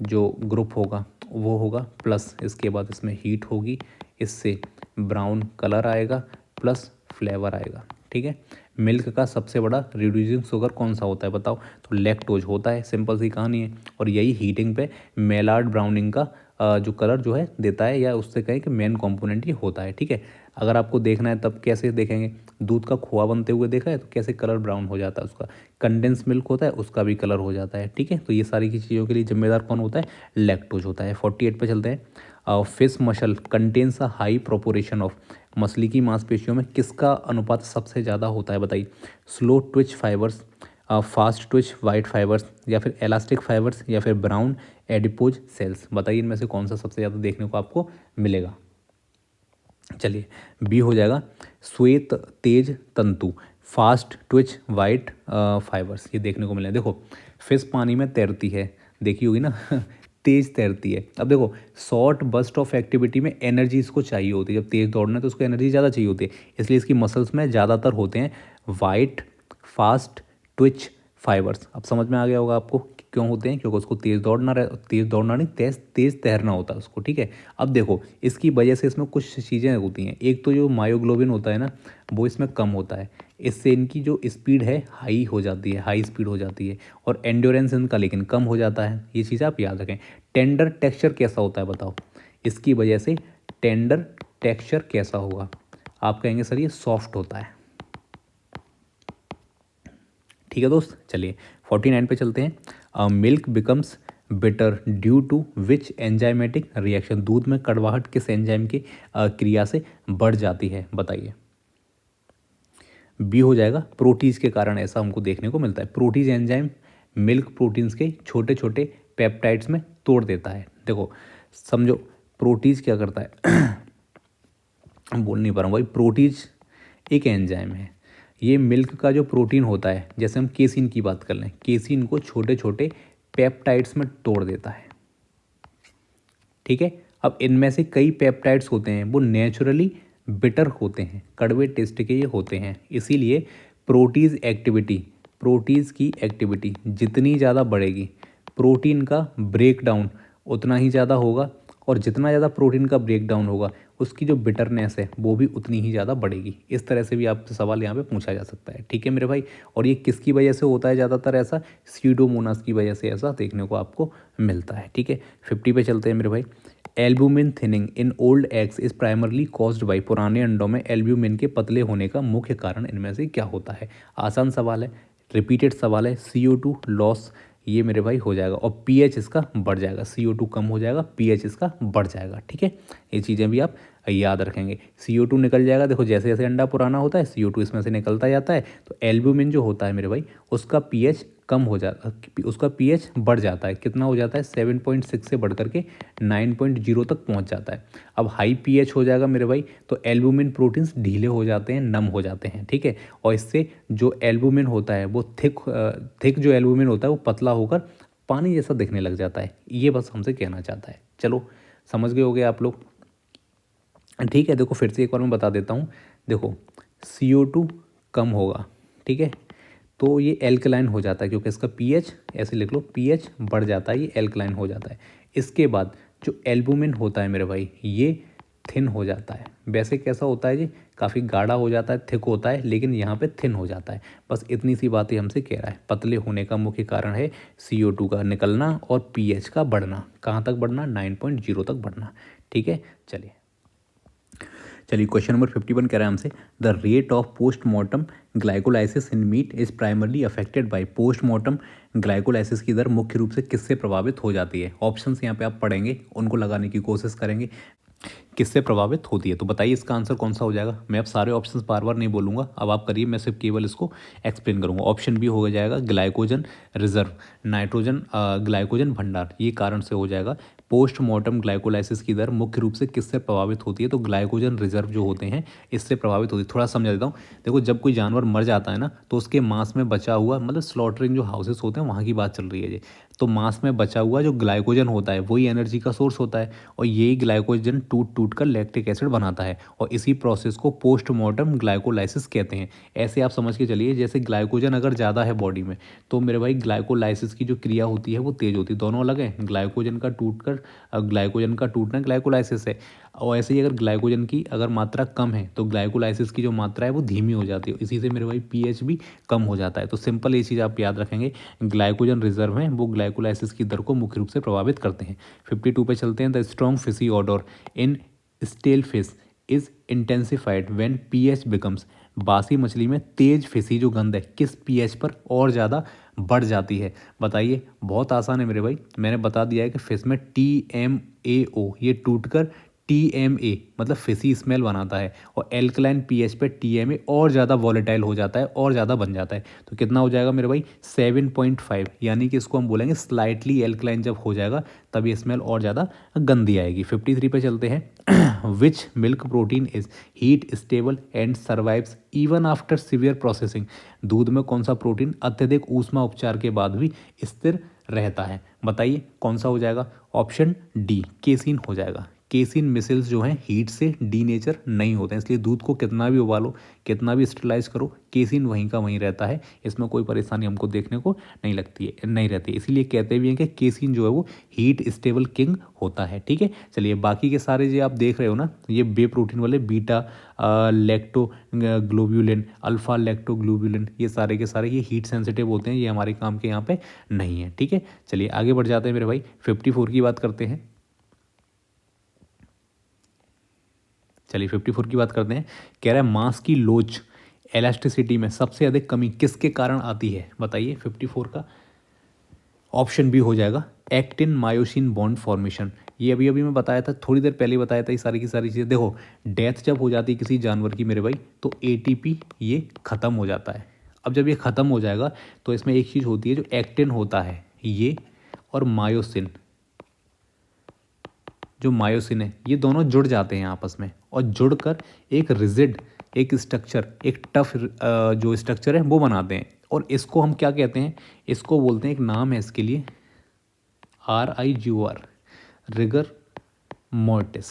जो ग्रुप होगा वो होगा, प्लस इसके बाद इसमें हीट होगी, इससे ब्राउन कलर आएगा प्लस फ्लेवर आएगा। ठीक है, मिल्क का सबसे बड़ा रिड्यूसिंग शुगर कौन सा होता है बताओ? तो लैक्टोज होता है, सिंपल सी कहानी है। और यही हीटिंग पे मेलार्ड ब्राउनिंग का जो कलर जो है देता है, या उससे कहें कि मेन कंपोनेंट ये होता है। ठीक है, अगर आपको देखना है तब कैसे देखेंगे? दूध का खोआ बनते हुए देखा है तो कैसे कलर ब्राउन हो जाता है उसका। कंडेंस मिल्क होता है उसका भी कलर हो जाता है। ठीक है, तो ये सारी की चीज़ों के लिए जिम्मेदार कौन होता है? लैक्टोज होता है। 48 पे चलते हैं। Fish muscle contains a high proportion of, मछली की मांसपेशियों में किसका अनुपात सबसे ज़्यादा होता है? बताइए, slow Twitch fibres, fast Twitch white fibres, या फिर एलास्टिक फाइबर्स, या फिर ब्राउन एडिपोज सेल्स। बताइए इनमें से कौन सा सबसे ज़्यादा देखने को आपको मिलेगा? चलिए, बी हो जाएगा श्वेत तेज तंतु, फास्ट ट्विच वाइट फाइबर्स, ये देखने को मिले। देखो, फिश पानी में तैरती है, देखी होगी ना तेज तैरती है। अब देखो, शॉर्ट बस्ट ऑफ एक्टिविटी में एनर्जी इसको चाहिए होती है, जब तेज दौड़ना है तो उसको एनर्जी ज़्यादा चाहिए होती है, इसलिए इसकी मसल्स में ज़्यादातर होते हैं वाइट फास्ट ट्विच फाइबर्स। अब समझ में आ गया होगा आपको कि क्यों होते हैं? क्योंकि उसको तेज़ दौड़ना नहीं, तेज़ तैरना होता है उसको। ठीक है, अब देखो इसकी वजह से इसमें कुछ चीज़ें होती हैं। एक तो जो मायोग्लोबिन होता है ना, वो इसमें कम होता है, इससे इनकी जो स्पीड है हाई हो जाती है, हाई स्पीड हो जाती है। और एंड्योरेंस इनका लेकिन कम हो जाता है, ये चीज़ आप याद रखें। टेंडर टेक्सचर कैसा होता है बताओ? इसकी वजह से टेंडर टेक्सचर कैसा होगा? आप कहेंगे सर ये सॉफ्ट होता है। ठीक है दोस्त, चलिए 49 पे चलते हैं। Milk becomes bitter due to which enzymatic reaction, दूध में कड़वाहट किस एंजाइम की क्रिया से बढ़ जाती है? बताइए। बी हो जाएगा प्रोटीज के कारण ऐसा हमको देखने को मिलता है। प्रोटीज एंजाइम मिल्क प्रोटीन्स के छोटे छोटे पेप्टाइड्स में तोड़ देता है। देखो समझो, प्रोटीज क्या करता है बोल नहीं पा रहा हूँ भाई। प्रोटीज एक एंजाइम है, ये मिल्क का जो प्रोटीन होता है, जैसे हम केसिन की बात कर लें, केसिन को छोटे छोटे पेप्टाइड्स में तोड़ देता है। ठीक है, अब इनमें से कई पेप्टाइड्स होते हैं वो नेचुरली बिटर होते हैं, कड़वे टेस्ट के ये होते हैं। इसीलिए प्रोटीज़ की एक्टिविटी जितनी ज़्यादा बढ़ेगी, प्रोटीन का ब्रेकडाउन उतना ही ज़्यादा होगा, और जितना ज़्यादा प्रोटीन का ब्रेकडाउन होगा उसकी जो बिटरनेस है वो भी उतनी ही ज़्यादा बढ़ेगी। इस तरह से भी आपसे सवाल यहाँ पे पूछा जा सकता है। ठीक है मेरे भाई, और ये किसकी वजह से होता है ज़्यादातर ऐसा? सीडोमोनास की वजह से ऐसा देखने को आपको मिलता है। ठीक है, 50 पे चलते हैं मेरे भाई। Albumin thinning in old eggs is primarily caused by, पुराने अंडों में एल्ब्यूमिन के पतले होने का मुख्य कारण इनमें से क्या होता है? आसान सवाल है, रिपीटेड सवाल है। CO2 लॉस, ये मेरे भाई हो जाएगा, और pH इसका बढ़ जाएगा। CO2 कम हो जाएगा, pH इसका बढ़ जाएगा। ठीक है, ये चीज़ें भी आप याद रखेंगे। CO2 निकल जाएगा, देखो जैसे जैसे अंडा पुराना होता है CO2 इसमें से निकलता जाता है, तो एल्ब्यूमिन जो होता है मेरे भाई उसका pH कम हो जाता, उसका पीएच बढ़ जाता है। कितना हो जाता है? 7.6 से बढ़ करके 9.0 तक पहुंच जाता है। अब हाई पीएच हो जाएगा मेरे भाई तो एल्बुमिन प्रोटीन्स ढीले हो जाते हैं, नम हो जाते हैं, ठीक है। और इससे जो एल्बुमिन होता है वो थिक जो एल्बुमिन होता है वो पतला होकर पानी जैसा दिखने लग जाता है। ये बस हमसे कहना चाहता है। चलो समझ गए होगे आप लोग, ठीक है। देखो फिर से एक बार मैं बता देता हूँ। देखो CO2 कम होगा, ठीक है, तो ये एल्कलाइन हो जाता है क्योंकि इसका पीएच, ऐसे लिख लो, पीएच बढ़ जाता है, ये एल्कलाइन हो जाता है। इसके बाद जो एल्बुमिन होता है मेरे भाई ये थिन हो जाता है। वैसे कैसा होता है जी? काफ़ी गाढ़ा हो जाता है, थिक होता है, लेकिन यहाँ पे थिन हो जाता है। बस इतनी सी बात ही हमसे कह रहा है। पतले होने का मुख्य कारण है CO2 का निकलना और पीएच का बढ़ना। कहाँ तक बढ़ना? 9.0 तक बढ़ना, ठीक है। चलिए क्वेश्चन नंबर 51 कह रहा है हमसे, the rate of postmortem glycolysis in meat is primarily affected by. Postmortem glycolysis की दर मुख्य रूप से किससे प्रभावित हो जाती है? ऑप्शंस यहाँ पे आप पढ़ेंगे, उनको लगाने की कोशिश करेंगे, किससे प्रभावित होती है। तो बताइए इसका आंसर कौन सा हो जाएगा। मैं अब सारे ऑप्शंस बार बार नहीं बोलूँगा, अब आप करिए, मैं सिर्फ केवल इसको एक्सप्लेन करूँगा। ऑप्शन बी हो जाएगा ग्लाइकोजन रिजर्व, नाइट्रोजन ग्लाइकोजन भंडार, ये कारण से हो जाएगा। पोस्टमार्टम ग्लाइकोलाइसिस की दर मुख्य रूप से किससे प्रभावित होती है? तो ग्लाइकोजन रिजर्व जो होते हैं इससे प्रभावित होती है। थोड़ा समझा देता हूँ। देखो जब कोई जानवर मर जाता है ना तो उसके मांस में बचा हुआ, मतलब स्लॉटरिंग जो हाउसेस होते हैं वहाँ की बात चल रही है ये, तो मांस में बचा हुआ जो ग्लाइकोजन होता है वही एनर्जी का सोर्स होता है और यही ग्लाइकोजन टूट टूट कर लैक्टिक एसिड बनाता है और इसी प्रोसेस को पोस्टमार्टम ग्लाइकोलाइसिस कहते हैं। ऐसे आप समझ के चलिए जैसे ग्लाइकोजन अगर ज़्यादा है बॉडी में तो मेरे भाई ग्लाइकोलाइसिस की जो क्रिया होती है वो तेज होती है। दोनों अलग है, ग्लाइकोजन का टूटना ग्लाइकोलाइसिस है, और ऐसे ही अगर ग्लाइकोजन की अगर मात्रा कम है तो ग्लाइकोलाइसिस की जो मात्रा है वो धीमी हो जाती है, इसी से मेरे भाई पीएच भी कम हो जाता है। तो सिंपल ये चीज़ आप याद रखेंगे, ग्लाइकोजन रिजर्व हैं वो ग्लाइकोलाइसिस की दर को मुख्य रूप से प्रभावित करते हैं। 52 पे चलते हैं। The strong fishy odour in stale fish is intensified when pH becomes. बासी मछली में तेज फिशी जो गंध है किस पीएच पर और ज़्यादा बढ़ जाती है? बताइए, बहुत आसान है मेरे भाई, मैंने बता दिया है कि फिश में TMAO ये टूटकर TMA मतलब फिशी स्मेल बनाता है और एल्कलाइन पीएच पे TMA और ज़्यादा वॉलेटाइल हो जाता है और ज़्यादा बन जाता है। तो कितना हो जाएगा मेरे भाई? 7.5, यानी कि इसको हम बोलेंगे स्लाइटली एल्कलाइन जब हो जाएगा तब ये स्मेल और ज़्यादा गंदी आएगी। 53 पे चलते हैं। Which milk protein is heat stable and survives even after severe processing. दूध में कौन सा प्रोटीन अत्यधिक ऊष्मा उपचार के बाद भी स्थिर रहता है? बताइए कौन सा हो जाएगा? ऑप्शन डी केसिन हो जाएगा। केसिन मिसिल्स जो हैं हीट से डीनेचर नहीं होते हैं, इसलिए दूध को कितना भी उबालो, कितना भी स्टरलाइज करो, केसिन वहीं का वहीं रहता है, इसमें कोई परेशानी हमको देखने को नहीं रहती। इसीलिए कहते भी हैं कि केसिन जो है वो हीट स्टेबल किंग होता है, ठीक है। चलिए बाकी के सारे जो आप देख रहे हो ना, ये बे प्रोटीन वाले beta lacto globulin, alpha lacto globulin, ये सारे के सारे ये हीट सेंसिटिव होते हैं, ये हमारे काम के यहाँ पे नहीं है, ठीक है। चलिए आगे बढ़ जाते हैं मेरे भाई, 54 की बात करते हैं। 54 की बात करते हैं। कह रहा है मांस की लोच एलास्टिसिटी में सबसे अधिक कमी किसके कारण आती है? बताइए 54 का ऑप्शन बी हो जाएगा एक्टिन मायोसिन बॉन्ड फॉर्मेशन। ये अभी अभी मैं बताया था, थोड़ी देर पहले बताया था, ये सारी की सारी चीज़ें। देखो डेथ जब हो जाती है किसी जानवर की मेरे भाई तो ATP ये ख़त्म हो जाता है। अब जब ये ख़त्म हो जाएगा तो इसमें एक चीज़ होती है जो एक्टिन होता है ये, और मायोसिन, जो मायोसिन है, ये दोनों जुड़ जाते हैं आपस में और जुड़कर एक रिजिड, एक स्ट्रक्चर, एक टफ जो स्ट्रक्चर है वो बनाते हैं। और इसको हम क्या कहते हैं? इसको बोलते हैं, एक नाम है इसके लिए, RIGOR, रिगर मोर्टिस,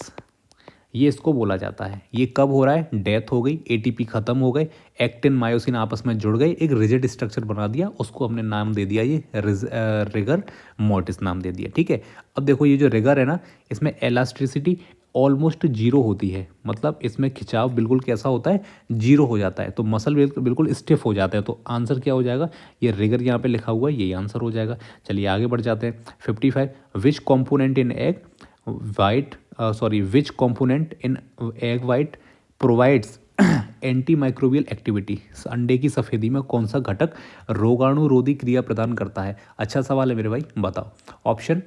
ये इसको बोला जाता है। ये कब हो रहा है? डेथ हो गई, ATP खत्म हो गए, एक्टिन मायोसिन आपस में जुड़ गए, एक रिजिड स्ट्रक्चर बना दिया, उसको हमने नाम दे दिया ये रिगर मोर्टिस नाम दे दिया, ठीक है। अब देखो ये जो रिगर है ना, इसमें एलास्टिसिटी ऑलमोस्ट जीरो होती है, मतलब इसमें खिंचाव बिल्कुल कैसा होता है? जीरो हो जाता है, तो मसल बिल्कुल स्टिफ हो जाता है। तो आंसर क्या हो जाएगा? ये रिगर यहाँ पे लिखा हुआ है, यही आंसर हो जाएगा। चलिए आगे बढ़ जाते हैं। 55 which component in egg which component in egg white provides anti microbial activity. अंडे की सफ़ेदी में कौन सा घटक रोगाणुरोधी क्रिया प्रदान करता है? अच्छा सवाल है मेरे भाई, बताओ। ऑप्शन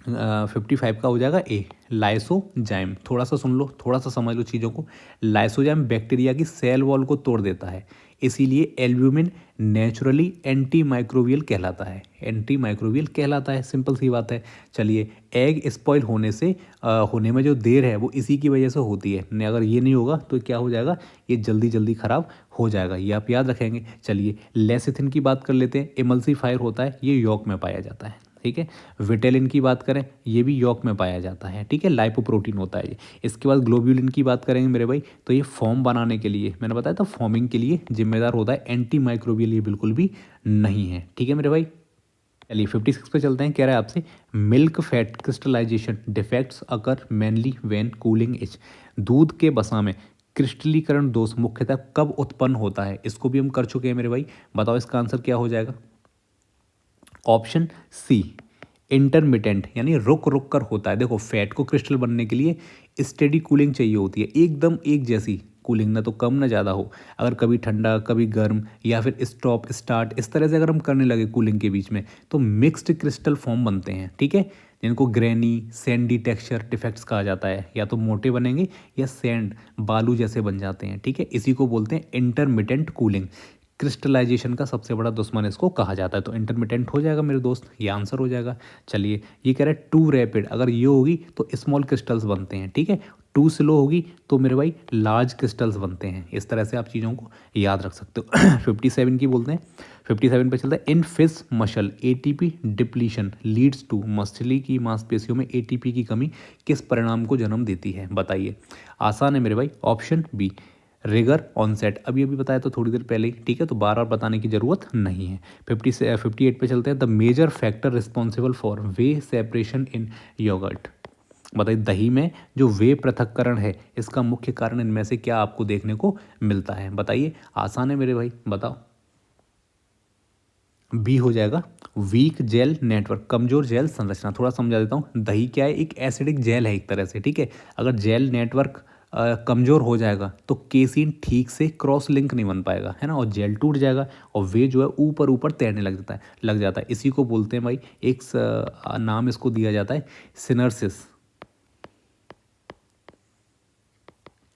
55 का हो जाएगा ए, लाइसोजाइम। थोड़ा सा सुन लो, थोड़ा सा समझ लो चीज़ों को। लाइसोजाइम बैक्टीरिया की सेल वॉल को तोड़ देता है, इसीलिए एल्ब्यूमिन नेचुरली एंटी माइक्रोबियल कहलाता है। एंटी माइक्रोबियल कहलाता है, सिंपल सी बात है। चलिए, एग स्पॉइल होने से होने में जो देर है वो इसी की वजह से होती है। ने अगर ये नहीं होगा तो क्या हो जाएगा, ये जल्दी जल्दी ख़राब हो जाएगा, ये आप याद रखेंगे। चलिए, लेसिथिन की बात कर लेते हैं। इमल्सीफायर होता है, ये यॉक में पाया जाता है, ठीक है। विटेलिन की बात करें, ये भी यॉक में पाया जाता है, ठीक है। लाइपोप्रोटीन होता है ये। इसके बाद ग्लोब्यूलिन की बात करेंगे मेरे भाई, तो ये फॉर्म बनाने के लिए, मैंने बताया था फॉर्मिंग के लिए जिम्मेदार होता है। एंटी माइक्रोबियल ये बिल्कुल भी नहीं है, ठीक है मेरे भाई। चलिए 56 पे चलते हैं। कह रहा है आपसे, milk fat crystallization defects occur mainly when cooling is. दूध के बसा में क्रिस्टलीकरण दोष मुख्यतः कब उत्पन्न होता है? इसको भी हम कर चुके हैं मेरे भाई। बताओ इसका आंसर क्या हो जाएगा। ऑप्शन सी, इंटरमिटेंट, यानी रुक रुक कर होता है। देखो, फैट को क्रिस्टल बनने के लिए स्टेडी कूलिंग चाहिए होती है, एकदम एक जैसी कूलिंग, ना तो कम ना ज़्यादा हो। अगर कभी ठंडा कभी गर्म या फिर स्टॉप स्टार्ट इस तरह से अगर हम करने लगे कूलिंग के बीच में, तो मिक्स्ड क्रिस्टल फॉर्म बनते हैं, ठीक है। जिनको ग्रेनी सैंडी टेक्सचर डिफेक्ट्स कहा जाता है। या तो मोटे बनेंगे या सैंड बालू जैसे बन जाते हैं, ठीक है। इसी को बोलते हैं इंटरमिटेंट कूलिंग। क्रिस्टलाइजेशन का सबसे बड़ा दुश्मन इसको कहा जाता है। तो इंटरमिटेंट हो जाएगा मेरे दोस्त, ये आंसर हो जाएगा। चलिए, ये कह रहा है टू रैपिड, अगर ये होगी तो स्मॉल क्रिस्टल्स बनते हैं, ठीक है। टू स्लो होगी तो मेरे भाई लार्ज क्रिस्टल्स बनते हैं। इस तरह से आप चीज़ों को याद रख सकते हो। 57 की बोलते हैं। 57 पे चलता है, in fish muscle ATP depletion leads to. मछली की मांसपेशियों में एटीपी की कमी किस परिणाम को जन्म देती है? बताइए। आसान है मेरे भाई, ऑप्शन बी, रिगर ऑनसेट। अभी अभी बताया तो थोड़ी देर पहले ही, ठीक है, तो बार बार बताने की ज़रूरत नहीं है। 58 पे चलते हैं। The major factor responsible for whey separation in yogurt. बताइए, दही में जो वे पृथक्करण है, इसका मुख्य कारण इनमें से क्या आपको देखने को मिलता है? बताइए। आसान है मेरे भाई, बताओ। बी हो जाएगा, वीक जेल नेटवर्क, कमजोर जेल संरचना। थोड़ा समझा देता हूँ। दही क्या है, एक एसिडिक जेल है एक तरह से, ठीक है। अगर जेल नेटवर्क कमज़ोर हो जाएगा तो केसिन ठीक से क्रॉस लिंक नहीं बन पाएगा, है ना, और जेल टूट जाएगा और वे जो है ऊपर ऊपर तैरने लग जाता है। इसी को बोलते हैं भाई, एक नाम इसको दिया जाता है सिनर्सिस।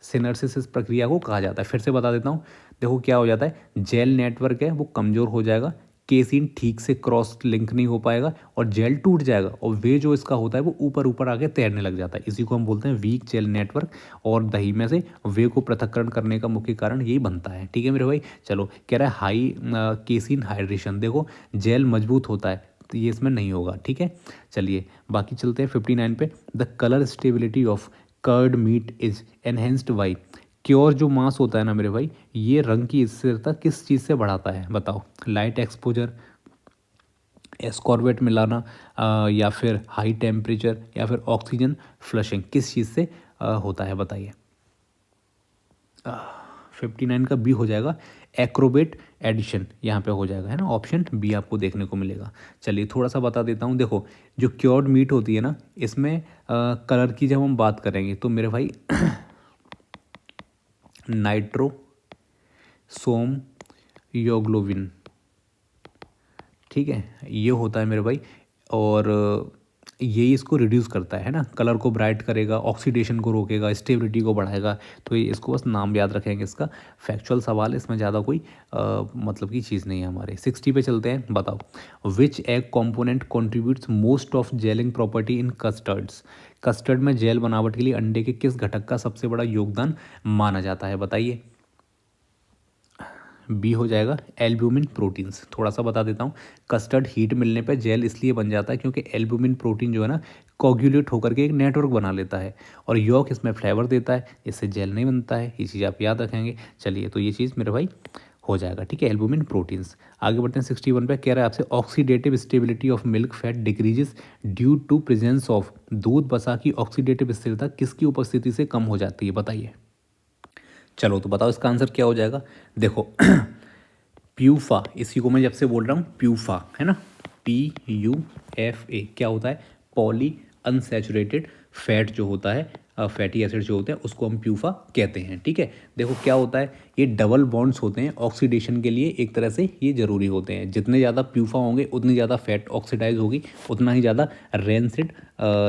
सिनर्सिस इस प्रक्रिया को कहा जाता है। फिर से बता देता हूँ। देखो क्या हो जाता है, जेल नेटवर्क है वो कमज़ोर हो जाएगा, केसिन ठीक से क्रॉस लिंक नहीं हो पाएगा और जेल टूट जाएगा और वे जो इसका होता है वो ऊपर ऊपर आके तैरने लग जाता है। इसी को हम बोलते हैं वीक जेल नेटवर्क। और दही में से वे को पृथक्करण करने का मुख्य कारण यही बनता है, ठीक है मेरे भाई। चलो, कह रहा है हाई केसिन हाइड्रेशन। देखो, जेल मजबूत होता है तो ये इसमें नहीं होगा, ठीक है। चलिए, बाकी चलते हैं 59 पे। The colour stability of cured meat is enhanced by. Cure जो मांस होता है ना मेरे भाई, ये रंग की स्थिरता किस चीज़ से बढ़ाता है? बताओ। लाइट एक्सपोजर, एस्कॉर्बेट मिलाना, या फिर हाई टेम्परेचर, या फिर ऑक्सीजन फ्लशिंग, किस चीज़ से होता है? बताइए। 59 का बी हो जाएगा, एक्रोबेट एडिशन यहाँ पे हो जाएगा, है ना। ऑप्शन बी आपको देखने को मिलेगा। चलिए, थोड़ा सा बता देता हूँ। देखो, जो क्योर्ड मीट होती है ना, इसमें कलर की जब हम बात करेंगे तो मेरे भाई नाइट्रो सोम योग्लोबिन, ठीक है, ये होता है मेरे भाई। और यही इसको रिड्यूस करता है ना, कलर को ब्राइट करेगा, ऑक्सीडेशन को रोकेगा, स्टेबिलिटी को बढ़ाएगा। तो ये इसको बस नाम याद रखेंगे इसका। फैक्चुअल सवाल है, इसमें ज़्यादा कोई मतलब की चीज़ नहीं है हमारे। 60 पे चलते हैं। बताओ, which egg component contributes most of gelling property in custards. Custard में जेल बनावट के लिए अंडे के किस घटक का सबसे बड़ा योगदान माना जाता है? बताइए। बी हो जाएगा, एल्ब्यूमिन प्रोटीन्स। थोड़ा सा बता देता हूँ। कस्टर्ड हीट मिलने पर जेल इसलिए बन जाता है क्योंकि एल्ब्यूमिन प्रोटीन जो है ना, कोगुलेट होकर के एक नेटवर्क बना लेता है और यॉक इसमें फ्लेवर देता है, इससे जेल नहीं बनता है। ये चीज़ आप याद रखेंगे। चलिए, तो ये चीज़ मेरे भाई हो जाएगा, ठीक है, एल्ब्यूमिन प्रोटीन्स। आगे बढ़ते हैं 61 पे। कह रहा है आपसे, oxidative stability of milk fat decreases due to presence of. दूध बसा की ऑक्सीडेटिव स्थिरता किसकी उपस्थिति से कम हो जाती है? बताइए। चलो, तो बताओ इसका आंसर क्या हो जाएगा। देखो, प्यूफा, इसी को मैं जब से बोल रहा हूँ प्यूफा, है ना, PUFA, क्या होता है? पॉली अनसैचुरेटेड फैट जो होता है फैटी एसिड जो होते हैं उसको हम प्यूफा कहते हैं। ठीक है, देखो क्या होता है, ये डबल बॉन्ड्स होते हैं ऑक्सीडेशन के लिए, एक तरह से ये ज़रूरी होते हैं। जितने ज़्यादा प्यूफा होंगे उतनी ज़्यादा फैट ऑक्सीडाइज होगी, उतना ही ज़्यादा रेंसिड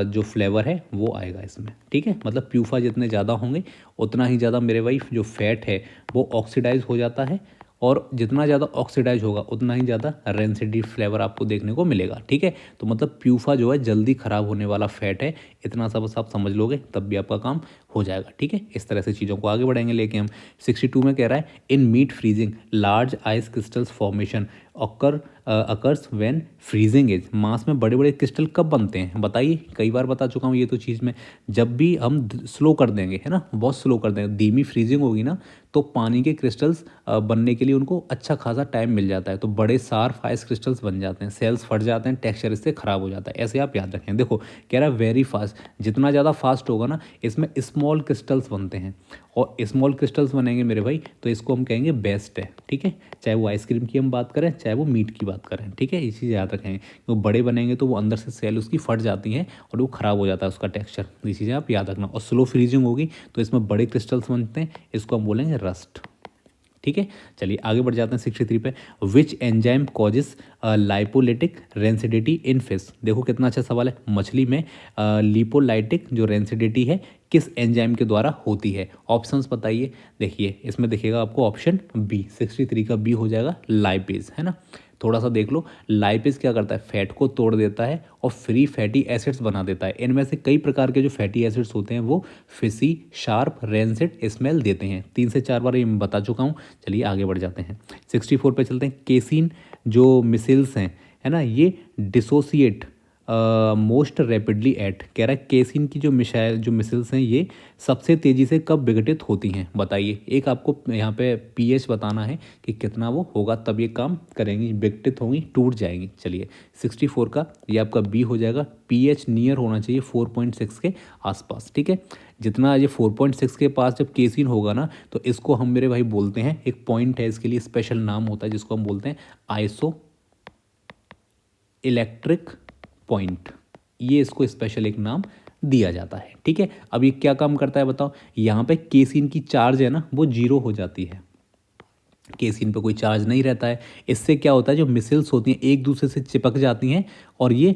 जो फ्लेवर है वो आएगा इसमें। ठीक है, मतलब प्यूफा जितने ज़्यादा होंगे उतना ही ज़्यादा मेरे भाई जो फैट है वो ऑक्सीडाइज हो जाता है, और जितना ज़्यादा ऑक्सीडाइज होगा उतना ही ज़्यादा रेंसिडी फ्लेवर आपको देखने को मिलेगा। ठीक है, तो मतलब प्यूफा जो है जल्दी ख़राब होने वाला फैट है, इतना सा बस आप समझ लोगे तब भी आपका काम हो जाएगा। ठीक है, इस तरह से चीज़ों को आगे बढ़ाएंगे लेके हम। 62 में कह रहा है in meat freezing large ice crystals formation occurs when freezing as. मांस में बड़े बड़े क्रिस्टल कब बनते हैं बताइए, कई बार बता चुका हूँ ये तो चीज़ में। जब भी हम स्लो कर देंगे, है ना, बहुत स्लो कर देंगे, धीमी फ्रीजिंग होगी ना, तो पानी के क्रिस्टल्स बनने के लिए उनको अच्छा खासा टाइम मिल जाता है, तो बड़े शार्प आइस क्रिस्टल्स बन जाते हैं, सेल्स फट जाते हैं, टेक्सचर इससे ख़राब हो जाता है। ऐसे आप याद रखें। देखो कह रहा है वेरी फास्ट, जितना ज़्यादा फास्ट होगा ना इसमें स्मॉल क्रिस्टल्स बनते हैं, और स्मॉल क्रिस्टल्स बनेंगे मेरे भाई तो इसको हम कहेंगे बेस्ट है। ठीक है, चाहे वो आइसक्रीम की हम बात करें चाहे वो मीट की बात करें। ठीक है, ये चीज़ याद रखें, वो बड़े बनेंगे तो वो अंदर से सेल उसकी फट जाती हैं और वो ख़राब हो जाता है उसका टेक्सचर, ये चीज़ें आप याद रखना। और स्लो फ्रीजिंग होगी तो इसमें बड़े क्रिस्टल्स बनते हैं, इसको हम बोलेंगे रस्ट। ठीक है, चलिए आगे बढ़ जाते हैं 63 पे। Which enzyme causes lipolytic rancidity in fish. देखो कितना अच्छा सवाल है। मछली में लिपोलाइटिक जो रेंसिडिटी है किस एंजाइम के द्वारा होती है, ऑप्शंस बताइए। देखिए इसमें देखिएगा आपको ऑप्शन बी, 63 का बी हो जाएगा लाइपेज, है ना। थोड़ा सा देख लो, लाइपेज क्या करता है, फैट को तोड़ देता है और फ्री फैटी एसिड्स बना देता है। इनमें से कई प्रकार के जो फैटी एसिड्स होते हैं वो फिशी शार्प रेंसिड स्मेल देते हैं। 3 से 4 बार ये मैं बता चुका हूँ। चलिए आगे बढ़ जाते हैं, 64 पे चलते हैं। केसिन जो मिसिल्स हैं, है ना, ये डिसोसिएट मोस्ट रैपिडली एट। कह रहा है केसिन की जो मिसाइल जो मिसिल्स हैं ये सबसे तेज़ी से कब विघटित होती हैं बताइए। एक आपको यहाँ पे पीएच बताना है कि कितना वो होगा तब ये काम करेंगी, विघटित होंगी, टूट जाएंगी। चलिए 64 का ये आपका बी हो जाएगा, पीएच नियर होना चाहिए 4.6 के आसपास। ठीक है, जितना ये 4.6 के पास जब केसिन होगा ना तो इसको हम मेरे भाई बोलते हैं, एक पॉइंट है इसके लिए, स्पेशल नाम होता है जिसको हम बोलते हैं आइसो इलेक्ट्रिक पॉइंट, ये इसको स्पेशल एक नाम दिया जाता है। ठीक है, अब ये क्या काम करता है बताओ। यहाँ पे केसिन की चार्ज है ना वो जीरो हो जाती है, केसिन पे कोई चार्ज नहीं रहता है। इससे क्या होता है, जो मिसिल्स होती हैं एक दूसरे से चिपक जाती हैं और ये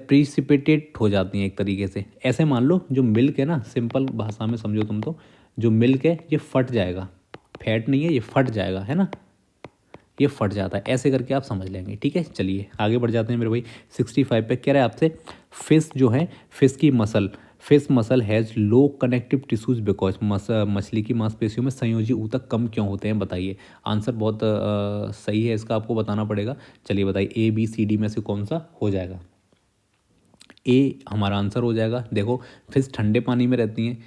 प्रीसिपिटेट हो जाती हैं एक तरीके से। ऐसे मान लो जो मिल्क है ना, सिंपल भाषा में समझो तुम तो, जो मिल्क है ये फट जाएगा, फैट नहीं है ये फट जाएगा, है ना, ये फट जाता है, ऐसे करके आप समझ लेंगे। ठीक है, चलिए आगे बढ़ जाते हैं मेरे भाई। 65 पे कह रहा है आपसे फिश जो है, फिश की muscle, fish muscle has low connective tissues because, मछली की मांसपेशियों में संयोजी ऊतक कम क्यों होते हैं बताइए। आंसर बहुत सही है इसका, आपको बताना पड़ेगा। चलिए बताइए ए बी सी डी में से कौन सा हो जाएगा। ए हमारा आंसर हो जाएगा। देखो फिश ठंडे पानी में रहती हैं,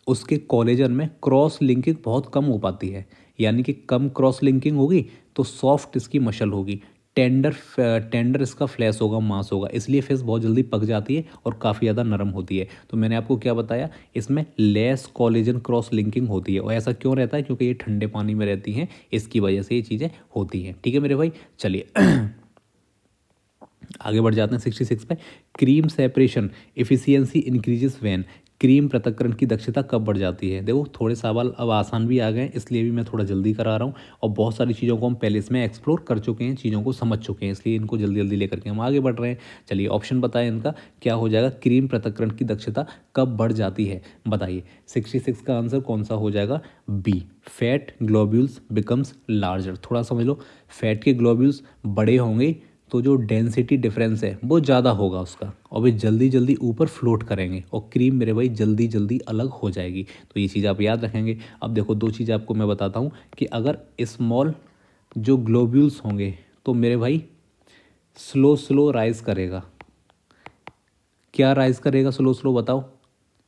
उसके कोलेजन में क्रॉस लिंकिंग बहुत कम हो पाती है, यानी कि कम क्रॉस लिंकिंग होगी तो सॉफ्ट इसकी मसल होगी, टेंडर इसका फ्लैश होगा, मांस होगा, इसलिए फिश बहुत जल्दी पक जाती है और काफ़ी ज़्यादा नरम होती है। तो मैंने आपको क्या बताया, इसमें लेस कोलेजन क्रॉस लिंकिंग होती है, और ऐसा क्यों रहता है, क्योंकि ये ठंडे पानी में रहती हैं, इसकी वजह से ये चीज़ें होती हैं। ठीक है मेरे भाई, चलिए आगे बढ़ जाते हैं 66 पे। Cream separation efficiency increases when, cream पृथक्करण की दक्षता कब बढ़ जाती है। देखो थोड़े सवाल अब आसान भी आ गए इसलिए भी मैं थोड़ा जल्दी करा रहा हूँ, और बहुत सारी चीज़ों को हम पहले इसमें एक्सप्लोर कर चुके हैं, चीज़ों को समझ चुके हैं, इसलिए इनको जल्दी जल्दी लेकर के हम आगे बढ़ रहे हैं। चलिए ऑप्शन बताएं इनका क्या हो जाएगा, क्रीम पृथक्करण की दक्षता कब बढ़ जाती है बताइए। 66 का आंसर कौन सा हो जाएगा, B, fat globules becomes larger. थोड़ा समझ लो, फैट के ग्लोब्यूल्स बड़े होंगे तो जो डेंसिटी डिफरेंस है वो ज़्यादा होगा उसका, और वे जल्दी जल्दी ऊपर फ्लोट करेंगे, और क्रीम मेरे भाई जल्दी जल्दी अलग हो जाएगी। तो ये चीज़ आप याद रखेंगे। अब देखो दो चीज़ आपको मैं बताता हूँ कि अगर स्मॉल जो ग्लोब्यूल्स होंगे तो मेरे भाई स्लो स्लो राइज करेगा। क्या राइज करेगा स्लो स्लो बताओ,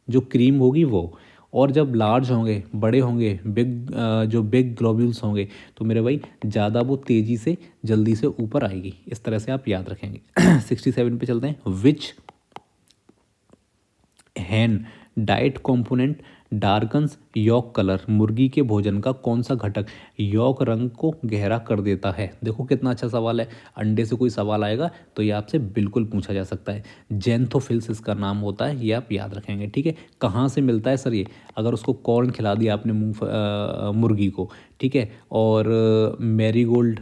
जो क्रीम होगी वो। और जब लार्ज होंगे, बड़े होंगे, जो बिग ग्लोब्यूल्स होंगे तो मेरे भाई ज़्यादा वो तेज़ी से जल्दी से ऊपर आएगी। इस तरह से आप याद रखेंगे। 67 पे चलते हैं। विच हैन डाइट कंपोनेंट डार्कन्स यॉक कलर, मुर्गी के भोजन का कौन सा घटक यॉक रंग को गहरा कर देता है? देखो कितना अच्छा सवाल है। अंडे से कोई सवाल आएगा तो ये आपसे बिल्कुल पूछा जा सकता है। जेंथोफिल्स इसका नाम होता है, ये आप याद रखेंगे, ठीक है। कहाँ से मिलता है सर ये? अगर उसको कॉर्न खिला दिया आपने मुर्गी को, ठीक है, और मैरीगोल्ड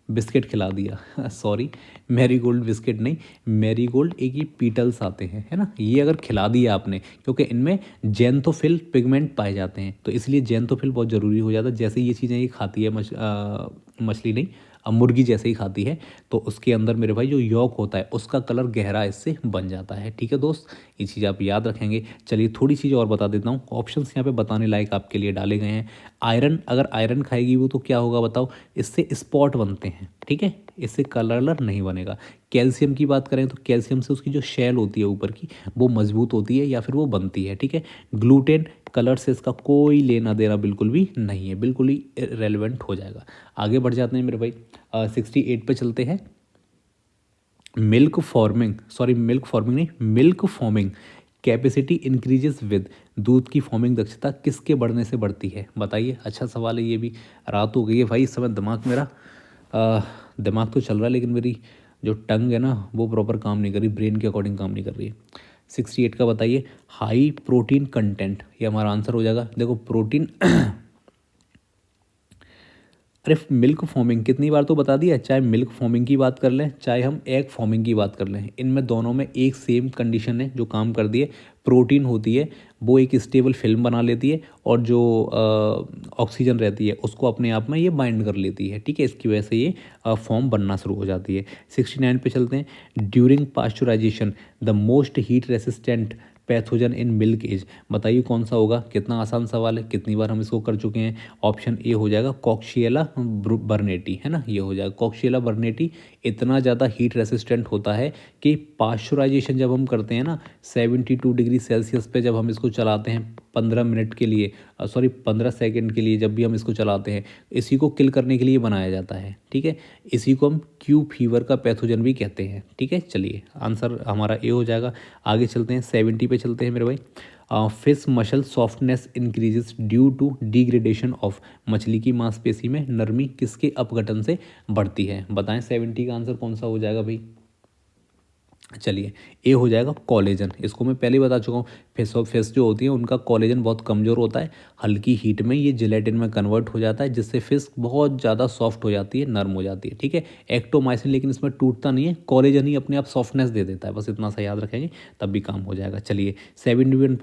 बिस्किट खिला दिया सॉरी, मैरीगोल्ड बिस्किट नहीं, मैरीगोल्ड एक ही पीटल्स आते हैं, है ना, ये अगर खिला दिया आपने, क्योंकि इनमें जेंथोफिल पिगमेंट पाए जाते हैं, तो इसलिए जेंथोफिल बहुत ज़रूरी हो जाता है। जैसे ये चीज़ें ये खाती है मछली नहीं, अब मुर्गी जैसे ही खाती है, तो उसके अंदर मेरे भाई जो यॉक होता है उसका कलर गहरा इससे बन जाता है, ठीक है दोस्त, ये चीज़ आप याद रखेंगे। चलिए थोड़ी चीज़ और बता देता हूँ, ऑप्शंस यहाँ पे बताने लायक आपके लिए डाले गए हैं। आयरन, अगर आयरन खाएगी वो तो क्या होगा बताओ? इससे स्पॉट बनते हैं, ठीक है, इससे कलर नहीं बनेगा। कैल्शियम की बात करें तो कैल्शियम से उसकी जो शेल होती है ऊपर की वो मजबूत होती है या फिर वो बनती है, ठीक है। ग्लूटेन, कलर से इसका कोई लेना देना बिल्कुल भी नहीं है, बिल्कुल ही रेलिवेंट हो जाएगा। आगे बढ़ जाते हैं मेरे भाई, 68 पे चलते हैं। Milk foaming, sorry milk foaming नहीं, milk foaming capacity increases with, दूध की फॉर्मिंग दक्षता किसके बढ़ने से बढ़ती है? बताइए, अच्छा सवाल है ये भी। रात हो गई है भाई, इस समय दिमाग मेरा दिमाग तो चल रहा है लेकिन मेरी जो टंग है ना वो प्रॉपर काम नहीं कर रही, ब्रेन के अकॉर्डिंग काम नहीं कर रही है। 68 का बताइए। हाई प्रोटीन कंटेंट, ये हमारा आंसर हो जाएगा। देखो प्रोटीन अरे मिल्क फॉर्मिंग कितनी बार तो बता दिया, चाहे मिल्क फॉर्मिंग की बात कर लें चाहे हम एग फॉर्मिंग की बात कर लें, इनमें दोनों में एक सेम कंडीशन है जो काम कर दिए। प्रोटीन होती है वो एक स्टेबल फिल्म बना लेती है और जो ऑक्सीजन रहती है उसको अपने आप में ये बाइंड कर लेती है, ठीक है, इसकी वजह से ये फॉर्म बनना शुरू हो जाती है। 69 पे चलते हैं। During pasteurization the most heat resistant pathogen in milk is, बताइए कौन सा होगा? कितना आसान सवाल है, कितनी बार हम इसको कर चुके हैं। ऑप्शन ए हो जाएगा कॉक्शिएला बर्नेटी, है ना, ये हो जाएगा कॉक्शिएला बर्नेटी। इतना ज़्यादा हीट रेसिस्टेंट होता है कि पास्चुराइजेशन जब हम करते हैं ना 72 डिग्री सेल्सियस पे, जब हम इसको चलाते हैं 15 मिनट के लिए, सॉरी 15 सेकेंड के लिए, जब भी हम इसको चलाते हैं, इसी को किल करने के लिए बनाया जाता है, ठीक है। इसी को हम क्यू फीवर का पैथोजन भी कहते हैं, ठीक है। चलिए आंसर हमारा ए हो जाएगा। आगे चलते हैं, 70 पे चलते हैं मेरे भाई। Fish muscle softness increases due to degradation of, मछली की मांसपेशी में नरमी किसके अपघटन से बढ़ती है? बताएं 70 का आंसर कौन सा हो जाएगा भाई? चलिए ए हो जाएगा कोलेजन, इसको मैं पहले ही बता चुका हूँ। फेस ऑफ फेस जो होती है उनका कोलेजन बहुत कमज़ोर होता है, हल्की हीट में ये जिलेटिन में कन्वर्ट हो जाता है जिससे फिश बहुत ज़्यादा सॉफ्ट हो जाती है, नर्म हो जाती है, ठीक है। एक्टोमाइसिन लेकिन इसमें टूटता नहीं है, कोलेजन ही अपने आप सॉफ्टनेस दे देता है, बस इतना सा याद रखेंगे तब भी काम हो जाएगा। चलिए 71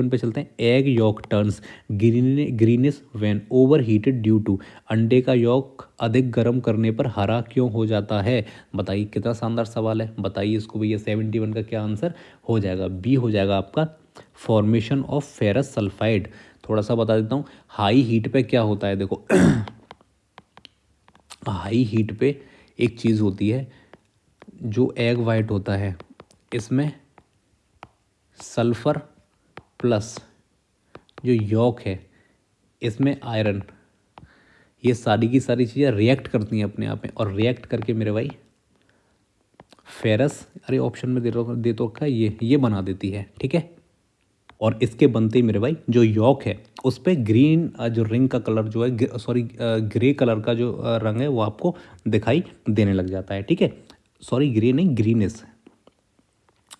पे चलते हैं। Egg yolk turns greenish when overheated due to, अंडे का यॉक अधिक गर्म करने पर हरा क्यों हो जाता है? बताइए, कितना शानदार सवाल है, बताइए इसको भैया। 71 का क्या आंसर हो जाएगा? बी हो जाएगा आपका फॉर्मेशन ऑफ फेरस सल्फाइड। थोड़ा सा बता देता हूँ, हाई हीट पे क्या होता है, देखो हाई हीट पे एक चीज़ होती है जो एग वाइट होता है, इसमें सल्फर प्लस जो यॉक है इसमें आयरन, ये सारी की सारी चीज़ें रिएक्ट करती हैं अपने आप में, और रिएक्ट करके मेरे भाई फेरस, अरे ऑप्शन में दे तो रखा है, ये बना देती है, ठीक है। और इसके बनते ही मेरे भाई जो यॉक है उस पर ग्रीन जो रिंग का कलर जो है, सॉरी ग्रे कलर का जो रंग है वो आपको दिखाई देने लग जाता है, ठीक है। सॉरी ग्रे नहीं, ग्रीनिश,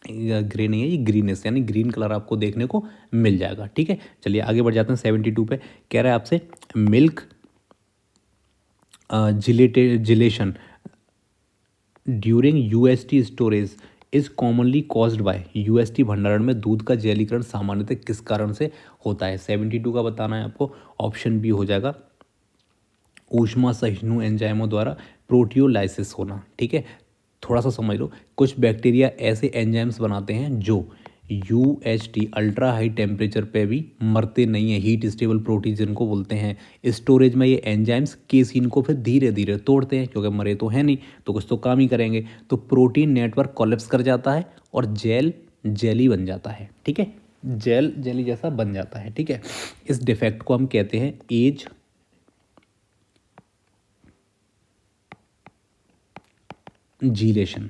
ग्रे नहीं है ये, ग्रीनिश, यानी ग्रीन कलर आपको देखने को मिल जाएगा, ठीक है। चलिए आगे बढ़ जाते हैं। 72 पे कह रहा है आपसे milk जिलेशन during UST storage is commonly caused by, UST भंडारण में दूध का जैलीकरण सामान्यतः किस कारण से होता है? 72 का बताना है आपको। ऑप्शन बी हो जाएगा ऊष्मा सहिष्णु एंजाइमों द्वारा प्रोटियोलाइसिस होना, ठीक है। थोड़ा सा समझ लो, कुछ बैक्टीरिया ऐसे एंजाइम्स बनाते हैं जो यूएचटी अल्ट्रा हाई टेम्परेचर पे भी मरते नहीं है, हीट स्टेबल प्रोटीन जिनको बोलते हैं। स्टोरेज में ये एंजाइम्स केसीन को फिर धीरे धीरे तोड़ते हैं, क्योंकि मरे तो हैं नहीं तो कुछ तो काम ही करेंगे, तो प्रोटीन नेटवर्क कोलेप्स कर जाता है और जेली बन जाता है, ठीक है, जेली जैसा बन जाता है, ठीक है। इस डिफेक्ट को हम कहते हैं एज जीलेशन,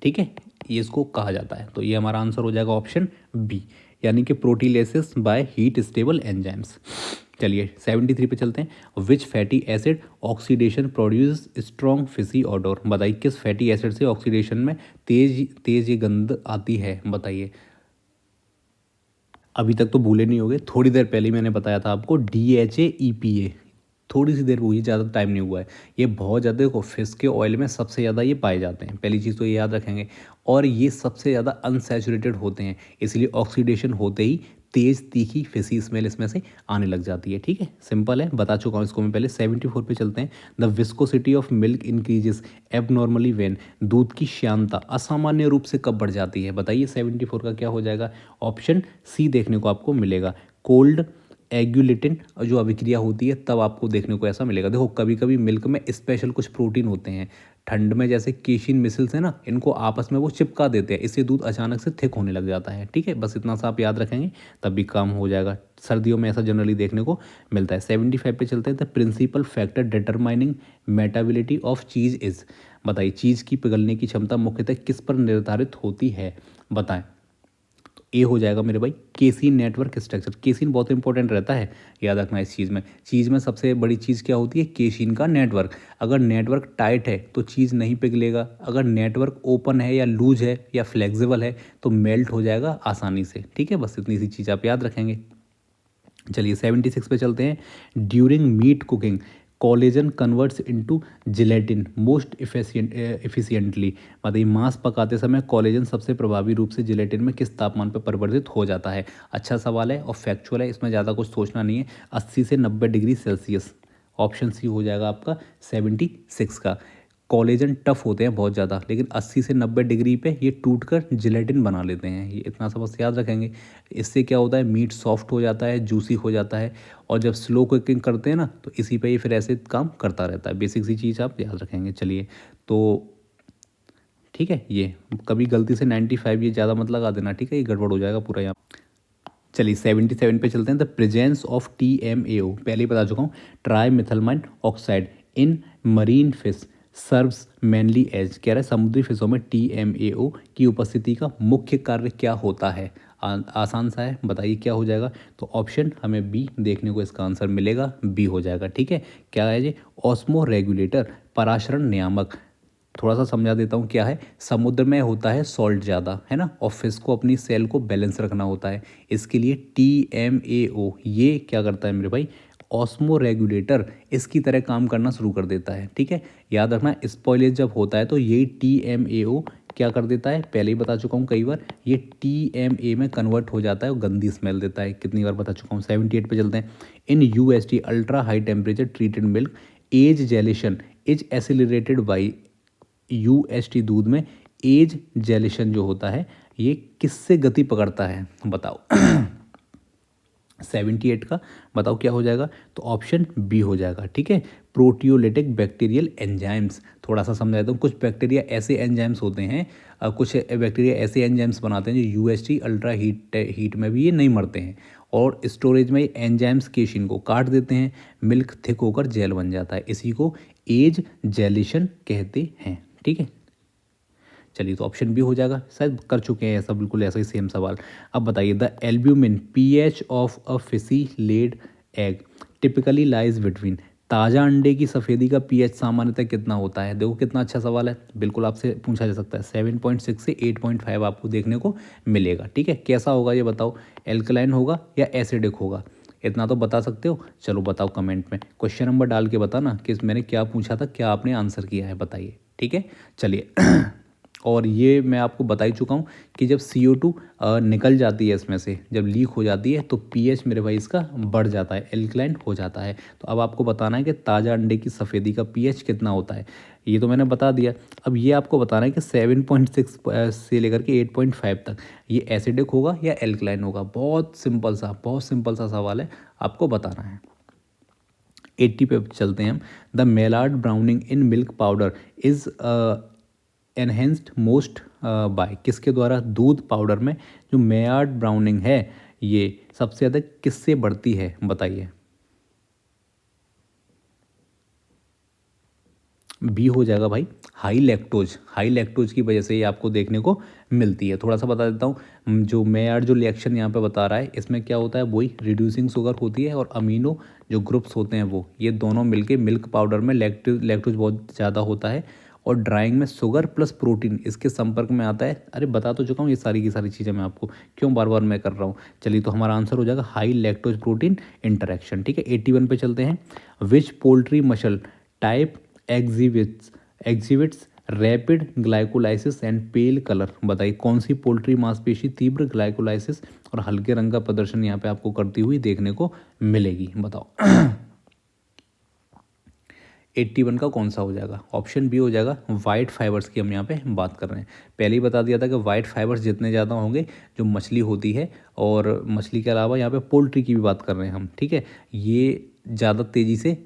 ठीक है, ये इसको कहा जाता है। तो ये हमारा आंसर हो जाएगा ऑप्शन बी, यानी कि proteolysis by heat stable enzymes. चलिए 73 पे चलते हैं। Which fatty acid oxidation produce strong fishy odour, बताइए किस फैटी एसिड से ऑक्सीडेशन में तेज तेज ये गंध आती है, बताइए। अभी तक तो भूले नहीं होगे, थोड़ी देर पहले ही मैंने बताया था आपको, DHA EPA, थोड़ी सी देर हुई, ज़्यादा टाइम नहीं हुआ है। ये बहुत ज़्यादा देखो, फिश के ऑयल में सबसे ज़्यादा ये पाए जाते हैं, पहली चीज़ तो ये याद रखेंगे। और ये सबसे ज़्यादा अनसैचुरेटेड होते हैं, इसलिए ऑक्सीडेशन होते ही तेज़ तीखी फिशी स्मेल इसमें से आने लग जाती है। ठीक है, सिंपल है, बता चुका हूँ इसको मैं पहले। 74 पे चलते हैं। The viscosity of milk increases abnormally when, दूध की श्यानता असामान्य रूप से कब बढ़ जाती है, बताइए। 74 का क्या हो जाएगा? ऑप्शन सी देखने को आपको मिलेगा, कोल्ड एग्यूलेटिन जो अभिक्रिया होती है तब आपको देखने को ऐसा मिलेगा। देखो कभी कभी मिल्क में स्पेशल कुछ प्रोटीन होते हैं, ठंड में जैसे केशिन मिसल्स है ना, इनको आपस में वो चिपका देते हैं, इससे दूध अचानक से थिक होने लग जाता है। ठीक है, बस इतना सा आप याद रखेंगे तब भी काम हो जाएगा। सर्दियों में ऐसा जनरली देखने को मिलता है। 75 पे चलते हैं। The principal factor determining meltability of cheese is, बताइए चीज़ की पिघलने की क्षमता मुख्यतः किस पर निर्धारित होती है, बताएं। ए हो जाएगा मेरे भाई, केसीन नेटवर्क स्ट्रक्चर। केसीन बहुत इंपॉर्टेंट रहता है, याद रखना इस चीज़ में सबसे बड़ी चीज़ क्या होती है? केसीन का नेटवर्क। अगर नेटवर्क टाइट है तो चीज़ नहीं पिघलेगा, अगर नेटवर्क ओपन है या लूज है या फ्लेक्सिबल है तो मेल्ट हो जाएगा आसानी से। ठीक है, बस इतनी सी चीज़ आप याद रखेंगे। चलिए 76 पे चलते हैं। During meat cooking collagen converts into gelatin most efficiently, मतलब मांस पकाते समय कोलेजन सबसे प्रभावी रूप से जिलेटिन में किस तापमान पर परिवर्तित हो जाता है? अच्छा सवाल है और फैक्चुअल है, इसमें ज़्यादा कुछ सोचना नहीं है। 80 से 90 डिग्री सेल्सियस। ऑप्शन सी हो जाएगा आपका 76 का। कोलेजन टफ होते हैं बहुत ज़्यादा, लेकिन 80 से 90 डिग्री पे ये टूट कर जिलेटिन बना लेते हैं, ये इतना सा बस याद रखेंगे। इससे क्या होता है? मीट सॉफ्ट हो जाता है, जूसी हो जाता है, और जब स्लो कुकिंग करते हैं ना तो इसी पे ये फिर ऐसे काम करता रहता है। बेसिक सी चीज़ आप याद रखेंगे। चलिए तो ठीक है, ये कभी गलती से 95 ये ज़्यादा मत लगा देना, ठीक है, ये गड़बड़ हो जाएगा पूरा यहाँ। चलिए 77 पे चलते हैं। द प्रेजेंस ऑफ TMAO, पहले ही बता चुका हूँ, trimethylamine oxide in marine fish serves mainly as, कह रहा है समुद्री फिशों में TMAO की उपस्थिति का मुख्य कार्य क्या होता है? आसान सा है, बताइए क्या हो जाएगा। तो ऑप्शन हमें बी देखने को इसका आंसर मिलेगा, बी हो जाएगा। ठीक है, क्या है जी? ऑस्मो रेगुलेटर, पराशरण नियामक। थोड़ा सा समझा देता हूँ क्या है। समुद्र में होता है सॉल्ट ज़्यादा, है ना, और फिश को अपनी सेल को बैलेंस रखना होता है, इसके लिए TMAO ये क्या करता है मेरे भाई? ऑस्मो रेगुलेटर इसकी तरह काम करना शुरू कर देता है। ठीक है, याद रखना, स्पॉइलेज जब होता है तो यही TMAO क्या कर देता है, पहले ही बता चुका हूँ कई बार, ये TMA में कन्वर्ट हो जाता है और गंदी स्मेल देता है, कितनी बार बता चुका हूँ। 78 पे चलते हैं। In UST ultra high temperature treated milk is gelation is accelerated by, UST दूध में एज जेलेशन जो होता है ये किससे गति पकड़ता है, बताओ। 78 का बताओ क्या हो जाएगा? तो ऑप्शन बी हो जाएगा। ठीक है, प्रोटियोलिटिक बैक्टीरियल एंजाइम्स। थोड़ा सा समझा देता हूँ, कुछ बैक्टीरिया ऐसे एंजाइम्स होते हैं, कुछ बैक्टीरिया ऐसे एंजाइम्स बनाते हैं जो UST अल्ट्रा हीट में भी ये नहीं मरते हैं, और स्टोरेज में एंजाइम्स केशिन को काट देते हैं, मिल्क थिक होकर जेल बन जाता है, इसी को एज जेलिशन कहते हैं। ठीक है, चलिए तो ऑप्शन बी हो जाएगा, शायद कर चुके हैं ऐसा, बिल्कुल ऐसा ही सेम सवाल। अब बताइए, the albumin pH of a freshly laid egg typically lies between, ताज़ा अंडे की सफ़ेदी का pH सामान्यतः कितना होता है? देखो कितना अच्छा सवाल है, बिल्कुल आपसे पूछा जा सकता है। 7.6 से 8.5 आपको देखने को मिलेगा। ठीक है, कैसा होगा ये बताओ, एल्कलाइन होगा या एसिडिक होगा? इतना तो बता सकते हो, चलो बताओ कमेंट में, क्वेश्चन नंबर डाल के बताना कि मैंने क्या पूछा था, क्या आपने आंसर किया है, बताइए। ठीक है, चलिए। और ये मैं आपको बता ही चुका हूँ कि जब CO2 निकल जाती है इसमें से, जब लीक हो जाती है तो pH मेरे भाई इसका बढ़ जाता है, एल्कलाइन हो जाता है। तो अब आपको बताना है कि ताज़ा अंडे की सफ़ेदी का pH कितना होता है, ये तो मैंने बता दिया। अब ये आपको बताना है कि 7.6 से लेकर के 8.5 तक ये एसिडिक होगा या एल्कलाइन होगा। बहुत सिंपल सा सवाल है, आपको बताना है। 80 पे चलते हैं हम। The Maillard browning in milk powder is enhanced most by, किसके द्वारा? दूध पाउडर में जो मेयार्ड ब्राउनिंग है ये सबसे ज़्यादा किससे बढ़ती है, बताइए। बी हो जाएगा भाई, हाई लैक्टोज की वजह से ये आपको देखने को मिलती है। थोड़ा सा बता देता हूँ, जो मेयर जो रिएक्शन यहाँ पे बता रहा है इसमें क्या होता है, वही रिड्यूसिंग शुगर होती है और अमीनो जो ग्रुप्स होते हैं वो ये दोनों मिलके मिल्क पाउडर में लैक्टोज बहुत ज़्यादा होता है और ड्राइंग में शुगर प्लस प्रोटीन इसके संपर्क में आता है। अरे बता तो चुका हूँ ये सारी की सारी चीज़ें मैं आपको, क्यों बार बार मैं कर रहा हूँ। चलिए तो हमारा आंसर हो जाएगा हाई लैक्टोज प्रोटीन इंटरेक्शन। ठीक है, 81 पे चलते हैं। Which poultry muscle type exhibits rapid glycolysis and pale colour. बताइए कौन सी पोल्ट्री मांसपेशी तीव्र ग्लाइकोलाइसिस और हल्के रंग का प्रदर्शन यहाँ पे आपको करती हुई देखने को मिलेगी, बताओ। 81 का कौन सा हो जाएगा? ऑप्शन बी हो जाएगा। वाइट फाइबर्स की हम यहाँ पे बात कर रहे हैं। पहले ही बता दिया था कि वाइट फाइबर्स जितने ज़्यादा होंगे जो मछली होती है, और मछली के अलावा यहाँ पे पोल्ट्री की भी बात कर रहे हैं हम, ठीक है, ये ज़्यादा तेज़ी से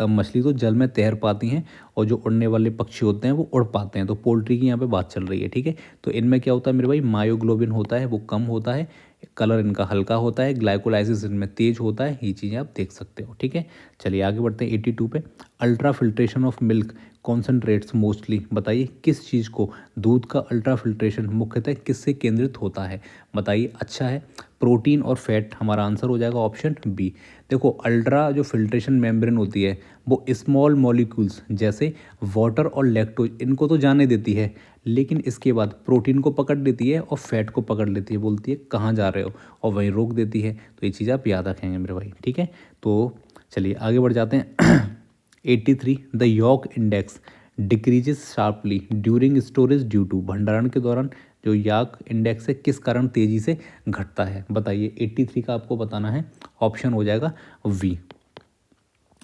मछली तो जल में तैर पाती हैं और जो उड़ने वाले पक्षी होते हैं वो उड़ पाते हैं। तो पोल्ट्री की यहाँ पे बात चल रही है, ठीक है। तो इनमें क्या होता है मेरे भाई, मायोग्लोबिन होता है वो कम होता है, कलर इनका हल्का होता है, ग्लाइकोलाइसिस इनमें तेज होता है, ये चीज़ें आप देख सकते हो, ठीक है। चलिए आगे बढ़ते हैं 82 पे। Ultra filtration of milk concentrates mostly. बताइए किस चीज़ को दूध का अल्ट्रा फिल्ट्रेशन मुख्यतः किससे केंद्रित होता है? बताइए। अच्छा है, प्रोटीन और फैट हमारा आंसर हो जाएगा ऑप्शन बी। देखो अल्ट्रा जो फिल्ट्रेशन मेम्ब्रेन होती है वो स्मॉल मॉलिक्यूल्स जैसे वाटर और लैक्टोज इनको तो जाने देती है, लेकिन इसके बाद प्रोटीन को पकड़ लेती है और फैट को पकड़ लेती है, बोलती है कहाँ जा रहे हो, और वहीं रोक देती है। तो ये चीज़ आप याद रखेंगे मेरे भाई, ठीक है। तो चलिए आगे बढ़ जाते हैं। 83 the yolk index decreases sharply during storage due to. भंडारण के दौरान जो याक इंडेक्स है किस कारण तेज़ी से घटता है? बताइए। 83 का आपको बताना है, ऑप्शन हो जाएगा वी।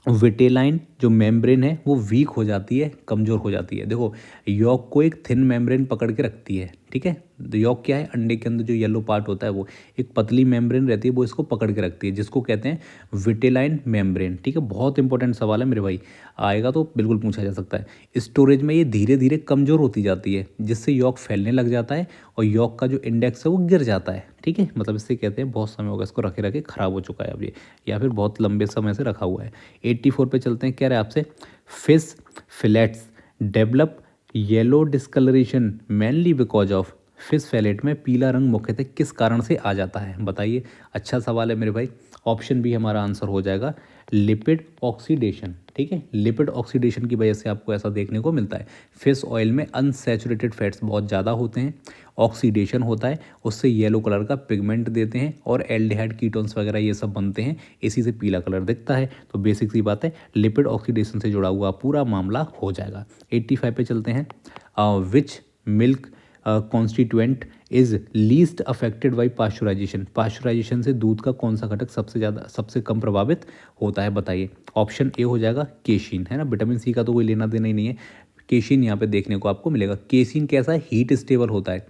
विटेलाइन जो मेम्ब्रेन है वो वीक हो जाती है, कमज़ोर हो जाती है। देखो यॉक को एक थिन मेम्ब्रेन पकड़ के रखती है, ठीक है। तो यॉक क्या है, अंडे के अंदर जो येलो पार्ट होता है वो एक पतली मेम्ब्रेन रहती है, वो इसको पकड़ के रखती है, जिसको कहते हैं विटेलाइन मेम्ब्रेन, ठीक है। बहुत इंपॉर्टेंट सवाल है मेरे भाई, आएगा तो बिल्कुल पूछा जा सकता है। स्टोरेज में ये धीरे धीरे कमज़ोर होती जाती है, जिससे यॉक फैलने लग जाता है और यॉक का जो इंडेक्स है वो गिर जाता है, ठीक है। मतलब इससे कहते हैं बहुत समय होगा इसको रखे रखे ख़राब हो चुका है अब ये, या फिर बहुत लंबे समय से रखा हुआ है। 84 पे चलते हैं। कह रहे हैं आपसे fish fillets develop yellow discoloration mainly because of. Fish fillet में पीला रंग मुख्यतः किस कारण से आ जाता है? बताइए। अच्छा सवाल है मेरे भाई, ऑप्शन बी हमारा आंसर हो जाएगा लिपिड ऑक्सीडेशन, ठीक है। लिपिड ऑक्सीडेशन की वजह से आपको ऐसा देखने को मिलता है। फिश ऑयल में अनसैचुरेटेड फैट्स बहुत ज़्यादा होते हैं, ऑक्सीडेशन होता है, उससे येलो कलर का पिगमेंट देते हैं और एल्डिहाइड कीटोन्स वगैरह ये सब बनते हैं, इसी से पीला कलर दिखता है। तो बेसिक सी बात है, लिपिड ऑक्सीडेशन से जुड़ा हुआ पूरा मामला हो जाएगा। 85 पे चलते हैं। Which milk constituent is least affected by pasteurisation. Pasteurisation से दूध का कौन सा घटक सबसे कम प्रभावित होता है? बताइए। ऑप्शन ए हो जाएगा केशिन, है ना। विटामिन सी का तो कोई लेना देना ही नहीं है, केशिन यहाँ पे देखने को आपको मिलेगा। केशिन कैसा है, हीट स्टेबल होता है।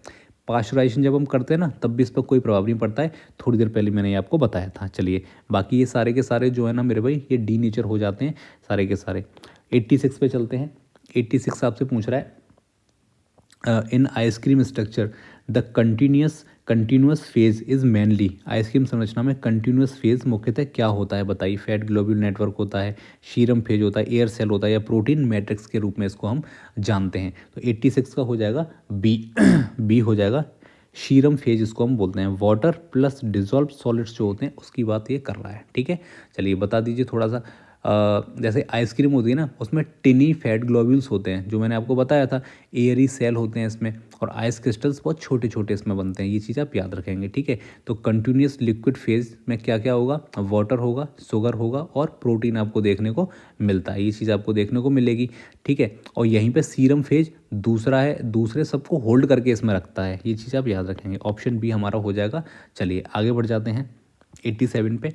पास्चुराइजेशन जब हम करते हैं ना तब भी इस पर कोई प्रभाव नहीं पड़ता है, थोड़ी देर पहले मैंने ये आपको बताया था। चलिए बाकी ये सारे के सारे जो है ना मेरे भाई, ये डी नेचर हो जाते हैं सारे के सारे। 86 पे चलते हैं। 86 आपसे पूछ रहा है in ice cream structure the continuous phase is mainly. Ice cream संरचना में कंटिन्यूस फेज मुख्यतः क्या होता है? बताइए। फैट ग्लोब्यूल नेटवर्क होता है, शीरम फेज होता है, एयर सेल होता है, या प्रोटीन मैट्रिक्स के रूप में इसको हम जानते हैं। तो 86 का हो जाएगा बी। बी हो जाएगा, शीरम फेज इसको हम बोलते हैं। वाटर प्लस डिजॉल्व सॉलिड्स जो होते हैं उसकी बात ये कर रहा है, ठीक है। चलिए बता दीजिए थोड़ा सा। जैसे आइसक्रीम होती है ना उसमें टिनी फैट ग्लोब्यूल्स होते हैं, जो मैंने आपको बताया था, एयरी सेल होते हैं इसमें, और आइस क्रिस्टल्स बहुत छोटे छोटे इसमें बनते हैं। ये चीज़ आप याद रखेंगे, ठीक है। तो कंटिन्यूस लिक्विड फेज में क्या क्या होगा? वाटर होगा, शुगर होगा और प्रोटीन आपको देखने को मिलता है, ये चीज़ आपको देखने को मिलेगी, ठीक है। और यहीं पे सीरम फेज दूसरा है, दूसरे सबको होल्ड करके इसमें रखता है, ये चीज़ आप याद रखेंगे। ऑप्शन बी हमारा हो जाएगा। चलिए आगे बढ़ जाते हैं 87 पे।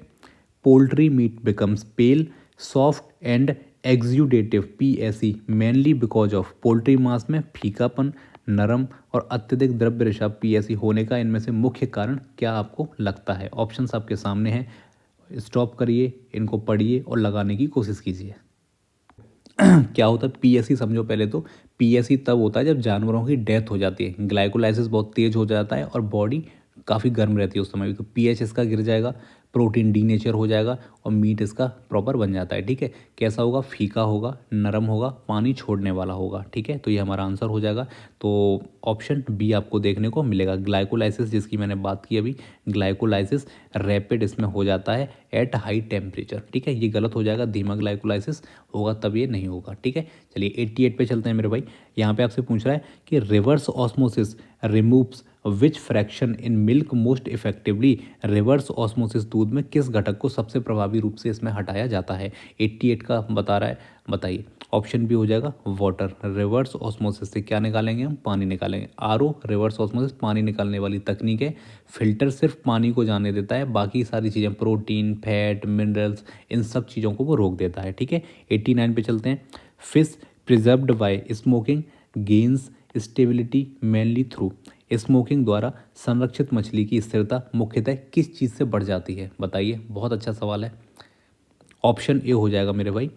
Poultry meat becomes pale soft and exudative PSE mainly because of. Poultry मांस में फीकापन, नरम और अत्यधिक द्रव्य रिसाव PSE होने का इनमें से मुख्य कारण क्या आपको लगता है? ऑप्शंस आपके सामने हैं, स्टॉप करिए, इनको पढ़िए और लगाने की कोशिश कीजिए। क्या होता है PSE समझो पहले तो। PSE तब होता है जब जानवरों की डेथ हो जाती है, ग्लाइकोलाइसिस बहुत तेज हो जाता है और बॉडी काफ़ी गर्म रहती है उस समय भी, तो पीएच इसका गिर जाएगा, प्रोटीन डीनेचर हो जाएगा और मीट इसका प्रॉपर बन जाता है। ठीक है, कैसा होगा, फीका होगा, नरम होगा, पानी छोड़ने वाला होगा। ठीक है, तो ये हमारा आंसर हो जाएगा। तो ऑप्शन बी आपको देखने को मिलेगा। ग्लाइकोलाइसिस जिसकी मैंने बात की अभी, ग्लाइकोलाइसिस रैपिड इसमें हो जाता है एट हाई टेम्परेचर। ठीक है, ये गलत हो जाएगा, धीमा ग्लाइकोलाइसिस होगा तब ये नहीं होगा। ठीक है, चलिए 88 पे चलते हैं मेरे भाई। यहाँ पे आपसे पूछ रहा है कि reverse osmosis removes which fraction in milk most effectively. Reverse osmosis दूध में किस घटक को सबसे प्रभावी रूप से इसमें हटाया जाता है। 88 का बता रहा है, बताइए। ऑप्शन बी हो जाएगा वाटर। रिवर्स ऑस्मोसिस से क्या निकालेंगे हम, पानी निकालेंगे। आरओ रिवर्स ऑस्मोसिस पानी निकालने वाली तकनीक है। फिल्टर सिर्फ पानी को जाने देता है, बाकी सारी चीज़ें प्रोटीन, फैट, मिनरल्स, इन सब चीज़ों को वो रोक देता है। ठीक है, 89 पे चलते हैं। Fish preserved by smoking gains stability mainly through. Smoking द्वारा संरक्षित मछली की स्थिरता मुख्यतः किस चीज़ से बढ़ जाती है, बताइए। बहुत अच्छा सवाल है। ऑप्शन ए हो जाएगा मेरे भाई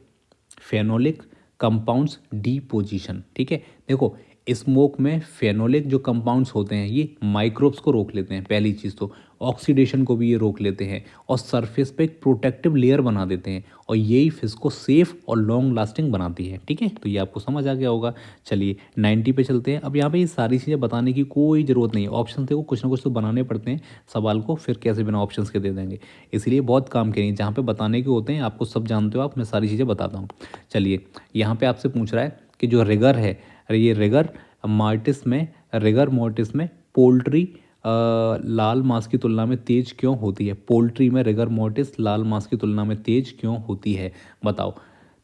फेनोलिक कंपाउंड्स डिपोजिशन। ठीक है, देखो स्मोक में फेनोलिक जो कंपाउंड्स होते हैं ये माइक्रोब्स को रोक लेते हैं, पहली चीज़ तो ऑक्सीडेशन को भी ये रोक लेते हैं और सरफेस पे एक प्रोटेक्टिव लेयर बना देते हैं और यही फिश को सेफ और लॉन्ग लास्टिंग बनाती है। ठीक है, तो ये आपको समझ आ गया होगा। चलिए 90 पे चलते हैं। अब यहाँ पे ये सारी चीज़ें बताने की कोई ज़रूरत नहीं है, ऑप्शन देखो कुछ ना कुछ तो बनाने पड़ते हैं सवाल को, फिर कैसे बिना ऑप्शन के दे देंगे। इसलिए बहुत काम के नहीं, जहाँ पे बताने के होते हैं आपको सब जानते हो आप, मैं सारी चीज़ें बताता हूँ। चलिए यहाँ पे आपसे पूछ रहा है कि जो रिगर है, ये रिगर मोर्टिस में पोल्ट्री लाल मांस की तुलना में तेज क्यों होती है। पोल्ट्री में रिगर मोर्टिस लाल मांस की तुलना में तेज क्यों होती है, बताओ।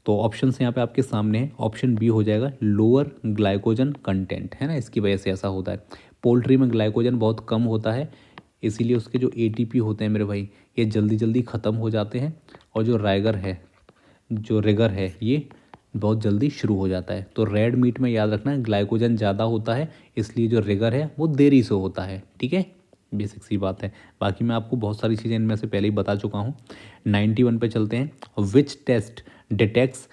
तो ऑप्शन यहाँ पे आपके सामने है। ऑप्शन बी हो जाएगा लोअर ग्लाइकोजन कंटेंट, है ना, इसकी वजह से ऐसा होता है। पोल्ट्री में ग्लाइकोजन बहुत कम होता है, इसीलिए उसके जो एटीपी होते हैं मेरे भाई ये जल्दी जल्दी ख़त्म हो जाते हैं, और जो रिगर है ये बहुत जल्दी शुरू हो जाता है। तो रेड मीट में याद रखना ग्लाइकोजन ज़्यादा होता है, इसलिए जो रिगर है वो देरी से होता है। ठीक है, बेसिक सी बात है। बाकी मैं आपको बहुत सारी चीज़ें इनमें से पहले ही बता चुका हूँ। 91 पे चलते हैं। Which test detects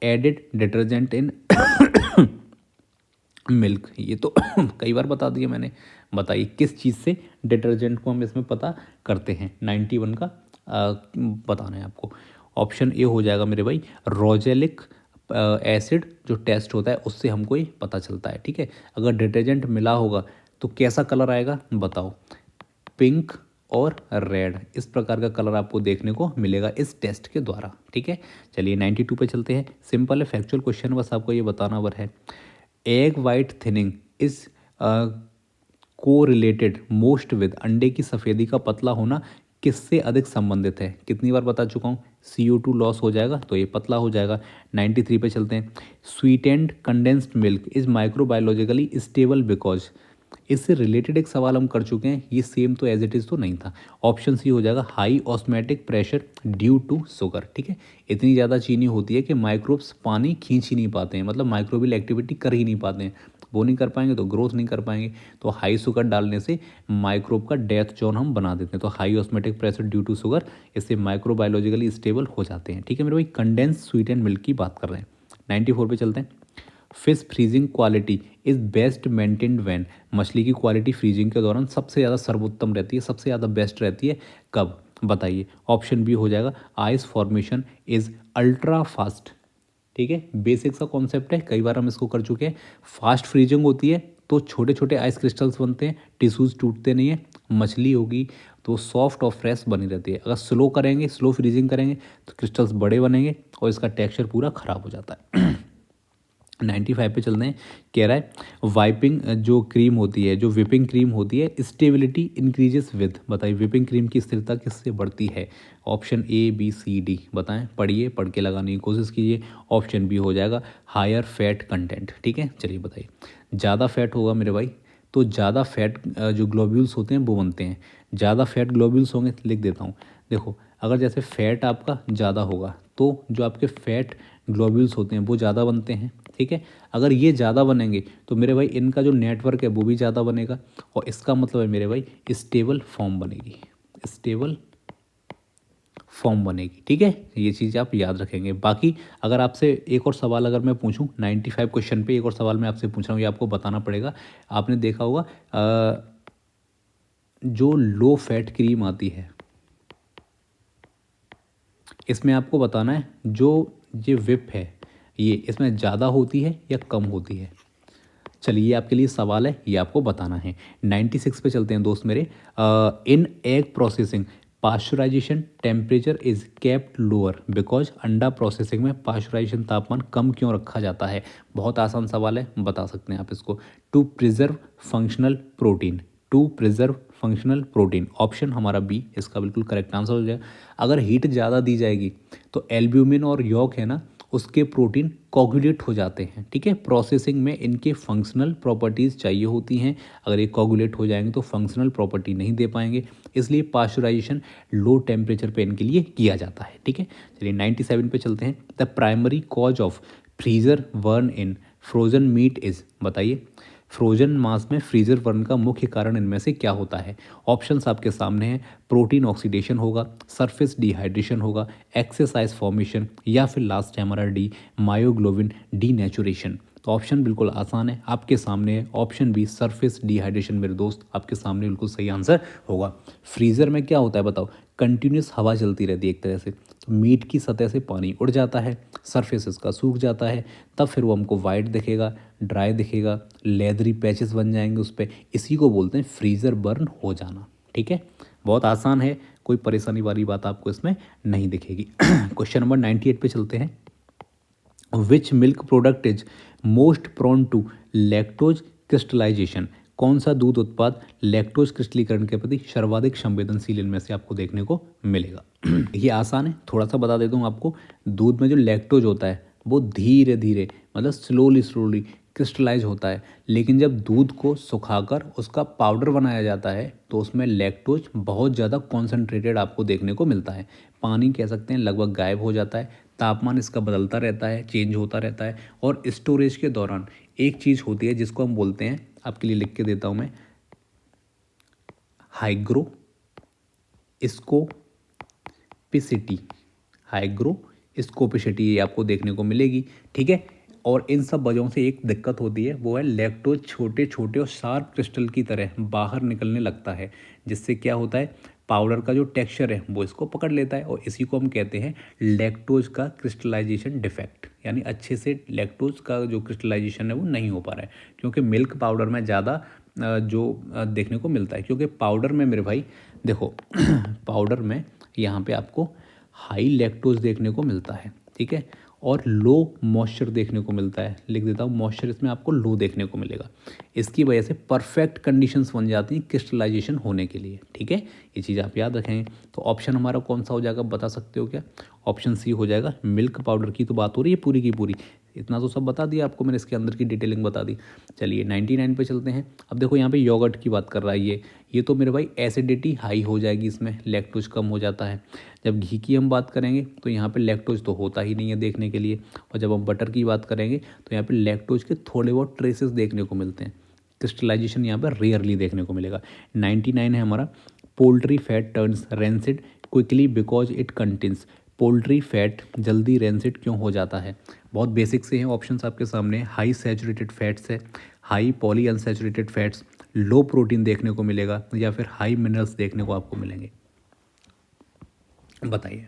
added detergent in milk. ये तो कई बार बता दिया मैंने, बताइए किस चीज़ से डिटर्जेंट को हम इसमें पता करते हैं। 91 का बताना है आपको। ऑप्शन ए हो जाएगा मेरे भाई रोजेलिक एसिड जो टेस्ट होता है उससे हमको ये पता चलता है। ठीक है, अगर डिटर्जेंट मिला होगा तो कैसा कलर आएगा बताओ, पिंक और रेड, इस प्रकार का कलर आपको देखने को मिलेगा इस टेस्ट के द्वारा। ठीक है, चलिए 92 पे चलते हैं। सिंपल है, फैक्चुअल क्वेश्चन, बस आपको ये बताना वर है। एग वाइट थिनिंग इज को रिलेटेड मोस्ट विद। अंडे की सफ़ेदी का पतला होना किससे अधिक संबंधित है, कितनी बार बता चुका हूँ। CO2 लॉस हो जाएगा तो ये पतला हो जाएगा। 93 पे चलते हैं। Sweetened condensed milk is microbiologically stable because. इससे रिलेटेड एक सवाल हम कर चुके हैं, ये सेम तो एज इट इज़ तो नहीं था। ऑप्शन सी हो जाएगा high osmotic pressure due to sugar. ठीक है, इतनी ज़्यादा चीनी होती है कि माइक्रोब्स पानी खींच ही नहीं पाते हैं, मतलब माइक्रोबियल एक्टिविटी कर ही नहीं पाते हैं, वो नहीं कर पाएंगे तो ग्रोथ नहीं कर पाएंगे। तो हाई शुगर डालने से माइक्रोब का डेथ जोन हम बना देते हैं। तो high osmotic pressure due to sugar, इससे माइक्रोबायोलॉजिकली स्टेबल हो जाते हैं। ठीक है मेरे भाई, कंडेंस स्वीट एंड मिल्क की बात कर रहे हैं। 94 पे चलते हैं। Fish freezing quality is best maintained when. मछली की क्वालिटी फ्रीजिंग के दौरान सबसे ज़्यादा सर्वोत्तम रहती है, सबसे ज़्यादा बेस्ट रहती है कब, बताइए। ऑप्शन बी हो जाएगा ice formation is ultra fast. ठीक है, बेसिक सा कॉन्सेप्ट है, कई बार हम इसको कर चुके हैं। फास्ट फ्रीजिंग होती है तो छोटे छोटे आइस क्रिस्टल्स बनते हैं, टिश्यूज़ टूटते नहीं है। मछली होगी तो सॉफ्ट और फ्रेश बनी रहती है। अगर स्लो फ्रीजिंग करेंगे तो क्रिस्टल्स बड़े बनेंगे और इसका टेक्सचर पूरा ख़राब हो जाता है। 95 पे चलते हैं। कह रहा है वाइपिंग जो क्रीम होती है, जो विपिंग क्रीम होती है, स्टेबिलिटी इंक्रीजेस विद। बताइए विपिंग क्रीम की स्थिरता किससे बढ़ती है। Option A B C D बताएं, पढ़िए, पढ़ के लगाने की कोशिश कीजिए। ऑप्शन बी हो जाएगा हायर फैट कंटेंट। ठीक है, चलिए बताइए। ज़्यादा फैट होगा मेरे भाई तो ज़्यादा फैट जो ग्लोब्यूल्स होते हैं वो बनते हैं। ज़्यादा फैट ग्लोब्यूल्स होंगे, लिख देता हूँ। देखो अगर जैसे फैट आपका ज़्यादा होगा तो जो आपके फैट ग्लोब्यूल्स होते हैं वो ज़्यादा बनते हैं। ठीक है, अगर ये ज़्यादा बनेंगे तो मेरे भाई इनका जो नेटवर्क है वो भी ज़्यादा बनेगा, और इसका मतलब है मेरे भाई स्टेबल फॉर्म बनेगी, स्टेबल फॉर्म बनेगी। ठीक है, ये चीज़ आप याद रखेंगे। बाकी अगर आपसे एक और सवाल अगर मैं पूछूं 95 क्वेश्चन पे एक और सवाल मैं आपसे पूछ रहा हूँ, ये आपको बताना पड़ेगा। आपने देखा होगा जो लो फैट क्रीम आती है, इसमें आपको बताना है जो ये विप है ये इसमें ज़्यादा होती है या कम होती है। चलिए ये आपके लिए सवाल है, ये आपको बताना है। 96 पे चलते हैं दोस्त मेरे। In egg processing pasteurisation temperature is kept lower because अंडा प्रोसेसिंग में पास्चराइजेशन तापमान कम क्यों रखा जाता है। बहुत आसान सवाल है, बता सकते हैं आप इसको। To preserve functional protein, to preserve functional protein, option हमारा बी इसका बिल्कुल करेक्ट आंसर हो जाएगा। अगर हीट ज़्यादा दी जाएगी तो एल्ब्यूमिन और यॉक है ना, उसके प्रोटीन कोगुलेट हो जाते हैं। ठीक है, प्रोसेसिंग में इनके फंक्शनल प्रॉपर्टीज़ चाहिए होती हैं, अगर ये कोगुलेट हो जाएंगे तो फंक्शनल प्रॉपर्टी नहीं दे पाएंगे, इसलिए पास्चराइजेशन लो टेम्परेचर पे इनके लिए किया जाता है। ठीक है, चलिए 97 पे चलते हैं। The primary cause of freezer burn in frozen meat is, बताइए फ्रोजन मांस में फ्रीजर वर्न का मुख्य कारण इनमें से क्या होता है। ऑप्शंस आपके सामने हैं। प्रोटीन ऑक्सीडेशन होगा, सरफेस डिहाइड्रेशन होगा, एक्सरसाइज फॉर्मेशन, या फिर लास्ट है हमारा डी मायोग्लोबिन डीनेचुरेशन। तो ऑप्शन बिल्कुल आसान है आपके सामने है, ऑप्शन बी सरफेस डिहाइड्रेशन मेरे दोस्त आपके सामने बिल्कुल सही आंसर होगा। फ्रीज़र में क्या होता है बताओ, कंटिन्यूस हवा चलती रहती है एक तरह से, तो मीट की सतह से पानी उड़ जाता है, सरफेस इसका सूख जाता है, तब फिर वो हमको वाइट दिखेगा, ड्राई दिखेगा, लेदरी पैचेस बन जाएंगे उस पर, इसी को बोलते हैं फ्रीज़र बर्न हो जाना। ठीक है, बहुत आसान है, कोई परेशानी वाली बात आपको इसमें नहीं दिखेगी। क्वेश्चन नंबर 98 पे चलते हैं। Which milk product is most prone to lactose crystallisation, कौन सा दूध उत्पाद लैक्टोज क्रिस्टलीकरण के प्रति सर्वाधिक संवेदनशील इनमें से आपको देखने को मिलेगा। ये आसान है, थोड़ा सा बता देता हूँ आपको। दूध में जो लैक्टोज होता है वो धीरे धीरे मतलब स्लोली स्लोली क्रिस्टलाइज होता है, लेकिन जब दूध को सुखाकर उसका पाउडर बनाया जाता है तो उसमें लैक्टोज बहुत ज़्यादा कॉन्सेंट्रेटेड आपको देखने को मिलता है। पानी कह सकते हैं लगभग गायब हो जाता है, तापमान इसका बदलता रहता है, चेंज होता रहता है, और स्टोरेज के दौरान एक चीज़ होती है जिसको हम बोलते हैं, आपके लिए लिख के देता हूँ मैं, हाइग्रो स्कोपिसिटी, हाइग्रो स्कोपिसिटी ये आपको देखने को मिलेगी। ठीक है, और इन सब वजहों से एक दिक्कत होती है, वो है लैक्टोज छोटे छोटे और शार्प क्रिस्टल की तरह बाहर निकलने लगता है, जिससे क्या होता है पाउडर का जो टेक्सचर है वो इसको पकड़ लेता है, और इसी को हम कहते हैं लैक्टोज का क्रिस्टलाइजेशन डिफेक्ट, यानी अच्छे से लैक्टोज का जो क्रिस्टलाइजेशन है वो नहीं हो पा रहा है, क्योंकि मिल्क पाउडर में ज़्यादा देखने को मिलता है। क्योंकि पाउडर में मेरे भाई देखो पाउडर में यहाँ पे आपको हाई लैक्टोज देखने को मिलता है, ठीक है, और लो मॉइस्चर देखने को मिलता है। लिख देता हूँ, मॉइस्चर इसमें आपको लो देखने को मिलेगा। इसकी वजह से परफेक्ट कंडीशंस बन जाती हैं क्रिस्टलाइजेशन होने के लिए। ठीक है, ये चीज़ आप याद रखें। तो ऑप्शन हमारा कौन सा हो जाएगा, बता सकते हो क्या? ऑप्शन सी हो जाएगा। मिल्क पाउडर की तो बात हो रही है पूरी की पूरी, इतना तो सब बता दिया आपको मैंने, इसके अंदर की डिटेलिंग बता दी। चलिए 99 पे चलते हैं। अब देखो यहाँ पे योगर्ट की बात कर रहा है ये तो मेरे भाई एसिडिटी हाई हो जाएगी, इसमें लैक्टोज कम हो जाता है। जब घी की हम बात करेंगे तो यहाँ पे लैक्टोज तो होता ही नहीं है देखने के लिए, और जब हम बटर की बात करेंगे तो यहाँ पे लैक्टोज के थोड़े बहुत ट्रेसेस देखने को मिलते हैं। क्रिस्टलाइजेशन यहाँ पर रेयरली देखने को मिलेगा। 99 है हमारा। Poultry fat turns rancid quickly because it contains, poultry fat जल्दी रेंसिड क्यों हो जाता है? बहुत बेसिक से हैं ऑप्शंस आपके सामने। हाई सैचुरेटेड फैट्स है, हाई पॉली अनसैचुरेटेड फैट्स, लो प्रोटीन देखने को मिलेगा, या फिर हाई मिनरल्स देखने को आपको मिलेंगे। बताइए,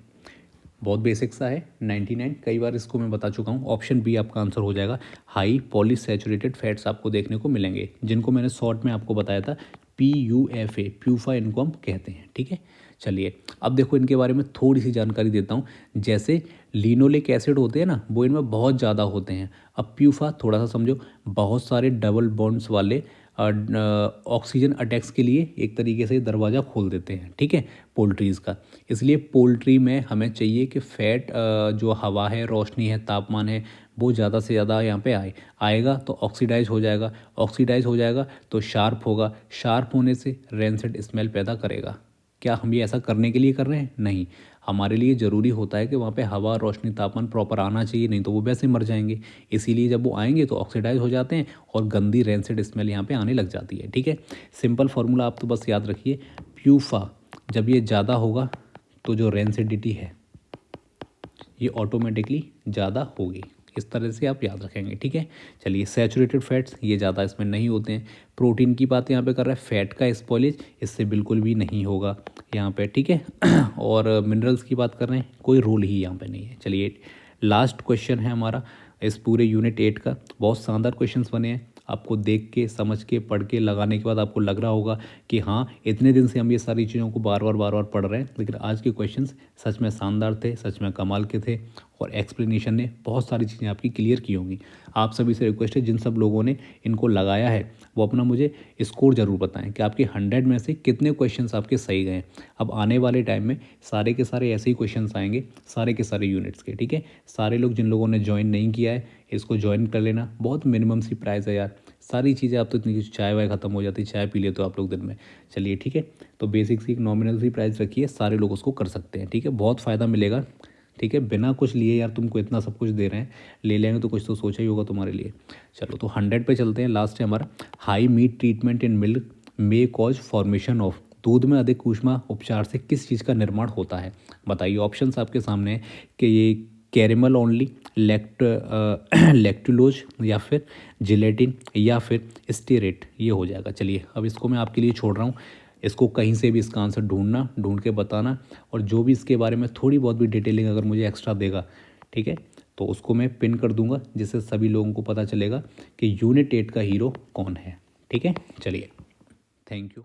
बहुत बेसिक सा है। 99 कई बार इसको मैं बता चुका हूँ। ऑप्शन बी आपका आंसर हो जाएगा। हाई पॉलीसैचुरेटेड फैट्स आपको देखने को मिलेंगे, जिनको मैंने शॉर्ट में आपको बताया था PUFA, प्यूफा इनको हम कहते हैं। ठीक है, चलिए अब देखो इनके बारे में थोड़ी सी जानकारी देता हूँ। जैसे लिनोलिक एसिड होते हैं ना, वो इनमें बहुत ज़्यादा होते हैं। अब प्यूफा थोड़ा सा समझो, बहुत सारे डबल बॉन्ड्स वाले ऑक्सीजन अटैक्स के लिए एक तरीके से दरवाज़ा खोल देते हैं, ठीक है, पोल्ट्रीज़ का। इसलिए पोल्ट्री में हमें चाहिए कि फ़ैट जो हवा है, रोशनी है, तापमान है, वो ज़्यादा से ज़्यादा यहाँ पे आएगा तो ऑक्सीडाइज हो जाएगा, ऑक्सीडाइज हो जाएगा तो शार्प होगा, शार्प होने से रेंसिड स्मेल पैदा करेगा। क्या हम ये ऐसा करने के लिए कर रहे हैं? नहीं, हमारे लिए ज़रूरी होता है कि वहाँ पे हवा, रोशनी, तापमान प्रॉपर आना चाहिए, नहीं तो वो वैसे मर जाएंगे। इसीलिए जब वो आएंगे तो ऑक्सीडाइज हो जाते हैं और गंदी रेंसिड स्मेल यहाँ पे आने लग जाती है। ठीक है, सिंपल फार्मूला आप तो बस याद रखिए, प्यूफा जब ये ज़्यादा होगा तो जो रेंसिडिटी है ये ऑटोमेटिकली ज़्यादा होगी। इस तरह से आप याद रखेंगे, ठीक है। चलिए, सैचुरेटेड फैट्स ये ज़्यादा इसमें नहीं होते हैं। प्रोटीन की बात यहाँ पे कर रहा है, फैट का स्पॉइलेज इससे बिल्कुल भी नहीं होगा यहाँ पे, ठीक है। और मिनरल्स की बात कर रहे हैं, कोई रोल ही यहाँ पे नहीं है। चलिए, लास्ट क्वेश्चन है हमारा इस पूरे यूनिट 8 का। बहुत शानदार क्वेश्चंस बने हैं, आपको देख के समझ के पढ़ के लगाने के बाद आपको लग रहा होगा कि हाँ, इतने दिन से हम ये सारी चीज़ों को बार बार पढ़ रहे हैं, लेकिन आज के क्वेश्चंस सच में शानदार थे, सच में कमाल के थे, और एक्सप्लेनेशन ने बहुत सारी चीज़ें आपकी क्लियर की होंगी। आप सभी से रिक्वेस्ट है, जिन सब लोगों ने इनको लगाया है वो अपना मुझे स्कोर ज़रूर बताएं कि आपके 100 में से कितने क्वेश्चंस आपके सही गए। अब आने वाले टाइम में सारे के सारे ऐसे ही क्वेश्चंस आएंगे, सारे के सारे यूनिट्स के, ठीक है। सारे लोग जिन लोगों ने ज्वाइन नहीं किया है, इसको ज्वाइन कर लेना, बहुत मिनिमम सी प्राइस है यार। सारी चीज़ें आप तो इतनी चाय वाय ख़त्म हो जाती, चाय पी लेते हो आप लोग दिन में। चलिए ठीक है, तो बेसिक सी एक नॉमिनल सी प्राइस रखिए, सारे लोग उसको कर सकते हैं, ठीक है। बहुत फ़ायदा मिलेगा, ठीक है। बिना कुछ लिए यार तुमको इतना सब कुछ दे रहे हैं, ले लेंगे तो कुछ तो सोचा ही होगा तुम्हारे लिए। चलो, तो 100 पे चलते हैं। लास्ट है हमारा, high heat treatment in milk may cause formation of. दूध में अधिक ऊष्मा उपचार से किस चीज़ का निर्माण होता है, बताइए। ऑप्शंस आपके सामने है कि ये कैरेमल ओनली, लैक्टुलोज, या फिर जिलेटिन, या फिर स्टेरेट, ये हो जाएगा। चलिए, अब इसको मैं आपके लिए छोड़ रहा हूँ, इसको कहीं से भी इसका आंसर ढूंढ के बताना, और जो भी इसके बारे में थोड़ी बहुत भी डिटेलिंग अगर मुझे एक्स्ट्रा देगा, ठीक है, तो उसको मैं पिन कर दूंगा, जिससे सभी लोगों को पता चलेगा कि यूनिट 8 का हीरो कौन है, ठीक है। चलिए, थैंक यू।